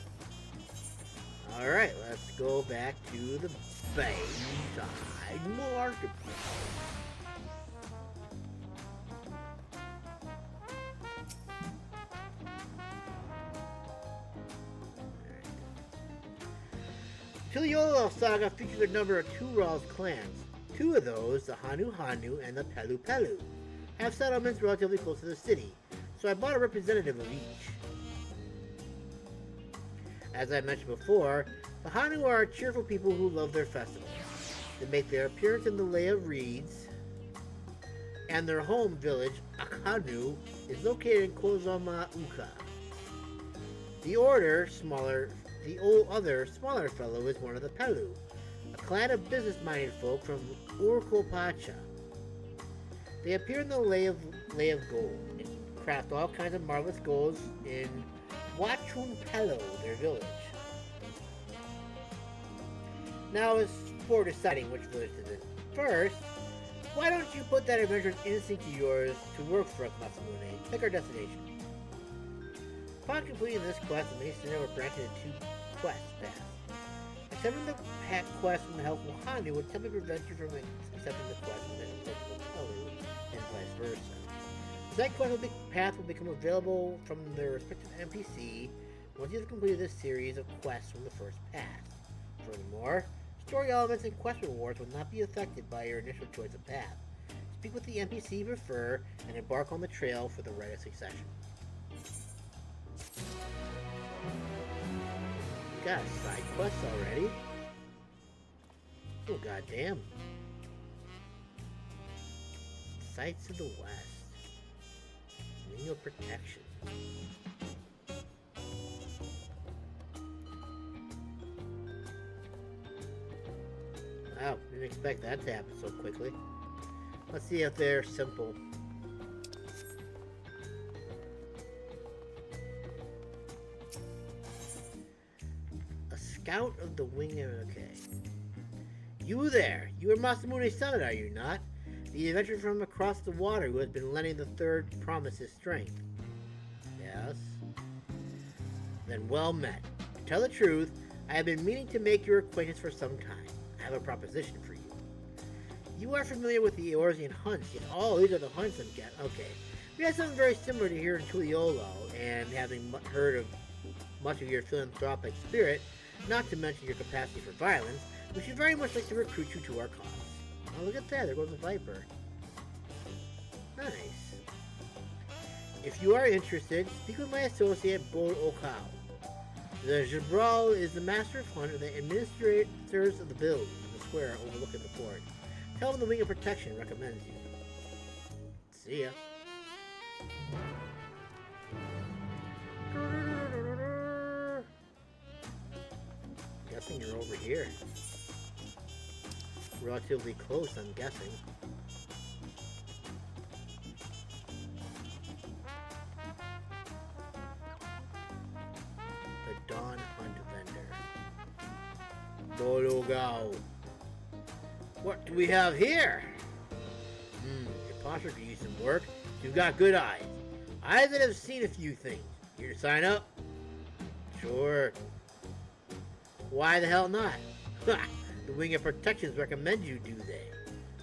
Alright, let's go back to the Bayside Marketplace. Tulliyollal Saga features a number of Tural's clans. Two of those, the Hanu Hanu and the Pelu Pelu, have settlements relatively close to the city, so I bought a representative of each. As I mentioned before, the Hanu are cheerful people who love their festivals. They make their appearance in the Lay of Reeds, and their home village, Akanu, is located in Kozama Uka. The other smaller fellow is one of the Pelu, a clan of business-minded folk from Urqopacha. They appear in the Lay of Gold, and craft all kinds of marvelous golds in Wachun Pelo, their village. Now as for deciding which village to visit first, why don't you put that adventurous instinct of yours to work for us, Masamune? Pick our destination. Upon completing this quest, the main scenario will branch into two quest paths. Accepting the quest from the helpful Hanu would temporarily prevent you from accepting the quest from the helpful Pelu, and vice versa. The second quest path will become available from their respective NPC once you've completed this series of quests from the first pass. Furthermore, story elements and quest rewards will not be affected by your initial choice of path. Speak with the NPC you prefer and embark on the trail for the Rite of Succession. We got side quests already? Oh, goddamn. Sights of the West. Ring of Protection. Wow, didn't expect that to happen so quickly. Let's see if they're simple. A scout of the wing. Okay. You there! You are Masamune's son, are you not? The adventurer from across the water who has been lending the third promise his strength. Yes. Then well met. To tell the truth, I have been meaning to make your acquaintance for some time. I have a proposition for you. You are familiar with the Eorzean hunts, yet these are the hunts I'm getting. Okay. We had something very similar to here in Tulliyollal, and having heard of much of your philanthropic spirit, not to mention your capacity for violence, we should very much like to recruit you to our cause. Oh, look at that. There goes the Viper. Nice. If you are interested, speak with my associate, Bol Okao. The Jabral is the master of hunt and the administrators of the build in the square overlooking the port. Tell him the Wing of Protection recommends you. See ya. Guessing you're over here. Relatively close, I'm guessing. The Dawn Hunt Vendor. Bologao. What do we have here? Your posture could use some work. You've got good eyes. Eyes that have seen a few things. Here to sign up? Sure. Why the hell not? The Wing of Protections recommend you, do they?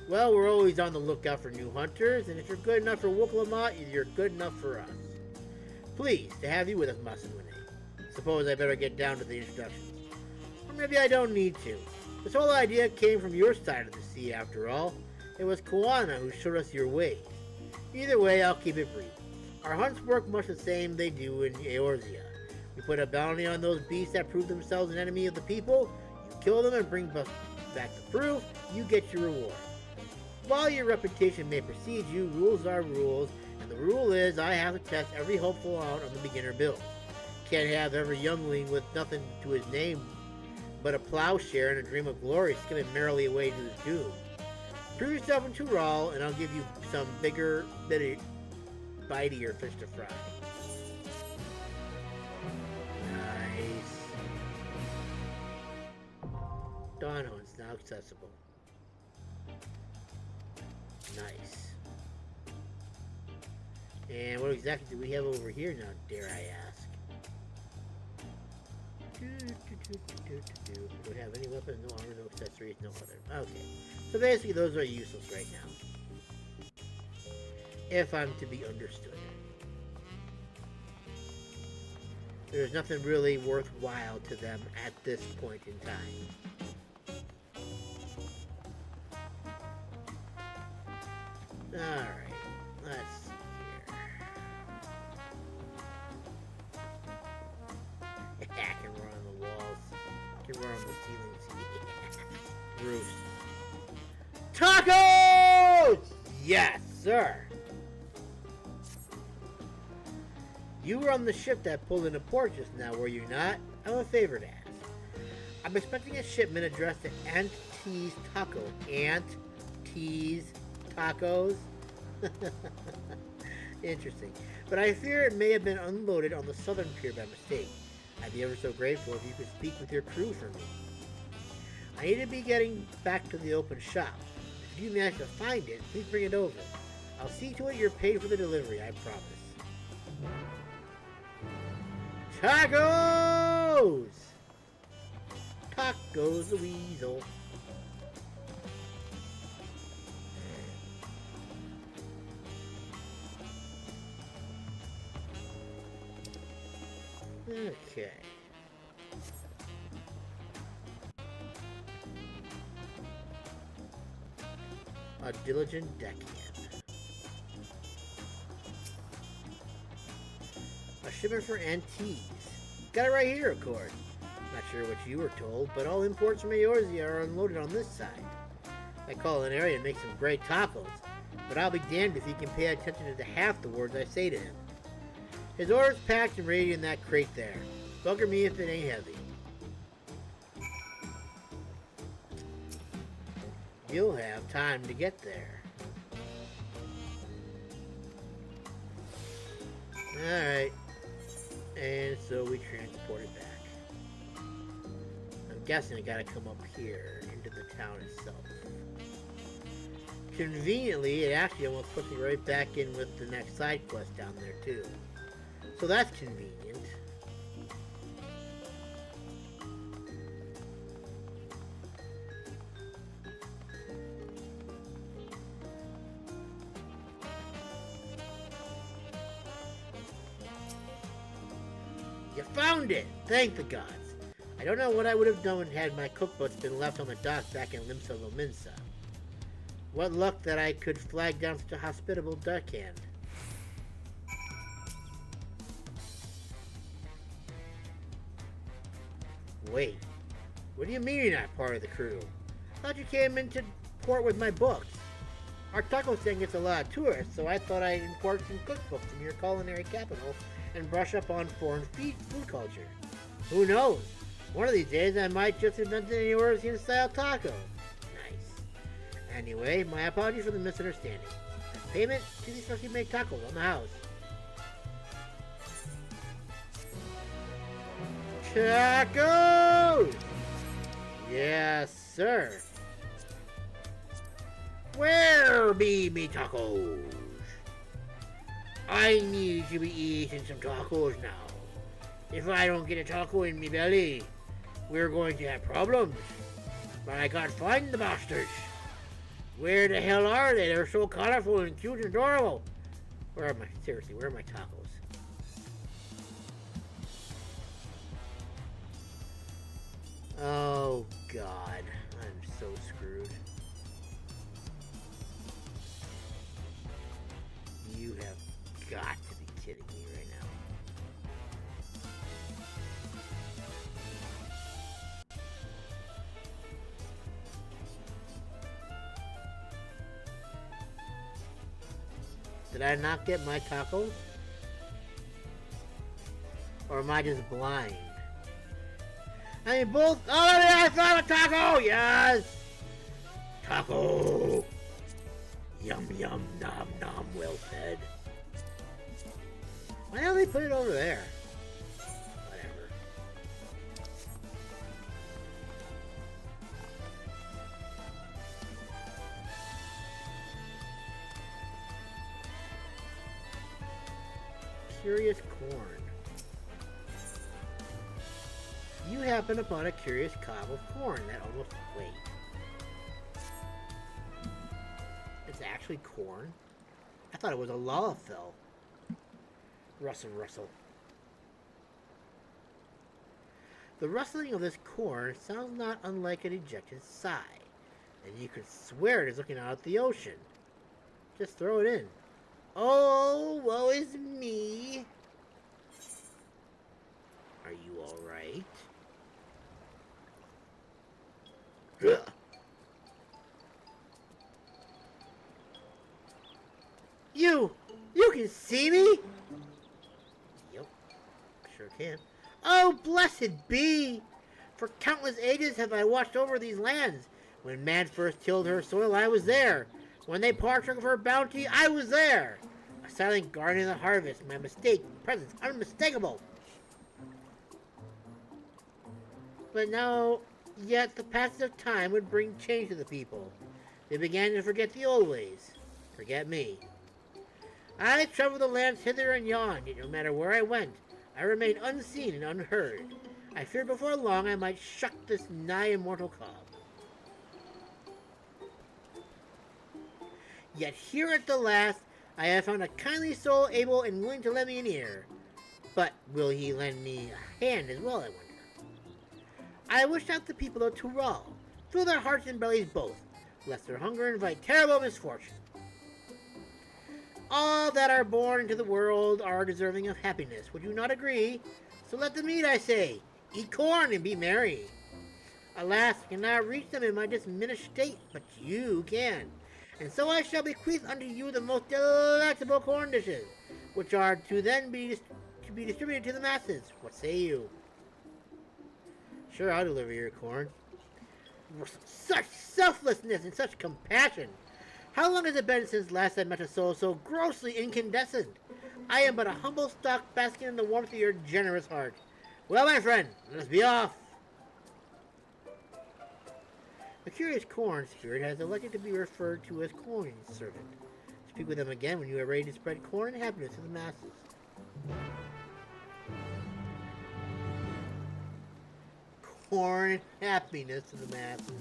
Well, we're always on the lookout for new hunters, and if you're good enough for Woklamat, you're good enough for us. Pleased to have you with us, Masamune. Suppose I better get down to the introductions. Or maybe I don't need to. This whole idea came from your side of the sea, after all. It was Koana who showed us your ways. Either way, I'll keep it brief. Our hunts work much the same they do in Eorzea. We put a bounty on those beasts that prove themselves an enemy of the people. You kill them and bring back the proof. You get your reward. While your reputation may precede you, rules are rules, and the rule is I have to test every hopeful out on the beginner build. Can't have every youngling with nothing to his name but a plowshare and a dream of glory skimming merrily away to his doom. Prove yourself in Tural, and I'll give you some bigger, bitier fish to fry. Nice. Dawn Hunt's now accessible. Nice. And what exactly do we have over here now, dare I ask? Do we have any weapons? No armor, no accessories, no other. Okay. So basically those are useless right now. If I'm to be understood. There's nothing really worthwhile to them at this point in time. Alright. Let's see here. I can run on the walls. I can run on the ceilings. Roofs. Tacos! Yes, sir. You were on the ship that pulled into port just now, were you not? I have a favor to ask. I'm expecting a shipment addressed to Aunt T's Taco. Aunt T's Tacos? Interesting. But I fear it may have been unloaded on the southern pier by mistake. I'd be ever so grateful if you could speak with your crew for me. I need to be getting back to the open shop. If you manage to find it, please bring it over. I'll see to it you're paid for the delivery, I promise. Tacos! Tacos the weasel. Okay. A diligent deckhand. A shipment for antiques. Got it right here, of course. Not sure what you were told, but all imports from Eorzea are unloaded on this side. That Culinary makes some great tacos, but I'll be damned if he can pay attention to half the words I say to him. His order's packed and ready in that crate there. Bugger me if it ain't heavy. You'll have time to get there. Alright. And so we transport it back. I'm guessing it gotta come up here into the town itself. Conveniently, it actually almost puts me right back in with the next side quest down there too. So that's convenient. You found it! Thank the gods. I don't know what I would have done had my cookbooks been left on the dock back in Limsa Lominsa. What luck that I could flag down such a hospitable deckhand. Wait, what do you mean you're not part of the crew? I thought you came into port with my books. Our taco stand gets a lot of tourists, so I thought I'd import some cookbooks from your culinary capital and brush up on foreign food culture. Who knows? One of these days I might just invent an Eorzean style taco. Nice. Anyway, my apologies for the misunderstanding. Payment to these freshly made tacos on the house. Tacos! Yes, sir. Where be me tacos? I need to be eating some tacos now. If I don't get a taco in me belly, we're going to have problems. But I gotta find the bastards. Where the hell are they? They're so colorful and cute and adorable. Where are my, seriously, where are my tacos? Oh, God. I'm so screwed. You have got to be kidding me right now. Did I not get my tacos? Or am I just blind? I mean, both. Oh, I found a taco! Yes! Taco! Yum, yum, nom, nom, well fed. Why don't they put it over there? Whatever. Curious corn. You happen upon a curious cob of corn that almost... Wait. It's actually corn? I thought it was a lalafell. Rustle, rustle. The rustling of this corn sounds not unlike an ejected sigh, and you could swear it is looking out at the ocean. Just throw it in. Oh, woe is me. Are you alright? You can see me? Yep, sure can. Oh, blessed be! For countless ages have I watched over these lands. When man first tilled her soil, I was there. When they partook of her bounty, I was there. A silent guardian of the harvest, my presence unmistakable. But now, yet the passage of time would bring change to the people. They began to forget the old ways. Forget me. I traveled the lands hither and yon, yet no matter where I went, I remained unseen and unheard. I feared before long I might shuck this nigh immortal cob. Yet here at the last, I have found a kindly soul able and willing to lend me an ear. But will he lend me a hand as well, I wonder? I wish out the people of Tural, fill their hearts and bellies both, lest their hunger invite terrible misfortune. All that are born into the world are deserving of happiness. Would you not agree? So let them eat, I say. Eat corn and be merry. Alas, I cannot reach them in my diminished state, but you can. And so I shall bequeath unto you the most delectable corn dishes, which are to then be distributed to the masses. What say you? Sure, I'll deliver your corn. Such selflessness and such compassion! How long has it been since last I met a soul so grossly incandescent? I am but a humble stock basking in the warmth of your generous heart. Well, my friend, let us be off. The curious corn spirit has elected to be referred to as corn servant. Speak with them again when you are ready to spread corn and happiness to the masses. Corn and happiness to the masses.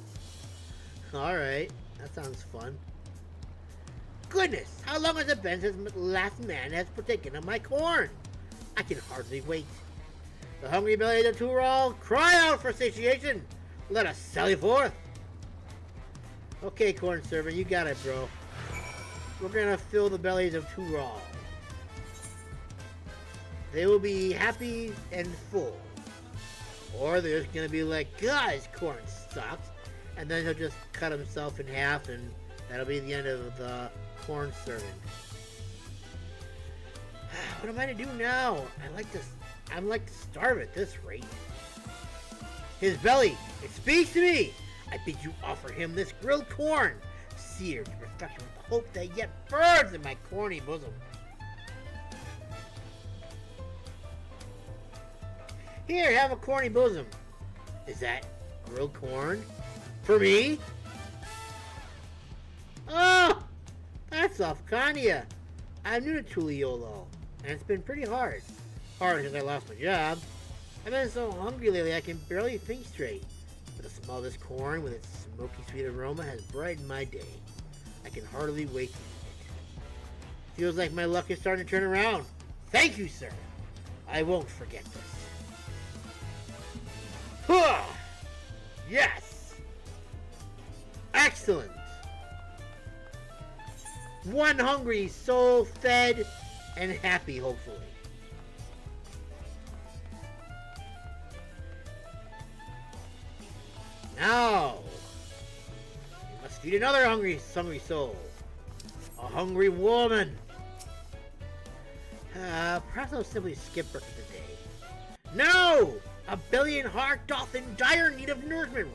Alright, that sounds fun. Goodness, how long has it been since the last man has partaken of my corn? I can hardly wait. The hungry bellies of Tural, cry out for satiation. Let us sally forth. Okay, corn servant, you got it, bro. We're gonna fill the bellies of Tural. They will be happy and full. Or they're just gonna be like, guys, corn sucks. And then he'll just cut himself in half, and that'll be the end of the corn servant. What am I to do now? I'm like to starve at this rate. His belly, it speaks to me. I bid you offer him this grilled corn, seared to perfection with the hope that yet burns in my corny bosom. Here, have a corny bosom. Is that grilled corn? For me? Oh! That's Afghania. I'm new to Tulliyollal, and it's been pretty hard. Hard since I lost my job. I've been so hungry lately I can barely think straight. But the smell of this corn with its smoky sweet aroma has brightened my day. I can hardly wait to eat it. Feels like my luck is starting to turn around. Thank you, sir. I won't forget this. Huh! Yes! Excellent! One hungry soul fed and happy, hopefully. Now, we must feed another hungry soul. A hungry woman. Perhaps I'll simply skip breakfast today. No! A billion heart doth in dire need of nourishment.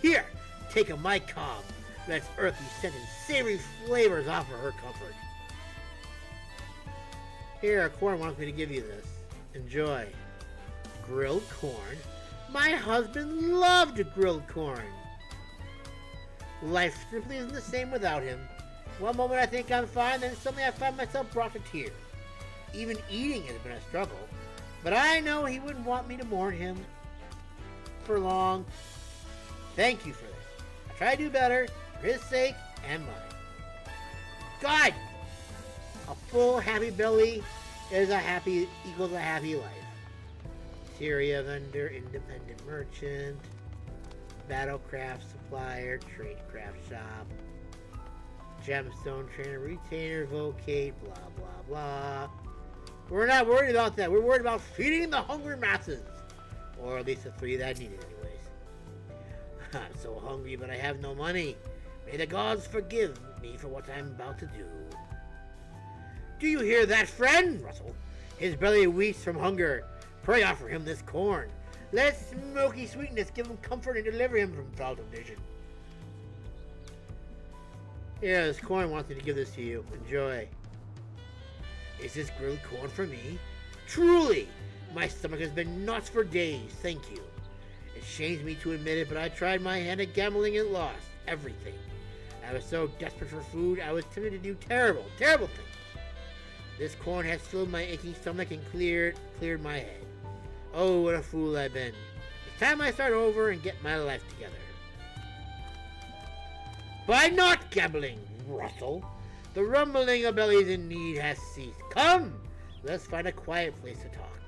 Here, take a my cob. Let its earthy scent and savory flavors offer her comfort. Here, corn wants me to give you this. Enjoy. Grilled corn? My husband loved grilled corn. Life simply isn't the same without him. One moment I think I'm fine, then suddenly I find myself brought to tears. Even eating has been a struggle. But I know he wouldn't want me to mourn him for long. Thank you for this. I try to do better for his sake and mine. God! A full, happy belly equals a happy life. Syria vendor, independent merchant, battlecraft supplier, tradecraft shop, gemstone trainer, retainer, vocate, blah, blah, blah. We're not worried about that. We're worried about feeding the hungry masses. Or at least the three that need it anyways. I'm so hungry, but I have no money. May the gods forgive me for what I'm about to do. Do you hear that, friend? Russell. His belly weeps from hunger. Pray offer him this corn. Let its smoky sweetness give him comfort and deliver him from foul temptation. Yeah, this corn wants me to give this to you. Enjoy. Is this grilled corn for me? Truly! My stomach has been nuts for days, thank you. It shames me to admit it, but I tried my hand at gambling and lost everything. I was so desperate for food, I was tempted to do terrible, terrible things. This corn has filled my aching stomach and cleared my head. Oh, what a fool I've been. It's time I start over and get my life together. By not gambling, Russell. The rumbling of bellies in need has ceased. Come, Let's find a quiet place to talk.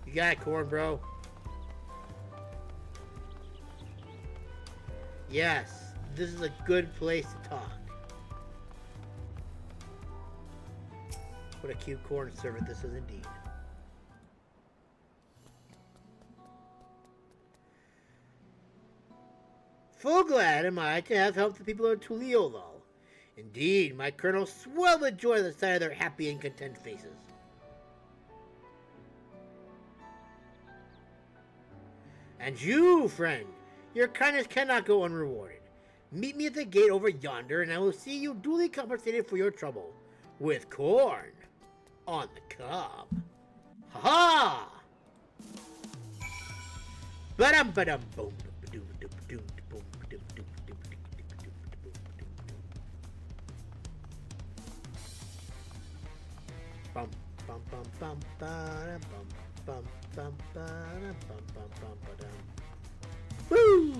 You got it, Corn, bro. Yes, this is a good place to talk. What a cute corn servant this is indeed. Full glad am I to have helped the people of Tulliyollal. Indeed, my colonel swelled with joy at the sight of their happy and content faces. And you, friend, your kindness cannot go unrewarded. Meet me at the gate over yonder, and I will see you duly compensated for your trouble. With corn on the cob. Ha ha! Ba-dum ba-dum boom. Bum bum bum bum ba bum bum bum ba bum bum bum ba dum. Woo!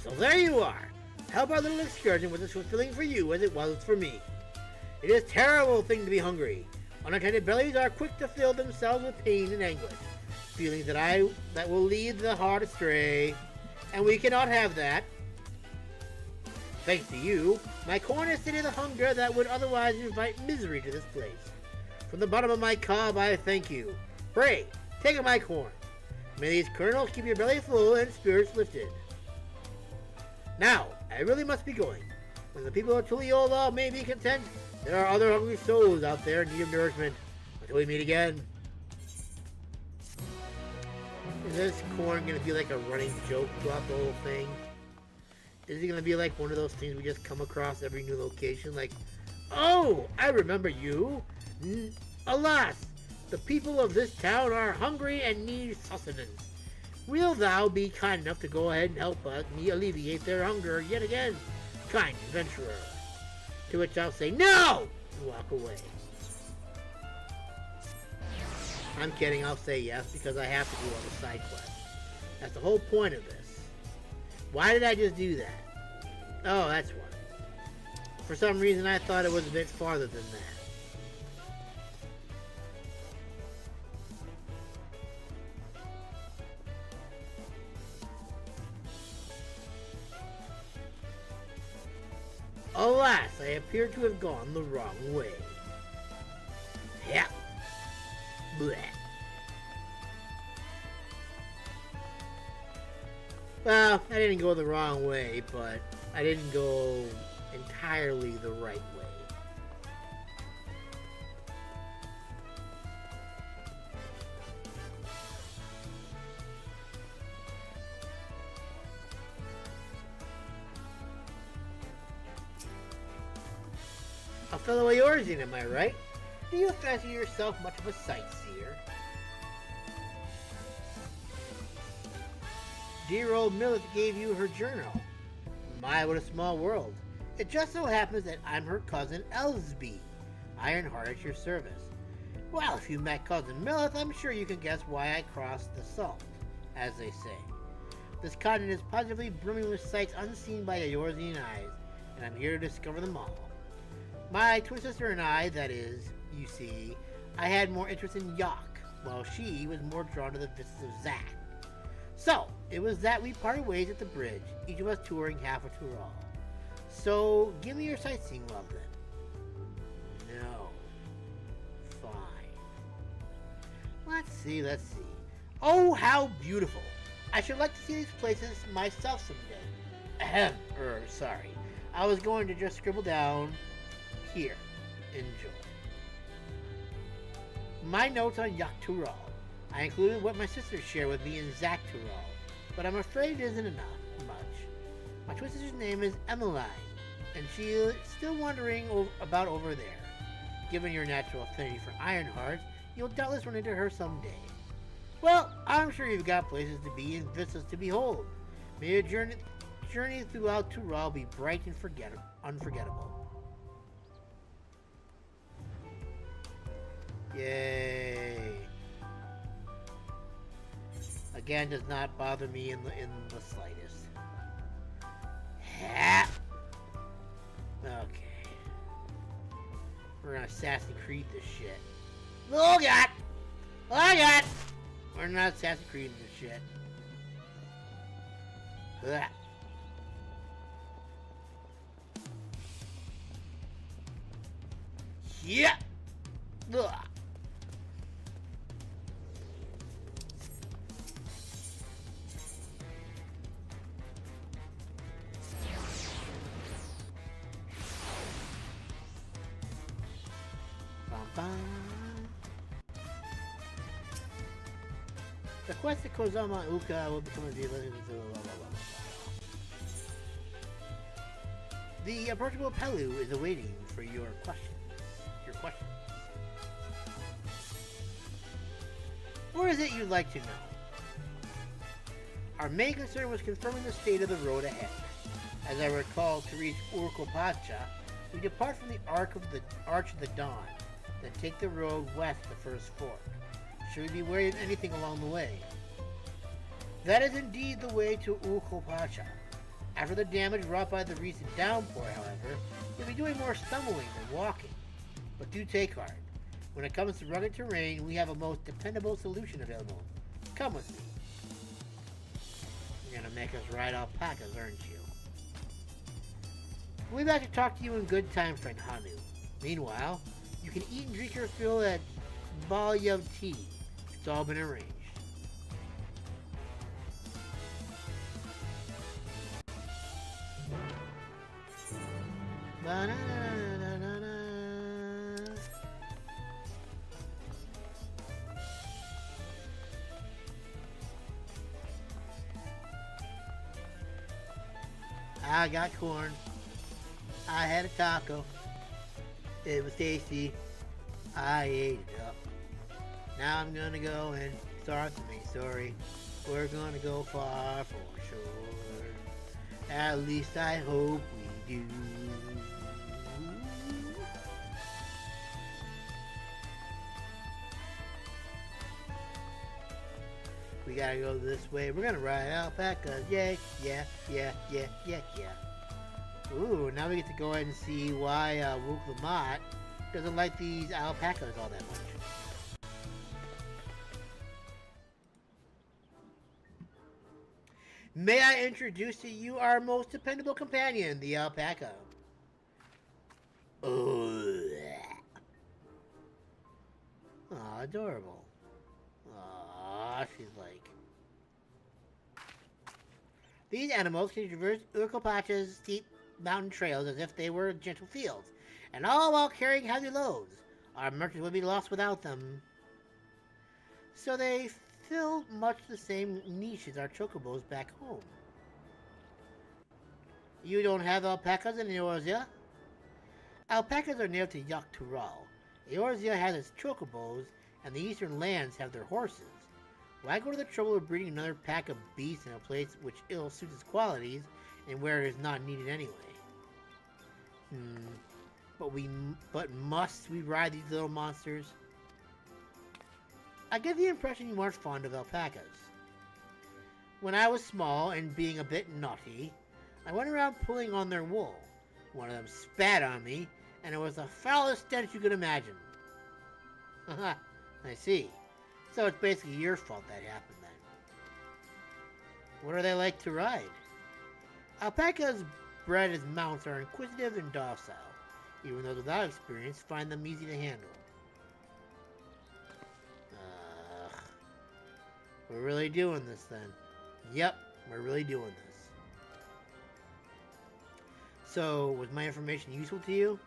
So there you are. How about a little excursion was as fulfilling for you as it was for me. It is a terrible thing to be hungry. Unattended bellies are quick to fill themselves with pain and anguish, feelings that will lead the heart astray, and we cannot have that. Thanks to you, my corn has sated the hunger that would otherwise invite misery to this place. From the bottom of my cob, I thank you. Pray, take my corn. May these kernels keep your belly full and spirits lifted. Now, I really must be going. When the people of Tulliyollal may be content, there are other hungry souls out there in need of nourishment. Until we meet again. Is this corn going to be like a running joke throughout the whole thing? Is it going to be like one of those things we just come across every new location? Like, oh, I remember you. Alas, the people of this town are hungry and need sustenance. Will thou be kind enough to go ahead and help me alleviate their hunger yet again, kind adventurer? To which I'll say no and walk away. I'm kidding, I'll say yes because I have to do all the side quests. That's the whole point of this. Why did I just do that? Oh, that's why. For some reason I thought it was a bit farther than that. Alas, I appear to have gone the wrong way. Yeah. Blech. Well, I didn't go the wrong way, but I didn't go entirely the right way. A fellow Eorzean, am I right? Do you fancy yourself much of a sightseer? Dear old Milith gave you her journal. My, what a small world. It just so happens that I'm her cousin Elsby, Ironheart at your service. Well, if you met cousin Milith, I'm sure you can guess why I crossed the salt, as they say. This continent is positively brimming with sights unseen by Eorzean eyes, and I'm here to discover them all. My twin sister and I, that is, you see, I had more interest in Yak, while she was more drawn to the vistas of Zack. So, it was that we parted ways at the bridge, each of us touring half of Tural. So, give me your sightseeing love then. No. Fine. Let's see. Oh, how beautiful. I should like to see these places myself someday. Ahem, sorry. I was going to just scribble down here. Enjoy. My notes on Yak Tural. I included what my sisters share with me in Zack Tural, but I'm afraid it isn't much. My twin sister's name is Emmeline, and she is still wandering about over there. Given your natural affinity for Ironheart, you'll doubtless run into her someday. Well, I'm sure you've got places to be and vistas to behold. May your journey throughout Tural be bright and unforgettable. Yay. Again, does not bother me in the slightest. gonna Assassin's Creed this shit. Oh god! Oh god! We're not Assassin's Creed this shit. Ugh. Yeah! Ugh. The quest of Kozama Uka will become a dealer. The approachable Pelu is awaiting for your questions. What is it you'd like to know? Our main concern was confirming the state of the road ahead. As I recall, to reach Urqopacha, we depart from the Arch of the Dawn, then take the road west to the first fork. Should we be wary of anything along the way? That is indeed the way to Urqopacha. After the damage wrought by the recent downpour, however, you'll be doing more stumbling than walking. But do take heart. When it comes to rugged terrain, we have a most dependable solution available. Come with me. You're gonna make us ride alpacas, aren't you? We'll be back to talk to you in good time, friend Hanu. Meanwhile, you can eat and drink your fill at Balya Tea. It's all been arranged. I got corn. I had a taco. It was tasty. I ate it up. Now I'm gonna go and start the main story. We're gonna go far for sure. At least I hope we do. We gotta go this way. We're gonna ride alpacas. Yeah. Ooh, now we get to go ahead and see why Wuklamot doesn't like these alpacas all that much. May I introduce to you our most dependable companion, the alpaca. Oh, adorable. Aw, she's like... These animals can traverse Urqopacha's steep mountain trails as if they were gentle fields, and all while carrying heavy loads. Our merchants would be lost without them. So they fill much the same niche as our chocobos back home. You don't have alpacas in Eorzea? Alpacas are native to Tural. Eorzea has its chocobos, and the eastern lands have their horses. Why go to the trouble of breeding another pack of beasts in a place which ill suits its qualities and where it is not needed anyway? But must we ride these little monsters? I get the impression you aren't fond of alpacas. When I was small and being a bit naughty, I went around pulling on their wool. One of them spat on me, and it was the foulest stench you could imagine. Haha, I see. So it's basically your fault that happened then. What are they like to ride? Alpacas bred as mounts are inquisitive and docile. Even those without experience find them easy to handle. We're really doing this then. Yep, we're really doing this. So, was my information useful to you?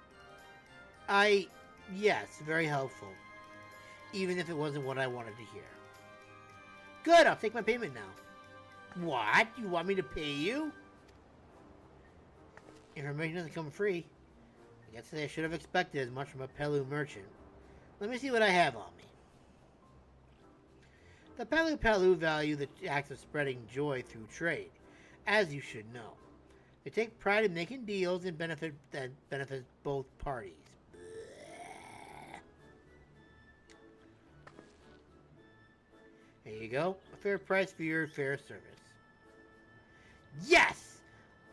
Yes, very helpful. Even if it wasn't what I wanted to hear. Good, I'll take my payment now. What? You want me to pay you? Information doesn't come free. I guess I should have expected as much from a Pelu merchant. Let me see what I have on me. The Pelu value the act of spreading joy through trade, as you should know. They take pride in making deals and benefit both parties. There you go. A fair price for your fair service. Yes!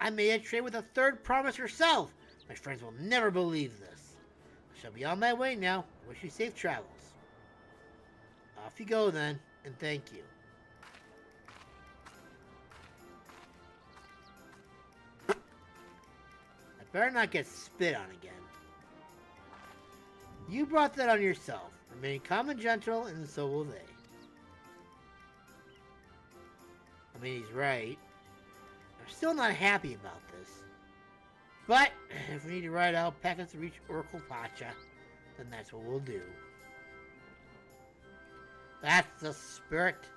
I made a trade with a third promise herself. My friends will never believe this. shall be on my way now. Wish you safe travels. Off you go then, and thank you. I better not get spit on again. You brought that on yourself. Remain calm and gentle, and so will they. I mean, he's right. I'm still not happy about this. But, if we need to ride alpacas to reach Urqopacha, then that's what we'll do. That's the spirit.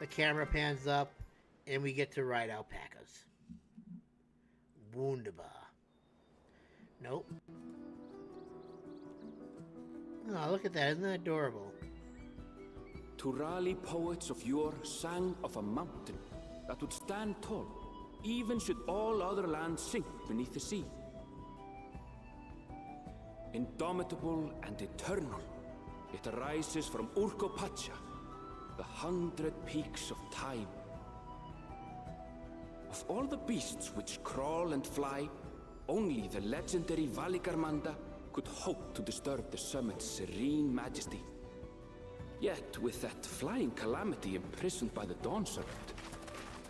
The camera pans up, and we get to ride alpacas. Wunderbar. Nope. Oh, look at that. Isn't that adorable? Turali poets of yore sang of a mountain that would stand tall, even should all other lands sink beneath the sea. Indomitable and eternal, it arises from Urqopacha, the 100 peaks of time. Of all the beasts which crawl and fly, only the legendary Valigarmanda could hope to disturb the summit's serene majesty. Yet, with that flying calamity imprisoned by the Dawn Serpent,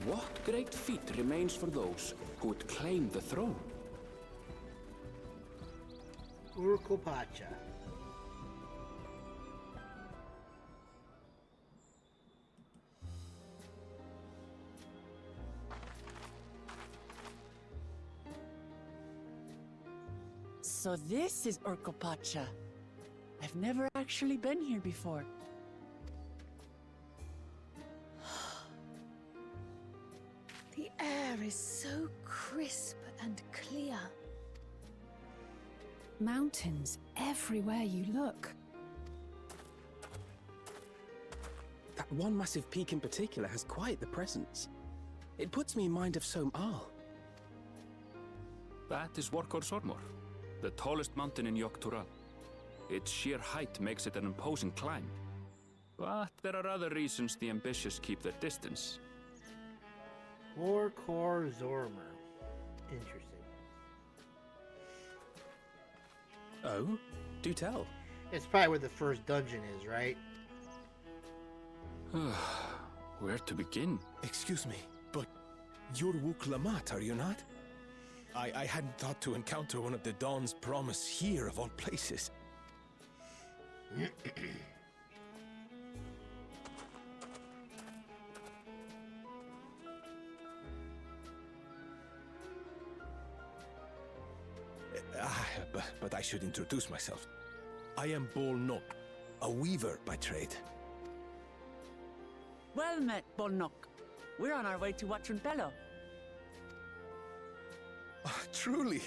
what great feat remains for those who would claim the throne? Urqopacha. So this is Urqopacha. I've never actually been here before. The air is so crisp and clear. Mountains everywhere you look. That one massive peak in particular has quite the presence. It puts me in mind of Som-Al. That is Vorkor, the tallest mountain in Yogg-Tural. Its sheer height makes it an imposing climb. But there are other reasons the ambitious keep their distance. Vorkor. Interesting. Oh? Do tell. It's probably where the first dungeon is, right? Where to begin? Excuse me, but you're Wuk-Lamat, are you not? I hadn't thought to encounter one of the Dawn's promise here, of all places. But I should introduce myself. I am Bolnok, a weaver by trade. Well met, Bolnok. We're on our way to Watrunpelo. Oh, truly,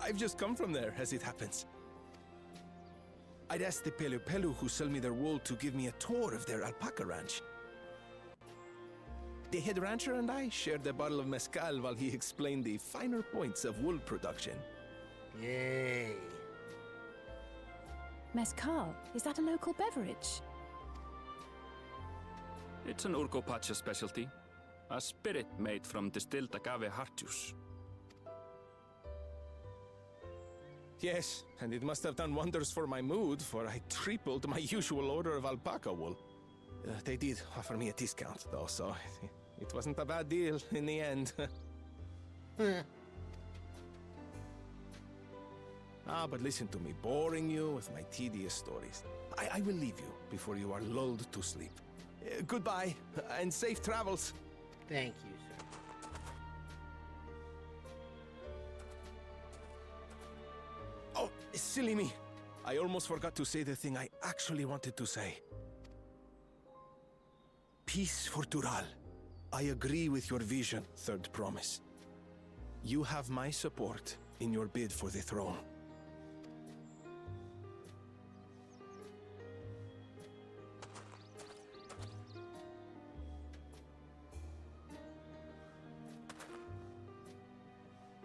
I've just come from there, as it happens. I'd asked the Pelu who sell me their wool to give me a tour of their alpaca ranch. The head rancher and I shared a bottle of mezcal while he explained the finer points of wool production. Yay. Mezcal, is that a local beverage? It's an Urqopacha specialty. A spirit made from distilled agave heart juice. Yes, and it must have done wonders for my mood, for I tripled my usual order of alpaca wool. They did offer me a discount, though, so it wasn't a bad deal in the end. But listen to me, boring you with my tedious stories. I will leave you before you are lulled to sleep. Goodbye, and safe travels. Thank you, sir. Oh, silly me. I almost forgot to say the thing I actually wanted to say. Peace for Tural. I agree with your vision, Third Promise. You have my support in your bid for the throne.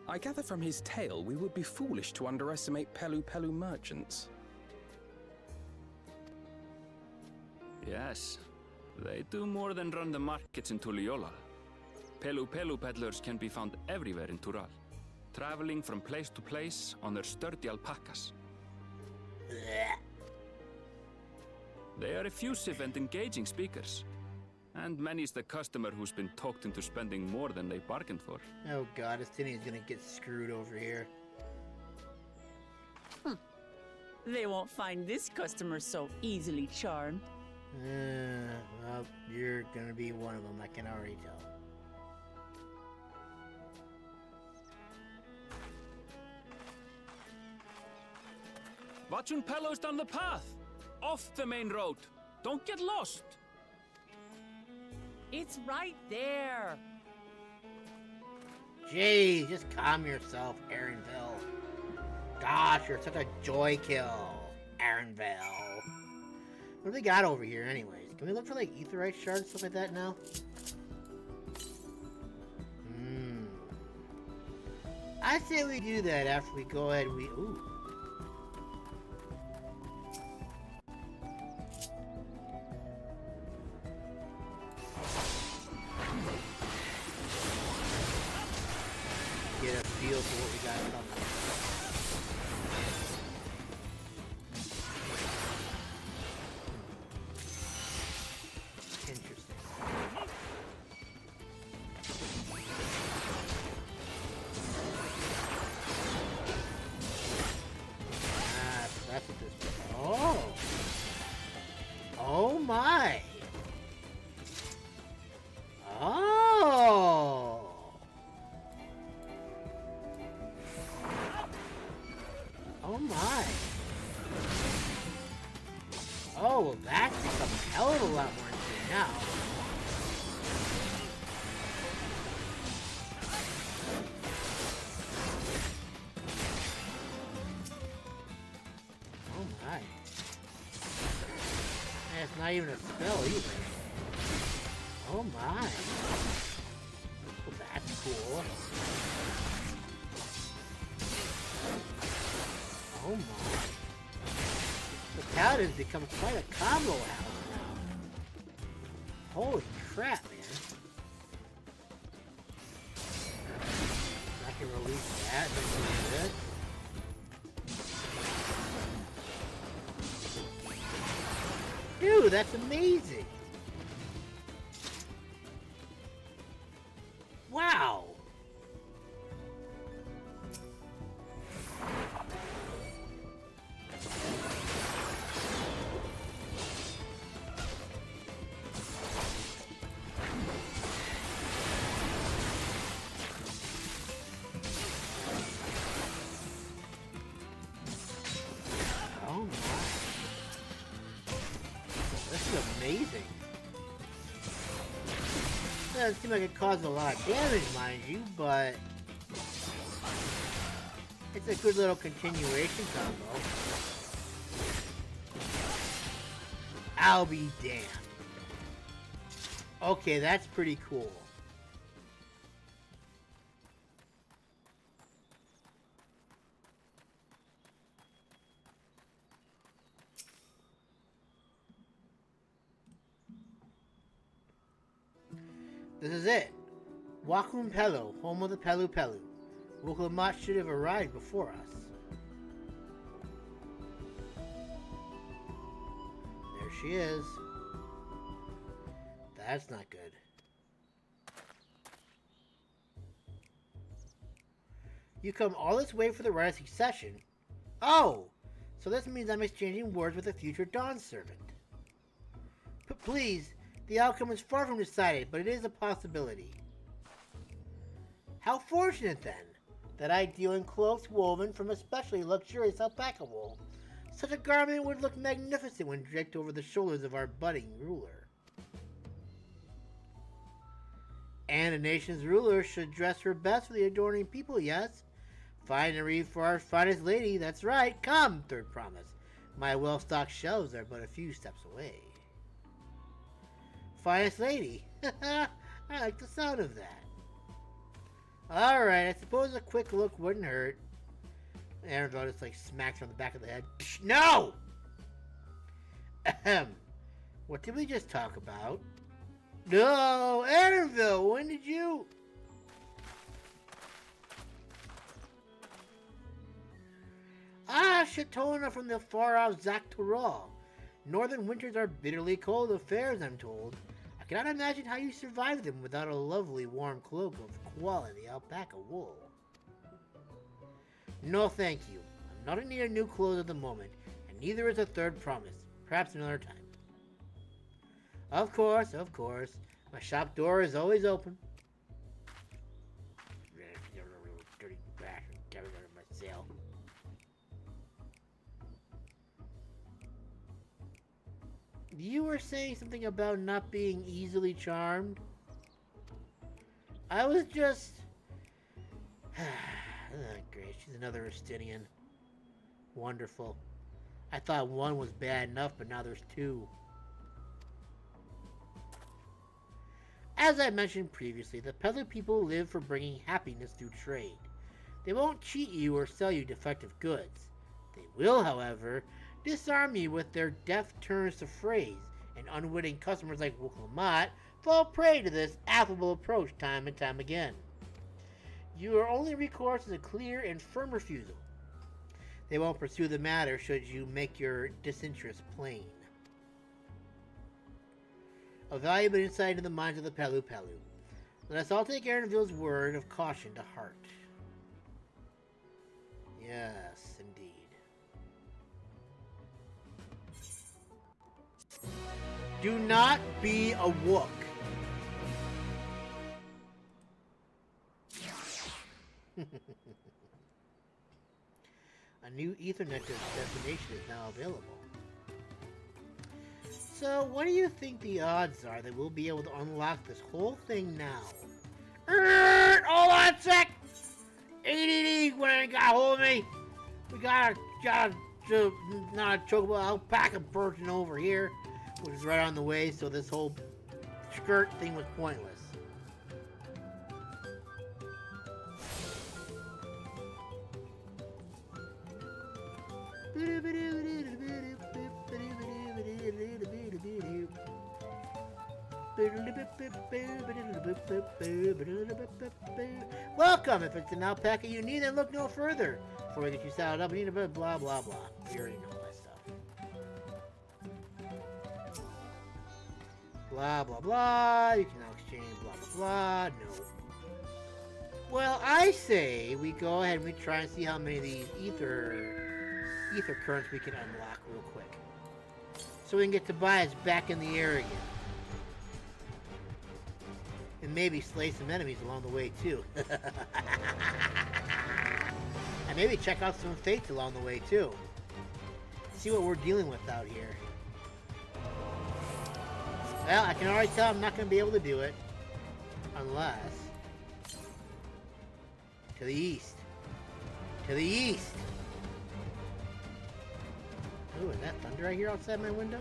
I gather from his tale we would be foolish to underestimate Pelu merchants. Yes, they do more than run the markets in Tulliyollal. Pelu Pelu peddlers can be found everywhere in Tural, traveling from place to place on their sturdy alpacas. They are effusive and engaging speakers, and many's the customer who's been talked into spending more than they bargained for. Oh god, Estinian's gonna get screwed over here. They won't find this customer so easily charmed. Well, you're gonna be one of them, I can already tell. Watchun Pello's down the path! Off the main road! Don't get lost! It's right there! Jeez, just calm yourself, Aaronville. Gosh, you're such a joy kill, Aaronville. What do they got over here anyways? Can we look for like aetherite shards, stuff like that now? I say we do that after we go ahead and we... Ooh. Get a feel for what we got coming. Interesting. Ah, so that's what this is. Oh! Oh my! Oh! Oh my! Oh, well that's become a hell of a lot more interesting now. Oh my. And it's not even a spell either. Oh my. Well, that's cool. Oh my. The paladin's become quite a combo house now. Holy crap, man. I can release that and do this. Dude, that's amazing. Wow. Oh my. This is amazing. Doesn't seem like it caused a lot of damage, mind you, but it's a good little continuation combo. I'll be damned. Okay, that's pretty cool. This is it. Wakun Pelu, home of the Pelu Pelu. Urqopacha should have arrived before us. There she is. That's not good. You come all this way for the Rite of Succession? Oh! So this means I'm exchanging words with a future Dawn servant. But please, the outcome is far from decided, but it is a possibility. How fortunate, then, that I deal in cloaks woven from especially luxurious alpaca wool. Such a garment would look magnificent when draped over the shoulders of our budding ruler. And a nation's ruler should dress her best for the adoring people, yes? Finery for our finest lady, that's right. Come, third promise. My well-stocked shelves are but a few steps away. Finest lady. I like the sound of that. Alright, I suppose a quick look wouldn't hurt. Aaronville just like smacks her on the back of the head. Psh, no! Ahem. What did we just talk about? No! Aaronville, when did you... Ah, Shatona from the far-off Zaktoral. Northern winters are bitterly cold affairs, I'm told. I cannot imagine how you survive them without a lovely warm cloak of quality alpaca wool. No, thank you. I'm not in need of new clothes at the moment, and neither is a third promise. Perhaps another time. Of course, of course. My shop door is always open. Dirty bastard. Get rid of my sale. You were saying something about not being easily charmed? I was just... Oh, great, she's another Estinian. Wonderful. I thought one was bad enough, but now there's two. As I mentioned previously, the peasant people live for bringing happiness through trade. They won't cheat you or sell you defective goods. They will, however, disarm you with their deft turns to phrase, and unwitting customers like Wuklamat fall prey to this affable approach time and time again. Your only recourse is a clear and firm refusal. They won't pursue the matter should you make your disinterest plain. A valuable insight into the minds of the Palu Palu. Let us all take Aaronville's word of caution to heart. Yes, indeed. Do not be a wook. A new Ethernet destination is now available. So, what do you think the odds are that we'll be able to unlock this whole thing now? Hold on a sec! ADD when it got hold of me. We got not a chocobo alpaca person over here, which is right on the way, so this whole skirt thing was pointless. Welcome! If it's an alpaca you need, then look no further. Before we get you saddled up, we need a bit of blah blah blah. You already know that stuff. Blah blah blah. You can now exchange blah blah blah. No. Well, I say we go ahead and we try and see how many of these ether currents we can unlock real quick, so we can get Tobias back in the air again. And maybe slay some enemies along the way, too. And maybe check out some fates along the way, too. See what we're dealing with out here. Well, I can already tell I'm not going to be able to do it. Unless... To the east. To the east! Ooh, is that thunder I hear outside my window?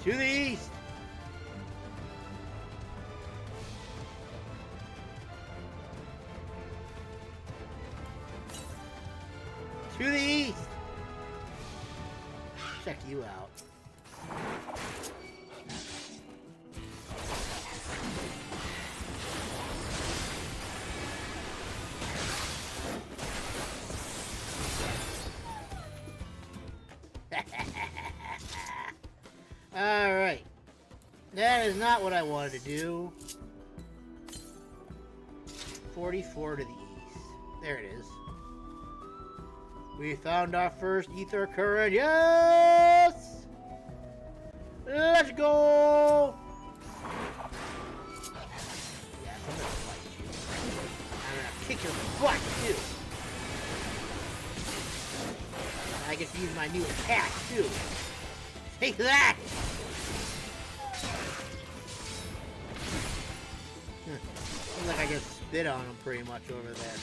To the east! To the east! Check you out. Alright. That is not what I wanted to do. 44 to the east. There it is. We found our first ether current. Yes! Let's go! Yeah, I'm gonna fight you. I'm gonna kick your butt, too. I get to use my new attack, too. Take that! Seems like I get spit on him pretty much over there.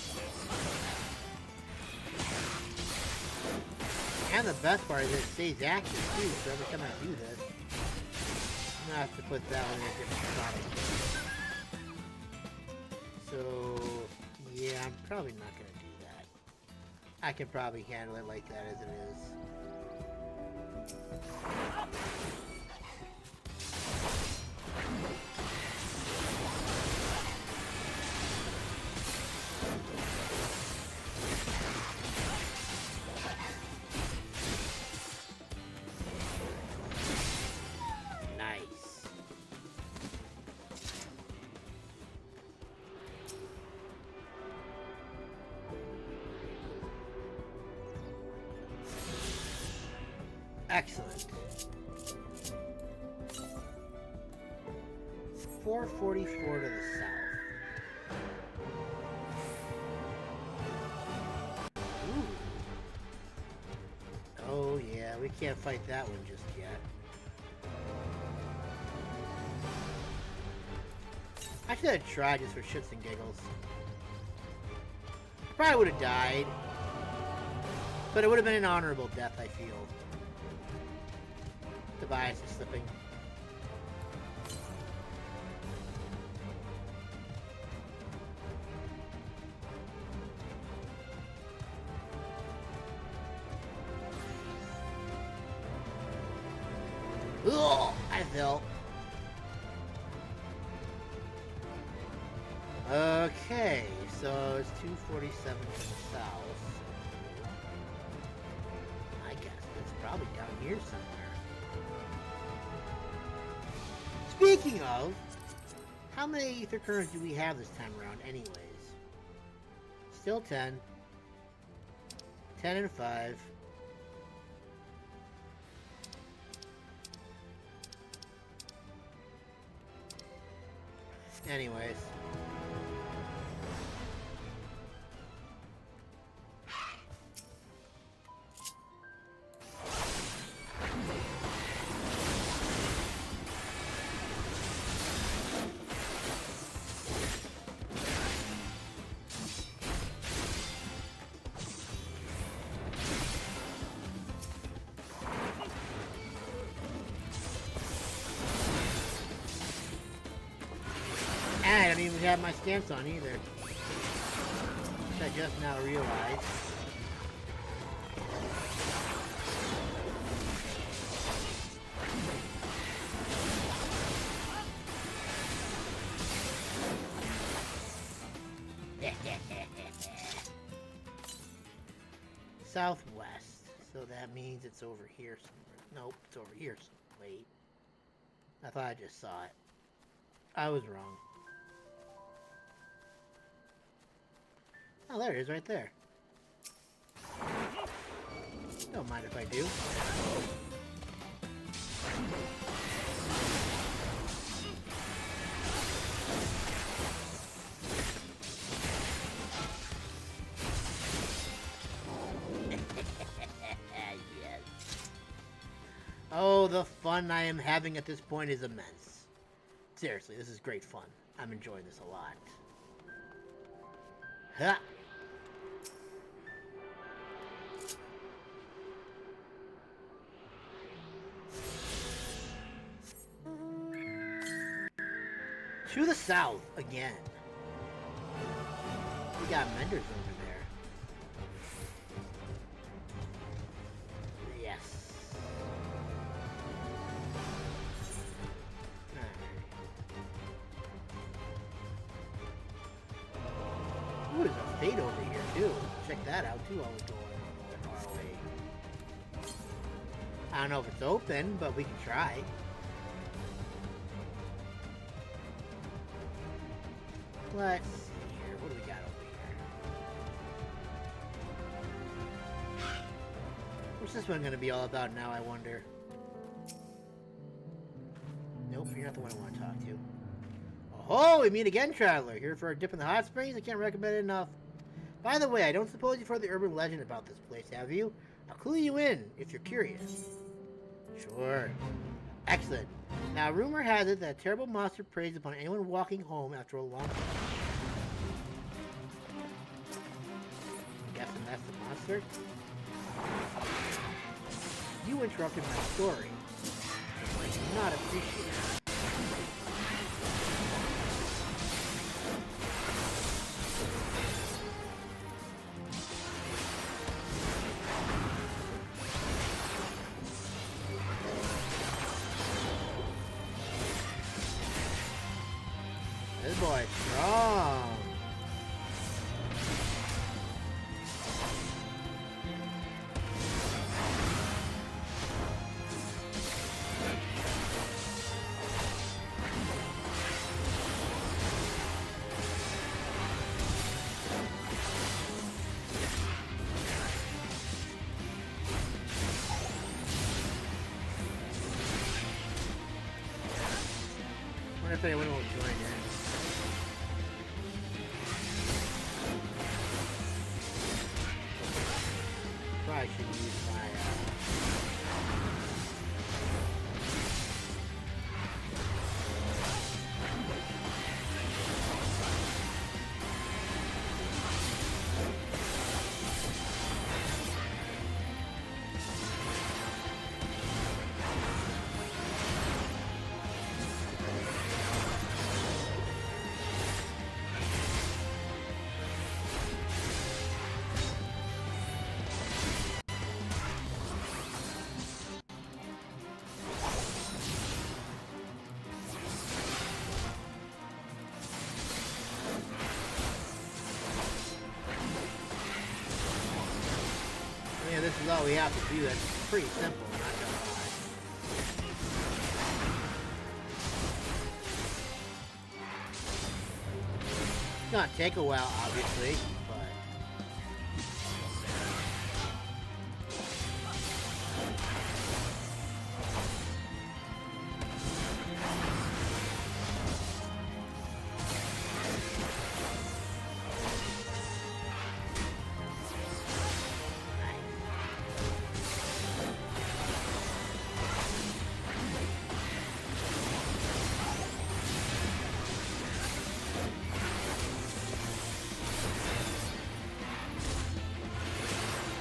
And the best part is it stays active too, so every time I do this, I'm gonna have to put that one in a different spot. So, yeah, I'm probably not gonna do that. I can probably handle it like that as it is. Excellent. 444 to the south. Ooh. Oh yeah, we can't fight that one just yet. I should have tried just for shits and giggles. Probably would have died. But it would have been an honorable death, I feel. Tobias is slipping. Ugh, I fell. Okay, so it's 247 to the south. I guess it's probably down here somewhere. Speaking of, how many ether currents do we have this time around anyways? Still 10. 10 and 5. Anyways. I don't even have my stance on either. Which I just now realized. Southwest. So that means it's over here somewhere. Nope, it's over here somewhere. Wait. I thought I just saw it. I was wrong. Oh, there it is right there. Don't mind if I do. Yes. Oh, the fun I am having at this point is immense. Seriously, this is great fun. I'm enjoying this a lot. Ha! To the south again. We got Menders over there. Yes. Ooh, there's a fate over here too. Check that out too while we're going our way. I don't know if it's open, but we can try. Let's see here. What do we got over here? What's this one going to be all about now, I wonder? Nope, you're not the one I want to talk to. Oh, we meet again, traveler. Here for a dip in the hot springs? I can't recommend it enough. By the way, I don't suppose you've heard the urban legend about this place, have you? I'll clue you in, if you're curious. Sure. Excellent. Now, rumor has it that a terrible monster preys upon anyone walking home after a long time. I'm guessing that's the monster? You interrupted my story. I do not appreciate it. This boy's strong. if anyone will join in. Probably should use my, yeah, this is all we have to do. That's pretty simple, I'm not gonna lie. It's gonna take a while, obviously, but...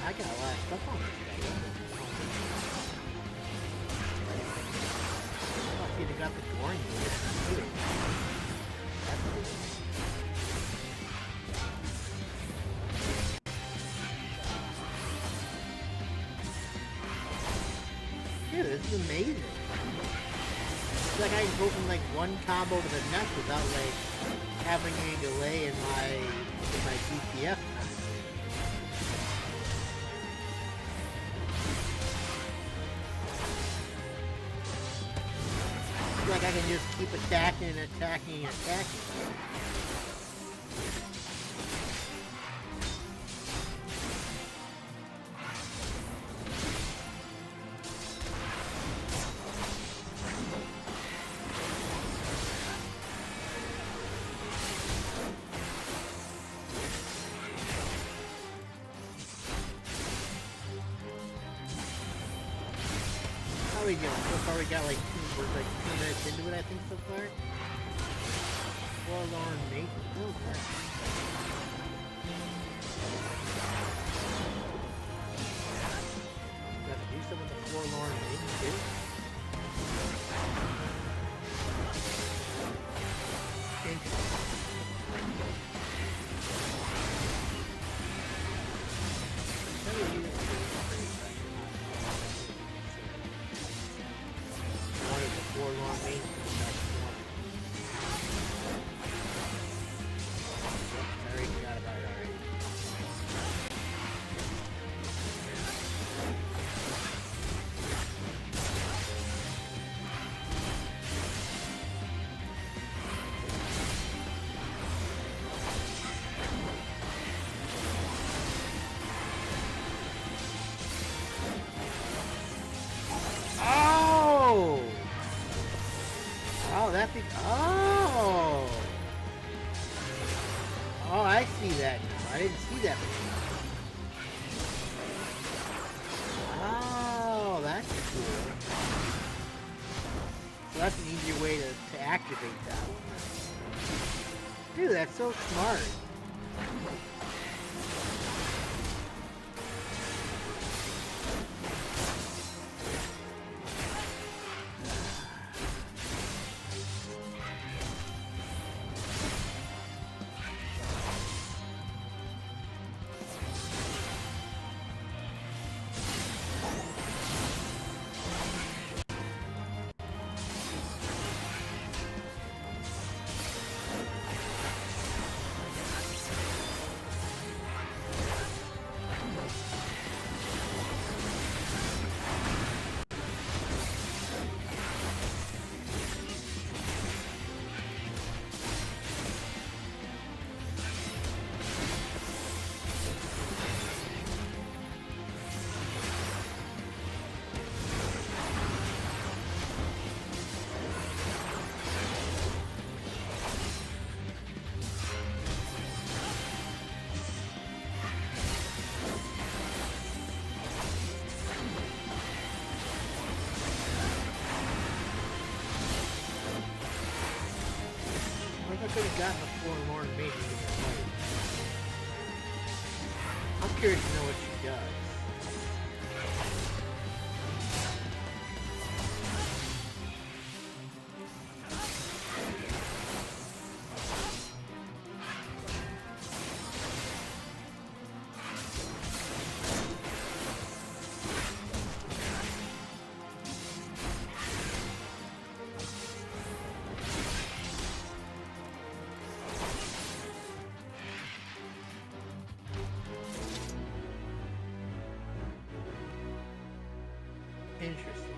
I got a lot of stuff on this guy. Oh, see, they got the drawing board. That's cool. Dude, this is amazing. It's like I can go from like one combo to the next without like having any delay in my DPS time. Like I can just keep attacking and attacking and attacking. How are we doing? So far we got like we're like 2 minutes into it, I think, so far. Forlorn mate. Oh, crap. Got to do some with the forlorn mate, too. Oh, I see that now. I didn't see that before. Oh, that's cool. So that's an easier way to activate that one. Dude, that's so smart. could have gotten the forlorn maiden in the fight. I'm curious to know what she does. Interesting.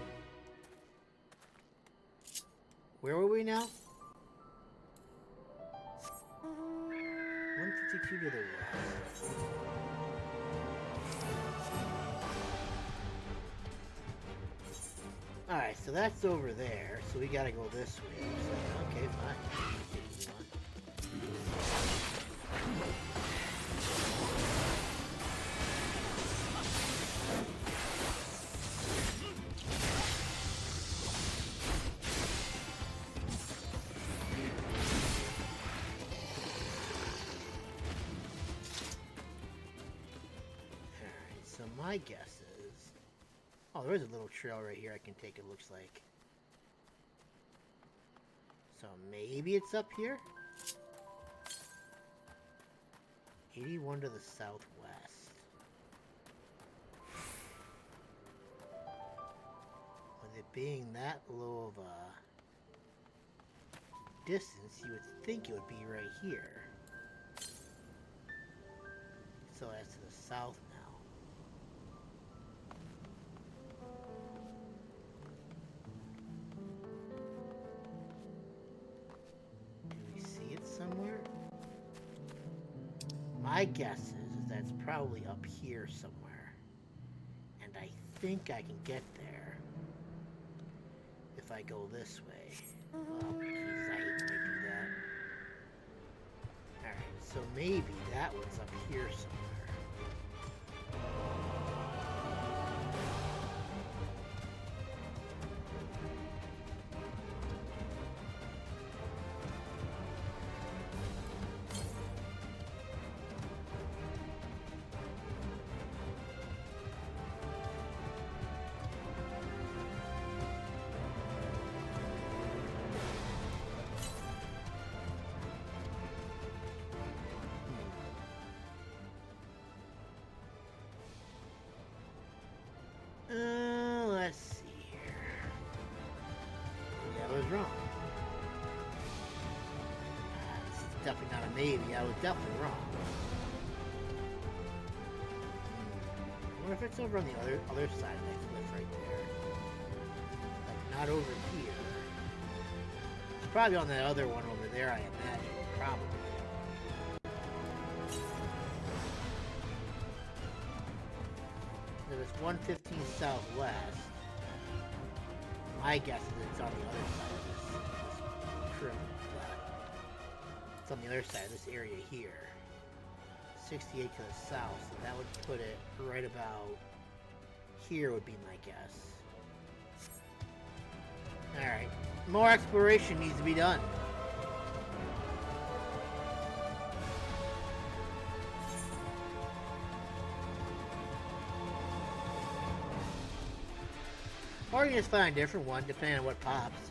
Where were we now? 152 to the west. Alright, so that's over there, so we gotta go this way. So, okay, fine. My guess is... Oh, there is a little trail right here I can take, it looks like. So maybe it's up here? 81 to the southwest. With it being that low of a distance, you would think it would be right here. So that's to the south now. Somewhere? My guess is that's probably up here somewhere. And I think I can get there if I go this way. Oh, Jesus, I hate when they do that. Alright, so maybe that one's up here somewhere. Let's see here. Yeah, I was wrong. It's definitely not a maybe. I was definitely wrong. I wonder if it's over on the other side of that cliff right there. Like, not over here. It's probably on that other one over there, I imagine. Probably. It's 115 southwest. My guess is it's on the other side of this trim. It's on the other side of this area here. 68 to the south, so that would put it right about here would be my guess. Alright. More exploration needs to be done. Or you can just find a different one, depending on what pops.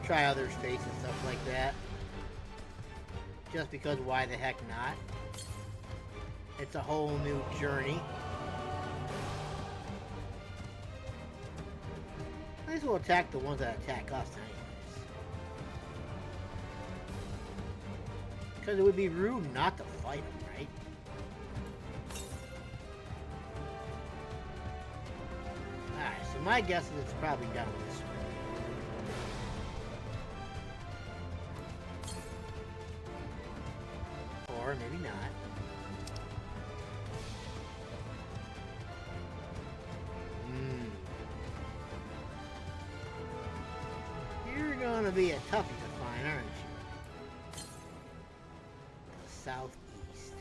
Try others' face and stuff like that. Just because why the heck not? It's a whole new journey. Might as well attack the ones that attack us anyways. Because it would be rude not to fight them, right? Alright, so my guess is it's probably down this way. Or maybe not. You're gonna be a toughie to find, aren't you? Southeast.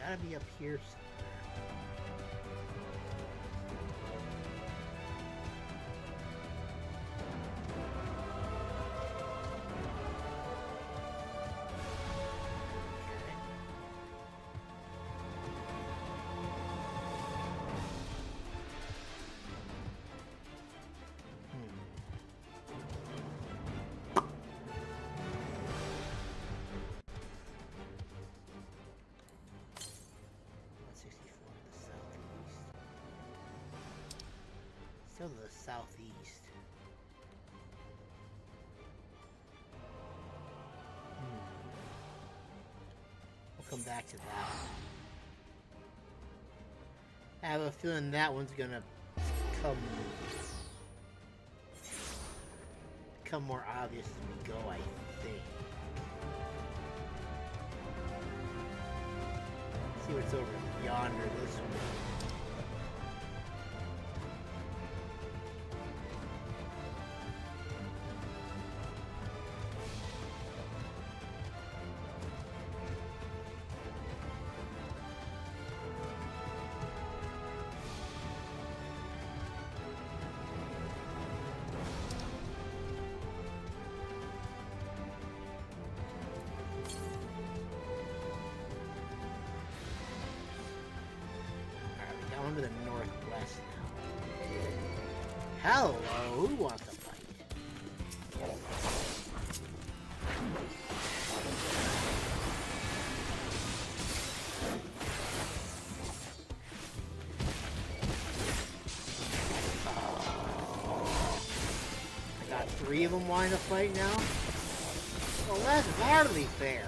Gotta be up here somewhere. Still to the southeast. We'll come back to that one. I have a feeling that one's gonna become more obvious as we go, I think. Let's see what's over yonder this way. To the northwest now. Hello, who wants to fight? I got 3 of them wanting to fight now? Well, that's hardly fair.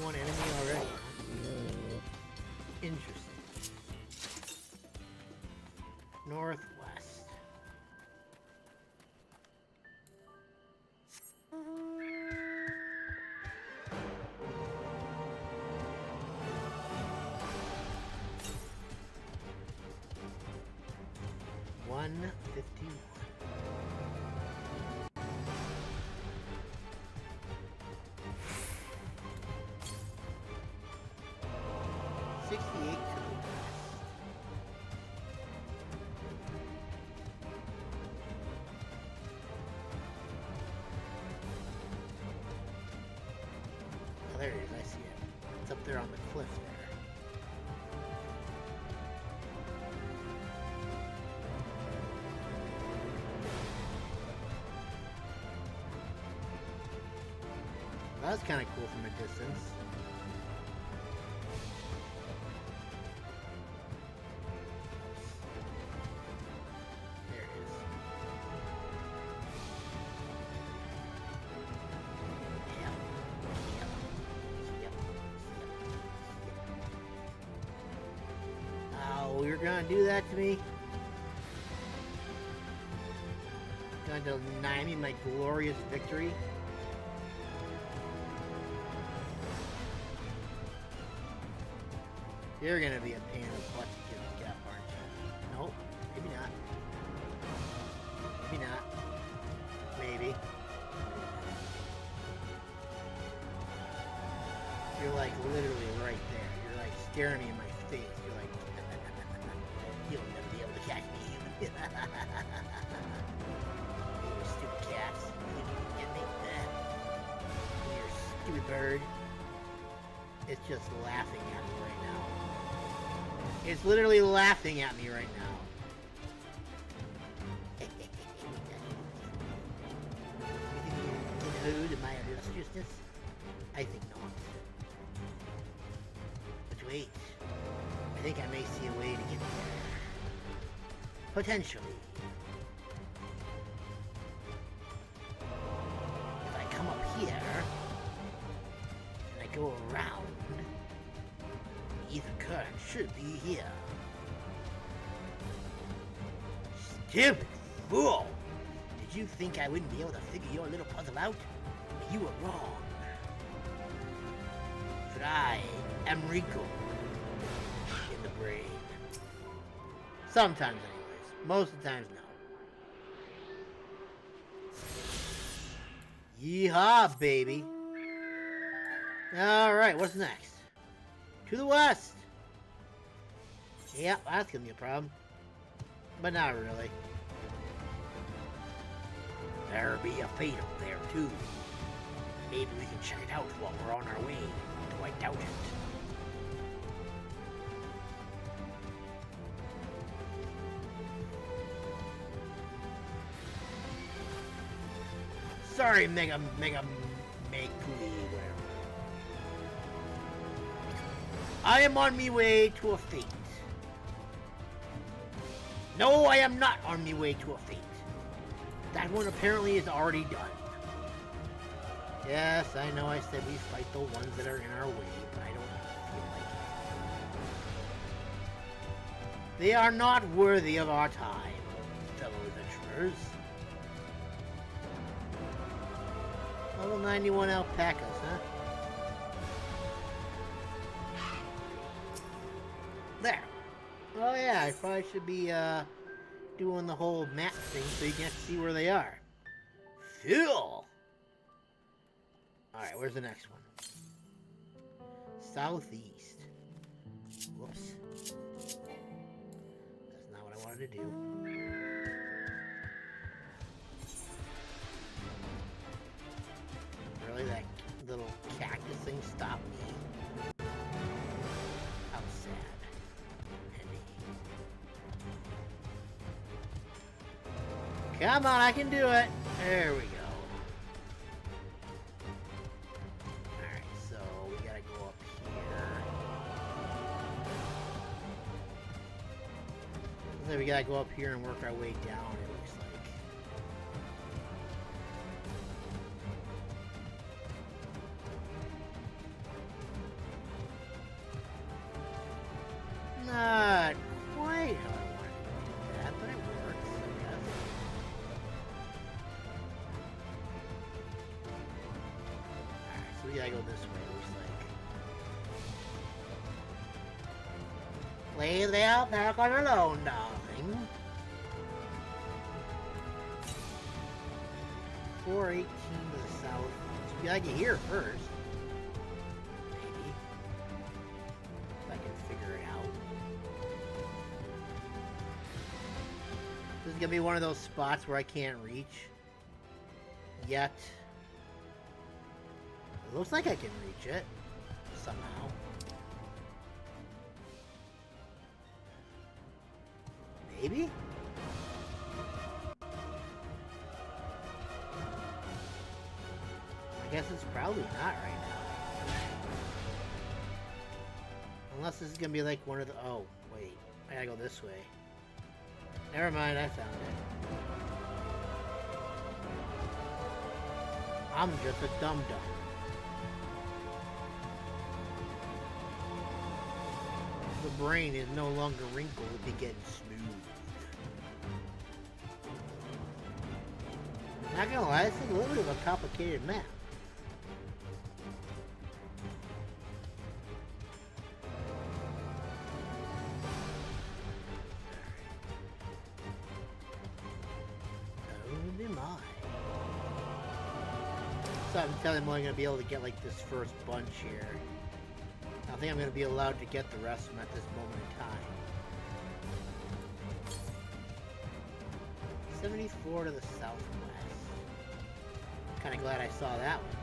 One enemy already. Interesting. Northwest. $151. 68 to the west. Oh, there it is. I see it. It's up there on the cliff there. Well, that's kind of cool from a distance. You're gonna do that to me? Gonna deny me my glorious victory? You're gonna be a pain in the butt to get up, aren't you? Nope, maybe not. Maybe not. Maybe. You're like literally right there. You're like staring me in my face. You're like, you'll never be able to catch me, human. You stupid cats. You get me? You stupid bird. It's just laughing at me right now. It's literally laughing at me right now. You think you can hold my illustriousness? I think not. But wait. I think I may see a way to get there. Potentially. If I come up here, and I go around, ether current should be here. Stupid fool! Did you think I wouldn't be able to figure your little puzzle out? You were wrong. But I am Rico in the brain. Sometimes anyways. Most of the times no. Yeehaw, baby. Alright, what's next? To the west! Yep, that's gonna be a problem. But not really. There'll be a fatal there too. Maybe we can check it out while we're on our way, though I doubt it. Sorry, Mega Makui, whatever. I am on me way to a fate. No, I am not on me way to a fate. That one apparently is already done. Yes, I know I said we fight the ones that are in our way, but I don't feel like it. They are not worthy of our time, fellow adventurers. Level 91 alpacas, huh? There. Oh yeah, I probably should be doing the whole map thing so you can see where they are. Fuel! Alright, where's the next one? Southeast. Whoops. That's not what I wanted to do. Really, that little cactus thing stopped me? How sad. Come on, I can do it. There we go. Alright, so we gotta go up here. So we gotta go up here and work our way down, it looks like. Not quite how I wanted to do that, but it works, I guess. Alright, so we gotta go this way, it looks like. Leave the alpaca alone, darling. 418 to the south. So we gotta get here first. Maybe. If I can figure it out. This is gonna be one of those spots where I can't reach yet. It looks like I can reach it somehow. Maybe? I guess it's probably not right now. Unless this is gonna be like one of the... Oh, wait. I gotta go this way. Never mind, I found it. I'm just a dum-dum. The brain is no longer wrinkled, it be getting smooth. Not gonna lie, this is a little bit of a complicated map. Oh my. So I'm telling him I'm only gonna be able to get like this first bunch here. I don't think I'm gonna be allowed to get the rest of them at this moment in time. 74 to the southwest. Kinda glad I saw that one.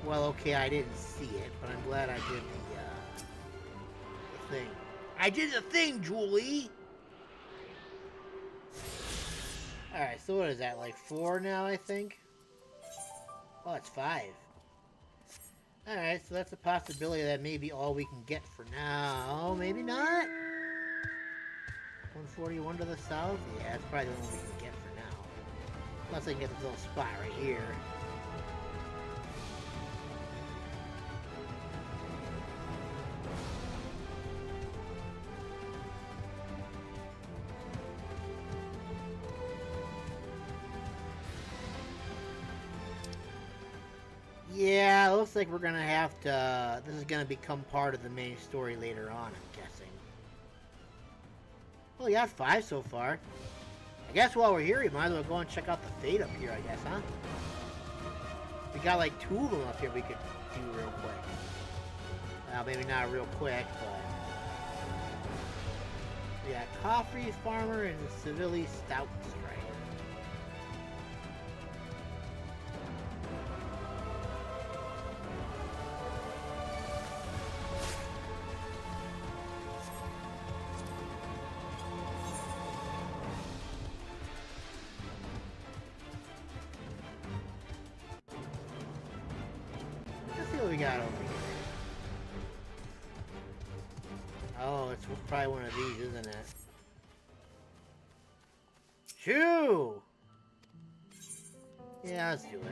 Well, okay, I didn't see it, but I'm glad I did the thing. I did the thing, Julie! Alright, so what is that, like 4 now, I think? Oh, it's 5. Alright, so that's a possibility that may be all we can get for now. Maybe not? 141 to the south? Yeah, that's probably the one we can get for now. Unless I can get this little spot right here. Yeah, it looks like we're gonna have to... This is gonna become part of the main story later on, I'm guessing. Well, we got 5 so far. I guess while we're here, we might as well go and check out the fate up here, I guess, huh? We got like 2 of them up here we could do real quick. Well, maybe not real quick, but... We got Coffee Farmer and the Civilly Stout Strider. We got over here. Oh, it's probably one of these, isn't it? Shoo! Yeah, let's do it.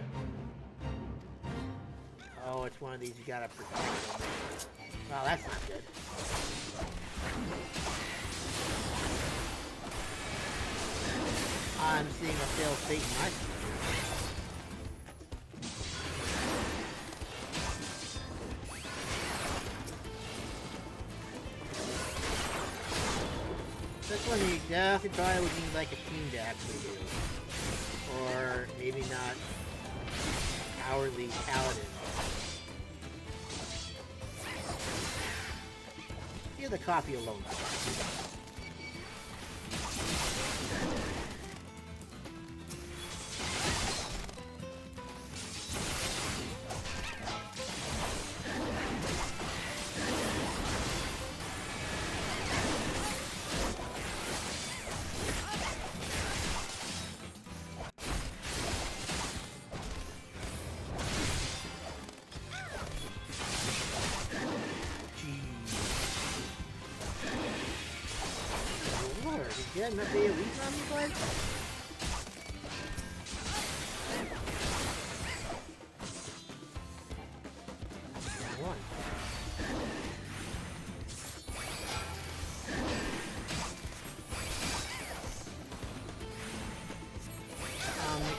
Oh, it's one of these you gotta protect them. Wow, that's not good. I'm seeing a failed fate in my story. This one you definitely probably would need like a team to actually do. Or maybe not cowardly paladin. Leave the coffee alone. Yeah, not be a week on me, bud? One.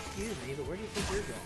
Excuse me, but where do you think you're going?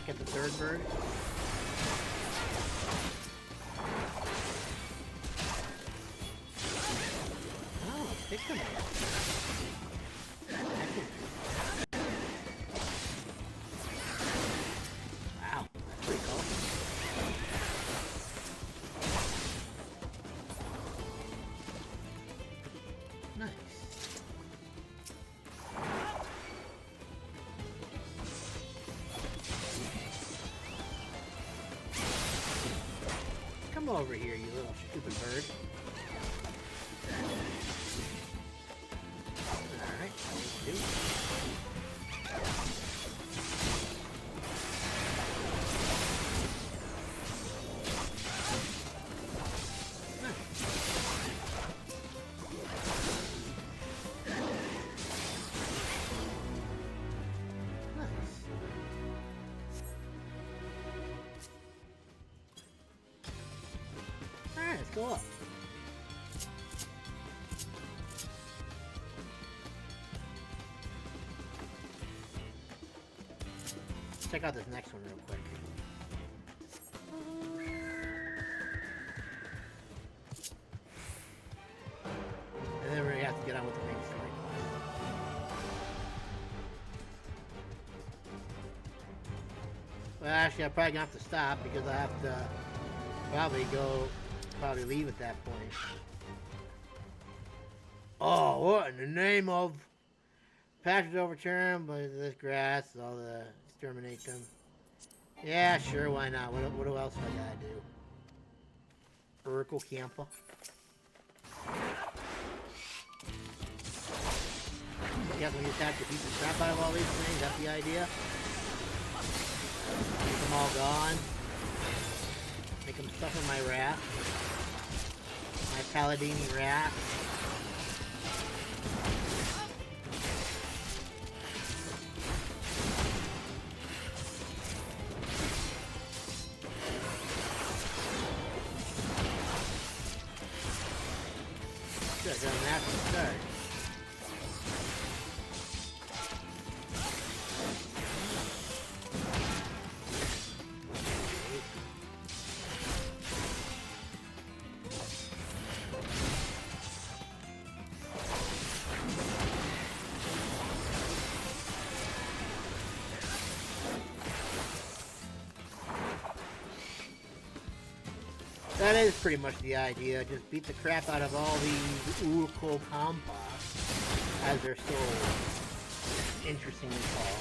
Get the third bird. Oh, pick them up. Wow, that's pretty cool. Nice. Come over here, you little stupid bird. Alright, two. Let's go up. Check out this next one real quick. Well, actually, I'm probably gonna have to stop because I have to probably leave at that point. Oh, what in the name of patches overturned, but this grass, all the exterminate them. Yeah, sure, why not? What else do I gotta do? Urqopacha. Yeah, we just have to beat the crap out of all these things. That's the idea. Make them all gone. Make them suffer my wrath. My paladini wrath. Should have done that from the start. That is pretty much the idea. Just beat the crap out of all these Urqopacha, as they're so interestingly called.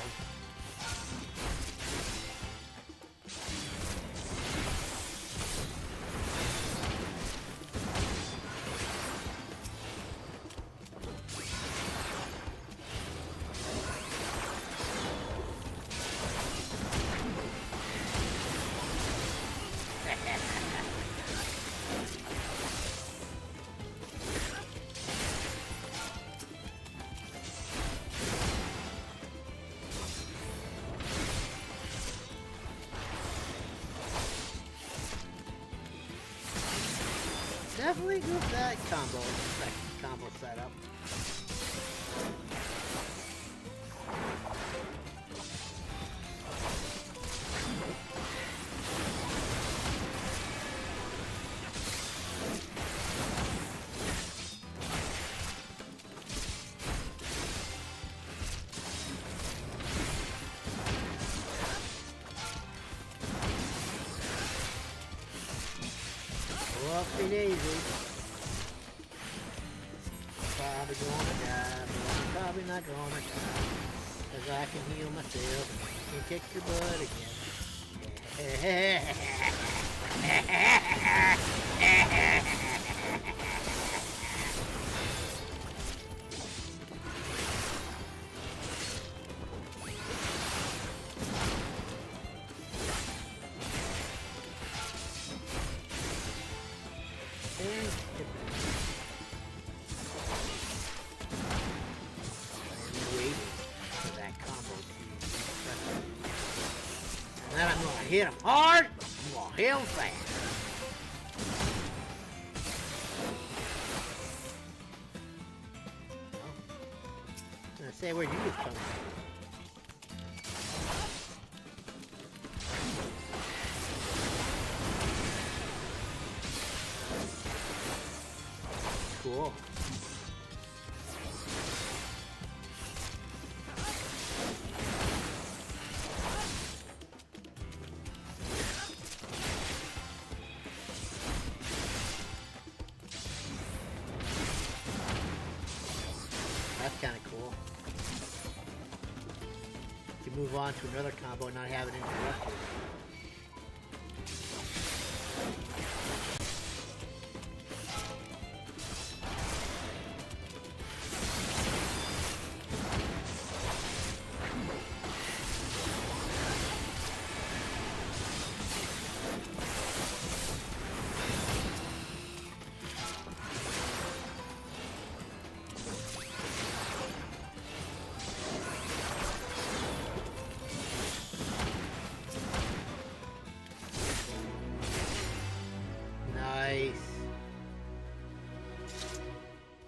Definitely group that combo setup. Whoopsie daisy. Probably gonna die, but I'm probably not gonna die. Cause I can heal myself and kick your butt again. Hit him hard, I'm gonna hit him fast. I'm gonna say, where'd you get from? Cool. Move on to another combo and not have it interrupted.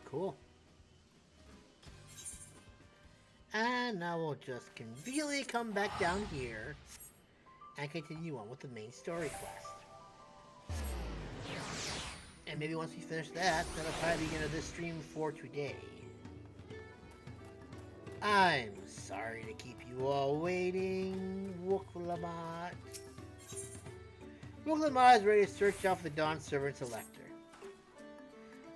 Cool. And now we'll just conveniently come back down here and continue on with the main story quest. And maybe once we finish that, that'll probably be the end of this stream for today. I'm sorry to keep you all waiting, Urqopacha. Urqopacha is ready to search out for the Dawn Servant's Elector.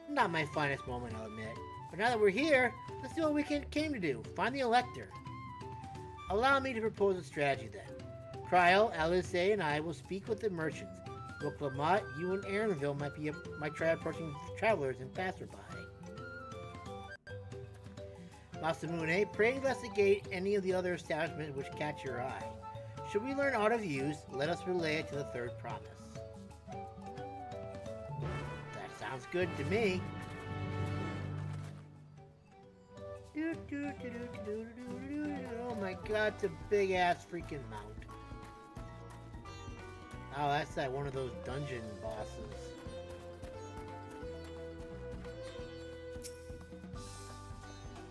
Not my finest moment, I'll admit. But now that we're here, let's do what we came to do. Find the Elector. Allow me to propose a strategy then. Cryle, Alice, and I will speak with the merchants. Urqopacha, you and Aaronville might try approaching travelers and passerby. Masamune, pray investigate any of the other establishments which catch your eye. Should we learn aught of use, let us relay it to the third promise. That sounds good to me. Oh my god, it's a big ass freaking mount. Oh, that's that one of those dungeon bosses.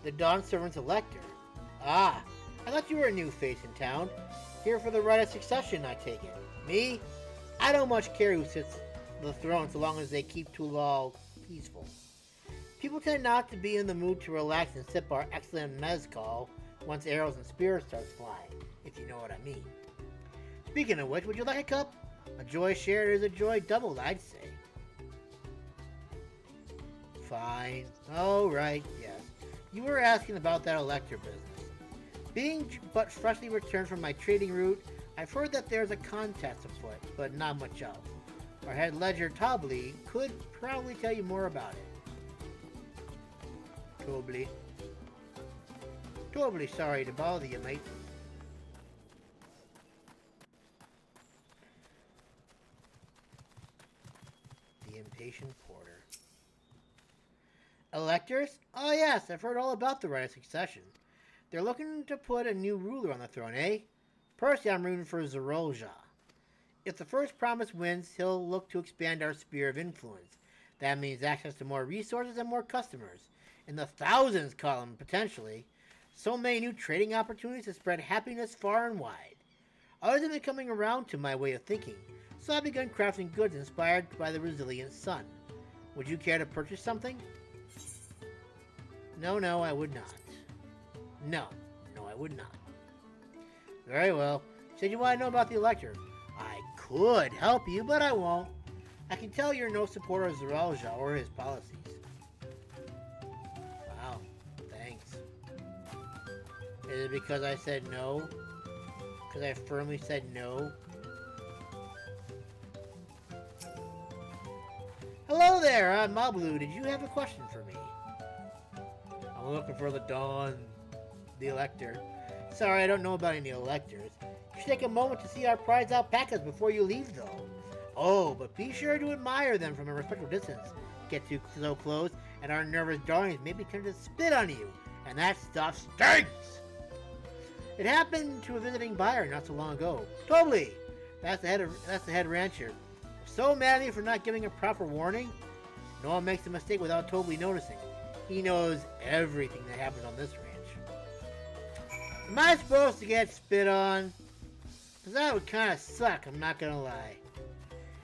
The Dawn Servant's Elector. Ah, I thought you were a new face in town. Here for the right of succession, I take it. Me? I don't much care who sits on the throne so long as they keep Tulliyollal peaceful. People tend not to be in the mood to relax and sip our excellent mezcal once arrows and spears start flying, if you know what I mean. Speaking of which, would you like a cup? A joy shared is a joy doubled, I'd say. Fine. Oh, right, yes. You were asking about that Elector business. Being but freshly returned from my trading route, I've heard that there's a contest afoot, but not much else. Our head ledger, Tobly, could probably tell you more about it. Tobly, sorry to bother you, mate. The impatient porter. Electors? Oh yes, I've heard all about the right of succession. They're looking to put a new ruler on the throne, eh? Personally, I'm rooting for Zerolja. If the first promise wins, he'll look to expand our sphere of influence. That means access to more resources and more customers. In the thousands column, potentially. So many new trading opportunities to spread happiness far and wide. Others have been coming around to my way of thinking, so I've begun crafting goods inspired by the resilient sun. Would you care to purchase something? No, I would not. No, I would not. Very well. You said you want to know about the Elector. I could help you, but I won't. I can tell you're no supporter of Zerolja or his policies. Wow, thanks. Is it because I said no? Because I firmly said no? Hello there, I'm Mablu. Did you have a question for me? I'm looking for the Elector. Sorry, I don't know about any Electors. You should take a moment to see our prized alpacas before you leave, though. Oh, but be sure to admire them from a respectful distance. Get too so close, and our nervous darlings may be tempted to spit on you, and that stuff stinks! It happened to a visiting buyer not so long ago. Tobly! That's the head rancher. So mad at me for not giving a proper warning. No one makes a mistake without Tobly noticing. He knows everything that happens on this ranch. Am I supposed to get spit on? Because that would kind of suck, I'm not gonna lie.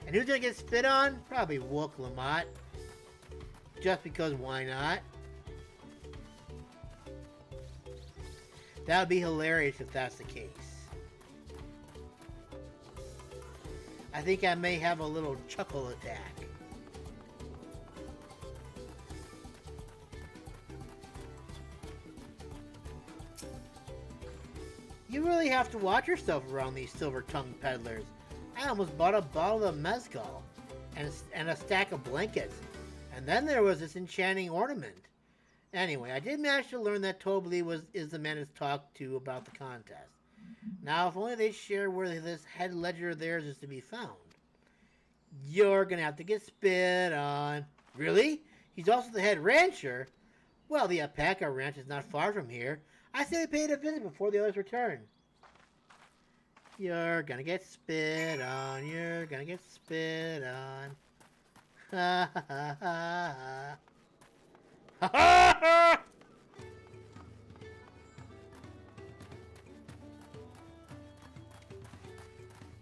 And who's gonna get spit on? Probably Urqopacha. Just because why not? That would be hilarious if that's the case. I think I may have a little chuckle attack. You really have to watch yourself around these silver-tongued peddlers. I almost bought a bottle of mezcal and a stack of blankets. And then there was this enchanting ornament. Anyway, I did manage to learn that Tobly is the man to talk to about the contest. Now, if only they share where this head ledger of theirs is to be found. You're gonna have to get spit on. Really? He's also the head rancher? Well, the alpaca ranch is not far from here. I say we paid a visit before the others return. You're gonna get spit on. You're gonna get spit on. Ha ha ha ha. Ha ha ha!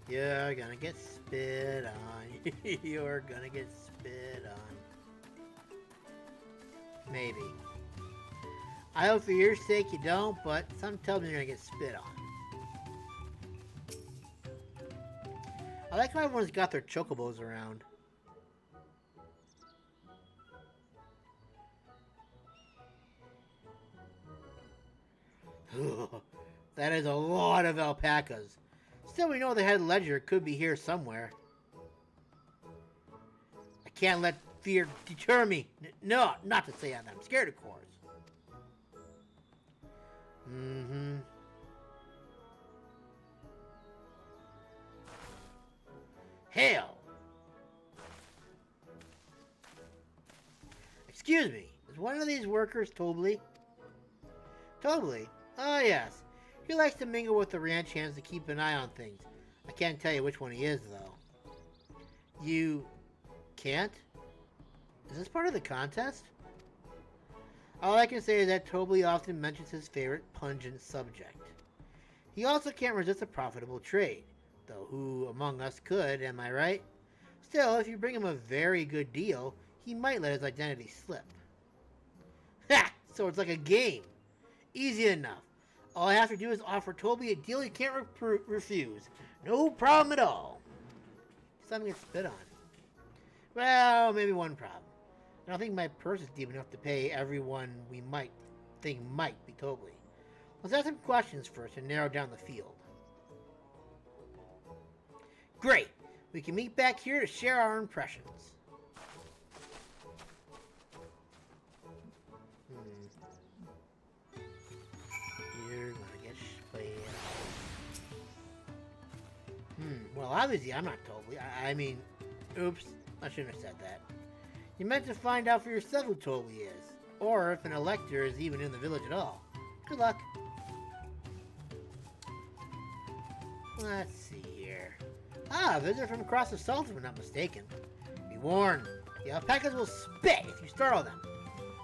You're gonna get spit on. You're gonna get spit on. Maybe. I hope for your sake you don't, but some tell me you're gonna get spit on. I like how everyone's got their chocobos around. That is a lot of alpacas. Still, we know the head ledger could be here somewhere. I can't let fear deter me. No, not to say that I'm scared, of course. Mm-hmm. Hell! Excuse me, is one of these workers Tobly? Tobly? Oh yes. He likes to mingle with the ranch hands to keep an eye on things. I can't tell you which one he is, though. You... can't? Is this part of the contest? All I can say is that Tobly often mentions his favorite pungent subject. He also can't resist a profitable trade. Though who among us could, am I right? Still, if you bring him a very good deal, he might let his identity slip. Ha! So it's like a game. Easy enough. All I have to do is offer Toby a deal he can't refuse. No problem at all. Something gets spit on. Well, maybe one problem. I don't think my purse is deep enough to pay everyone we might think might be Toby. Let's ask some questions first and narrow down the field. Great! We can meet back here to share our impressions. You're gonna get splayed. Well, obviously I'm not Toby. I mean, oops, I shouldn't have said that. You meant to find out for yourself who Toby is, or if an elector is even in the village at all. Good luck. Let's see here. Ah, a visitor from across the salt, if I'm not mistaken. Be warned, the alpacas will spit if you startle them.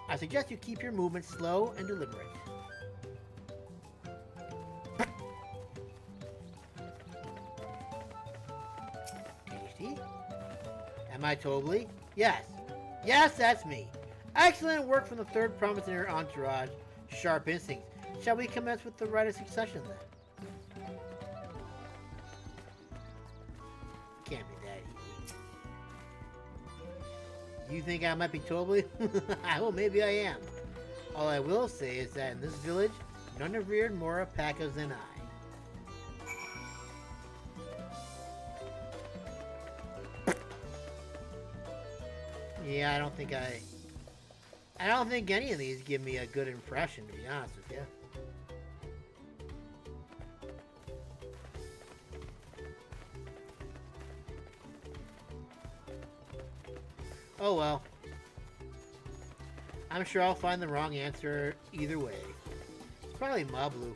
I suggest you keep your movements slow and deliberate. Tasty. Am I Toby? Yes. Yes, that's me. Excellent work from the third promise in your entourage. Sharp instincts. Shall we commence with the rite of succession then? Can't be that easy. You think I might be Toby? Well, maybe I am. All I will say is that in this village, none have reared more alpacas than I. Yeah, I don't think any of these give me a good impression, to be honest with you. Oh well. I'm sure I'll find the wrong answer either way. It's probably Mablu.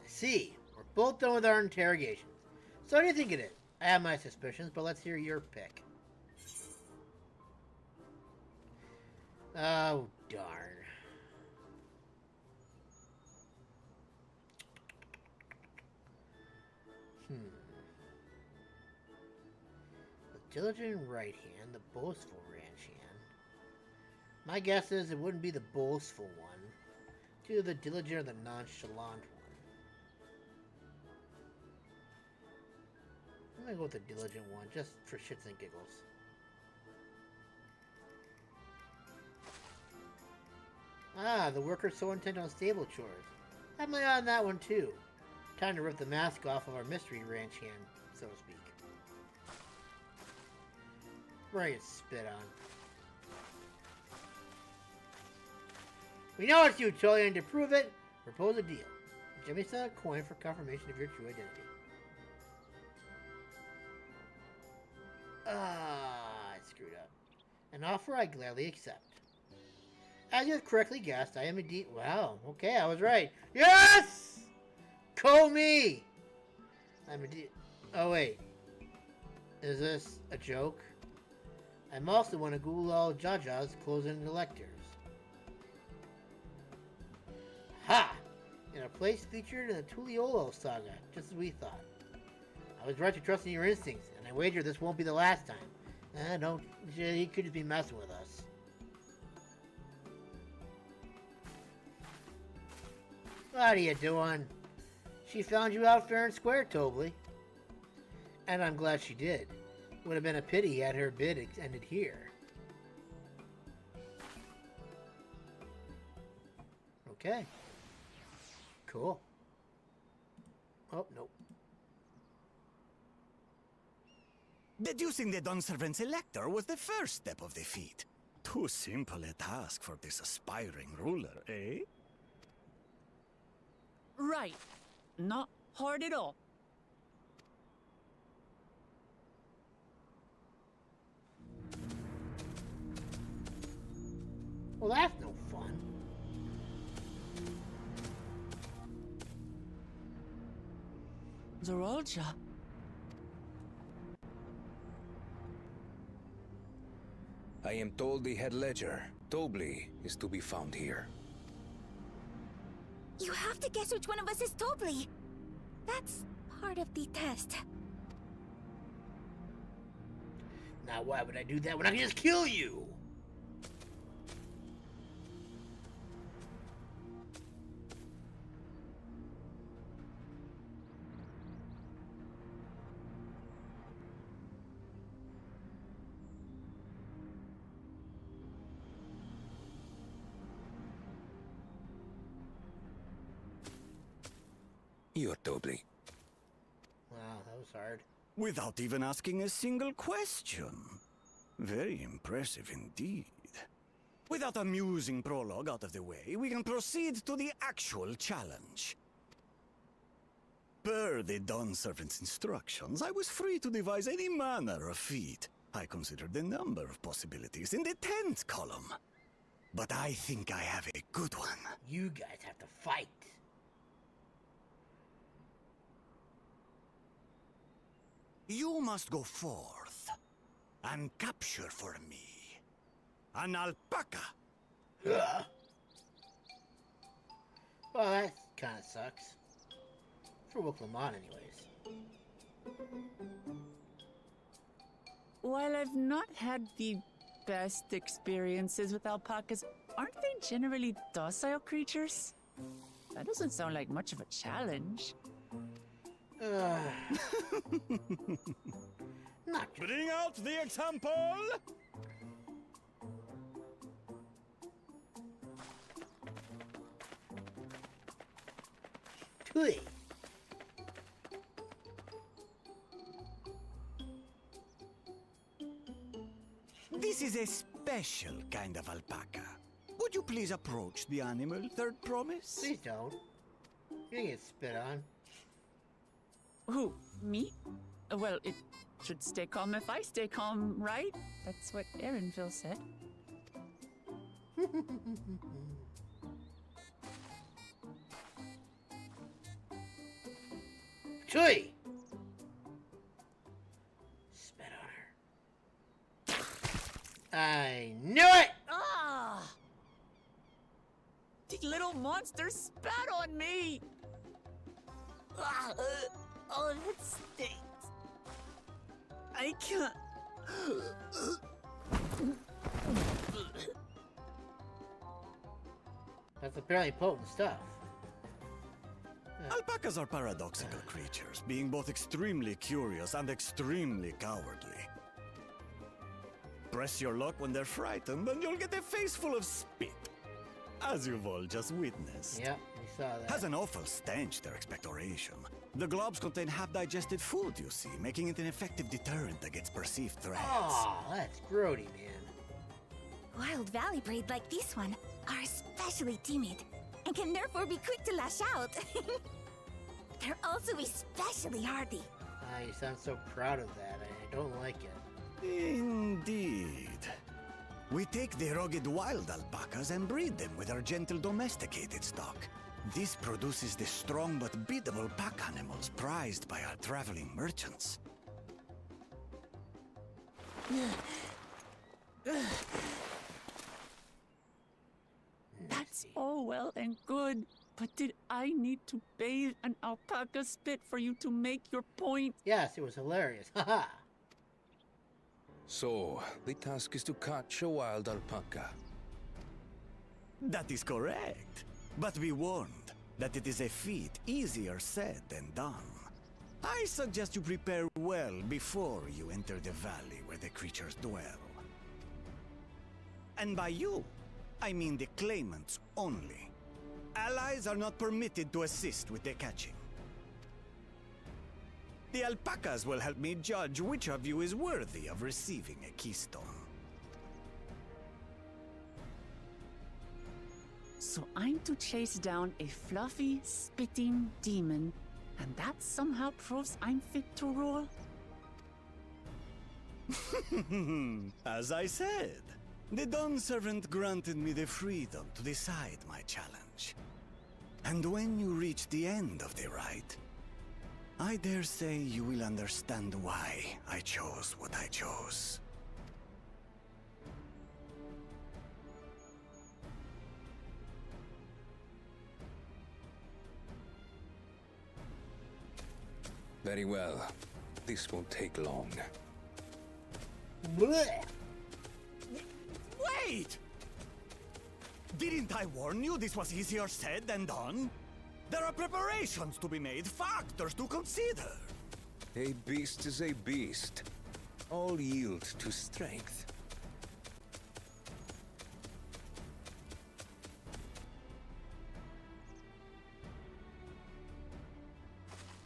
See, we're both done with our interrogations. So what do you think it is? I have my suspicions, but let's hear your pick. Oh, darn. The diligent right hand, the boastful ranch hand. My guess is it wouldn't be the boastful one. It's either the diligent or the nonchalant one. I'm gonna go with the diligent one, just for shits and giggles. Ah, the worker's so intent on stable chores. Have my eye on that one too. Time to rip the mask off of our mystery ranch hand, so to speak. Bring it spit on. We know it's you, Tulliyollal, and to prove it, propose a deal. Give me some coin for confirmation of your true identity. Ah, I screwed up. An offer I gladly accept. As you have correctly guessed, I am indeed... Wow, okay, I was right. Yes! Call me! I'm indeed... Oh, wait. Is this a joke? I'm also one of Gulal Jaja's closing electors. Ha! In a place featured in the Tulliyollal Saga, just as we thought. I was right to trust in your instincts, and I wager this won't be the last time. Don't. He could just be messing with us. What are you doing? She found you out fair and square, Tobley. And I'm glad she did. Would have been a pity had her bid ended here. Okay. Cool. Oh, nope. Deducing the Dawn Servant's elector was the first step of the feat. Too simple a task for this aspiring ruler, eh? Right. Not hard at all. Well, that's no fun. Zorolja. I am told the head ledger, Tobley, is to be found here. You have to guess which one of us is Tobley. That's part of the test. Now why would I do that when I can just kill you? You're Tobley. Wow, that was hard. Without even asking a single question. Very impressive indeed. With that amusing prologue out of the way, we can proceed to the actual challenge. Per the Dawn Servant's instructions, I was free to devise any manner of feat. I considered a number of possibilities in the 10th column. But I think I have a good one. You guys have to fight. You must go forth and capture for me an alpaca. Ugh. Well, that kind of sucks. For Wooklamon, anyways. While I've not had the best experiences with alpacas, aren't they generally docile creatures? That doesn't sound like much of a challenge. Not Bring out the example! Tui. This is a special kind of alpaca. Would you please approach the animal, Third Promise? Please don't. You're gonna get spit on. Who? Me? Well, it should stay calm if I stay calm, right? That's what Erinville said. Chui! Spit on her. I knew it! Ah! The little monster spat on me! Ah, oh, that stinks. I can't. That's apparently potent stuff. Alpacas are paradoxical creatures, being both extremely curious and extremely cowardly. Press your luck when they're frightened, and you'll get a face full of spit. As you've all just witnessed. Yeah, we saw that. Has an awful stench, their expectoration. The globs contain half-digested food, you see, making it an effective deterrent against perceived threats. Oh, that's grody, man. Wild valley breed like this one are especially timid and can therefore be quick to lash out. They're also especially hardy. Ah, you sound so proud of that. I don't like it. Indeed. We take the rugged wild alpacas and breed them with our gentle domesticated stock. This produces the strong but beatable pack animals prized by our traveling merchants. That's all well and good, But did I need to bathe an alpaca spit for you to make your point? Yes, it was hilarious. Haha. So, the task is to catch a wild alpaca. That is correct. But be warned that it is a feat easier said than done. I suggest you prepare well before you enter the valley where the creatures dwell. And by you, I mean the claimants only. Allies are not permitted to assist with the catching. The alpacas will help me judge which of you is worthy of receiving a keystone. So I'm to chase down a fluffy, spitting demon, and that somehow proves I'm fit to rule? As I said, the Dawn Servant granted me the freedom to decide my challenge. And when you reach the end of the rite, I dare say you will understand why I chose what I chose. Very well. This won't take long. Blech. Wait! Didn't I warn you this was easier said than done? There are preparations to be made, factors to consider. A beast is a beast. All yield to strength.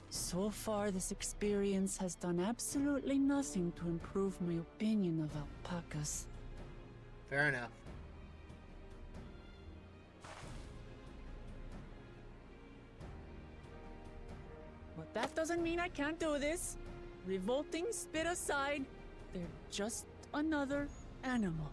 So far, this experience has done absolutely nothing to improve my opinion of alpacas. Fair enough. But that doesn't mean I can't do this. Revolting spit aside, they're just another animal.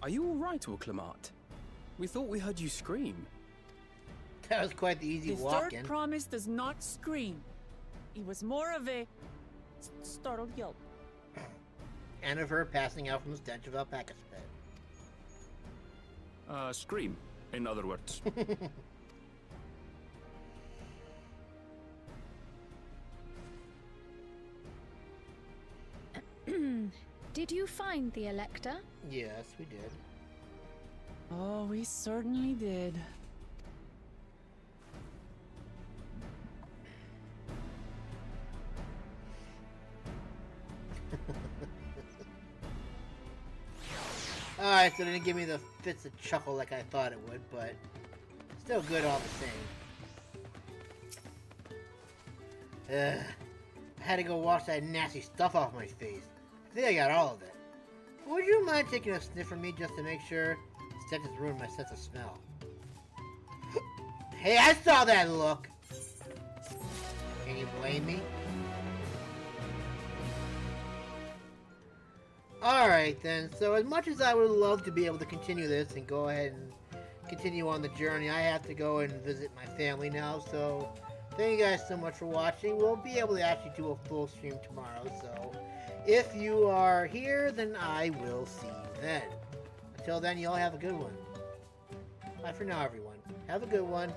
Are you all right, Urqopacha? We thought we heard you scream. That was quite the easy The walk-in. third promise does not scream. It was more of a startled yelp. And of her passing out from the stench of alpaca spit. Scream, in other words. Did you find the Elector? Yes, we did. Oh, we certainly did. Alright, so it didn't give me the fits of chuckle like I thought it would, but still good all the same. Ugh. I had to go wash that nasty stuff off my face. I think I got all of it. Would you mind taking a sniff from me just to make sure? Instead just ruined my sense of smell. Hey, I saw that look! Can you blame me? Alright then, so as much as I would love to be able to continue this and go ahead and continue on the journey, I have to go and visit my family now, so thank you guys so much for watching. We'll be able to actually do a full stream tomorrow, so if you are here, then I will see you then. Until then, you all have a good one. Bye for now, everyone. Have a good one.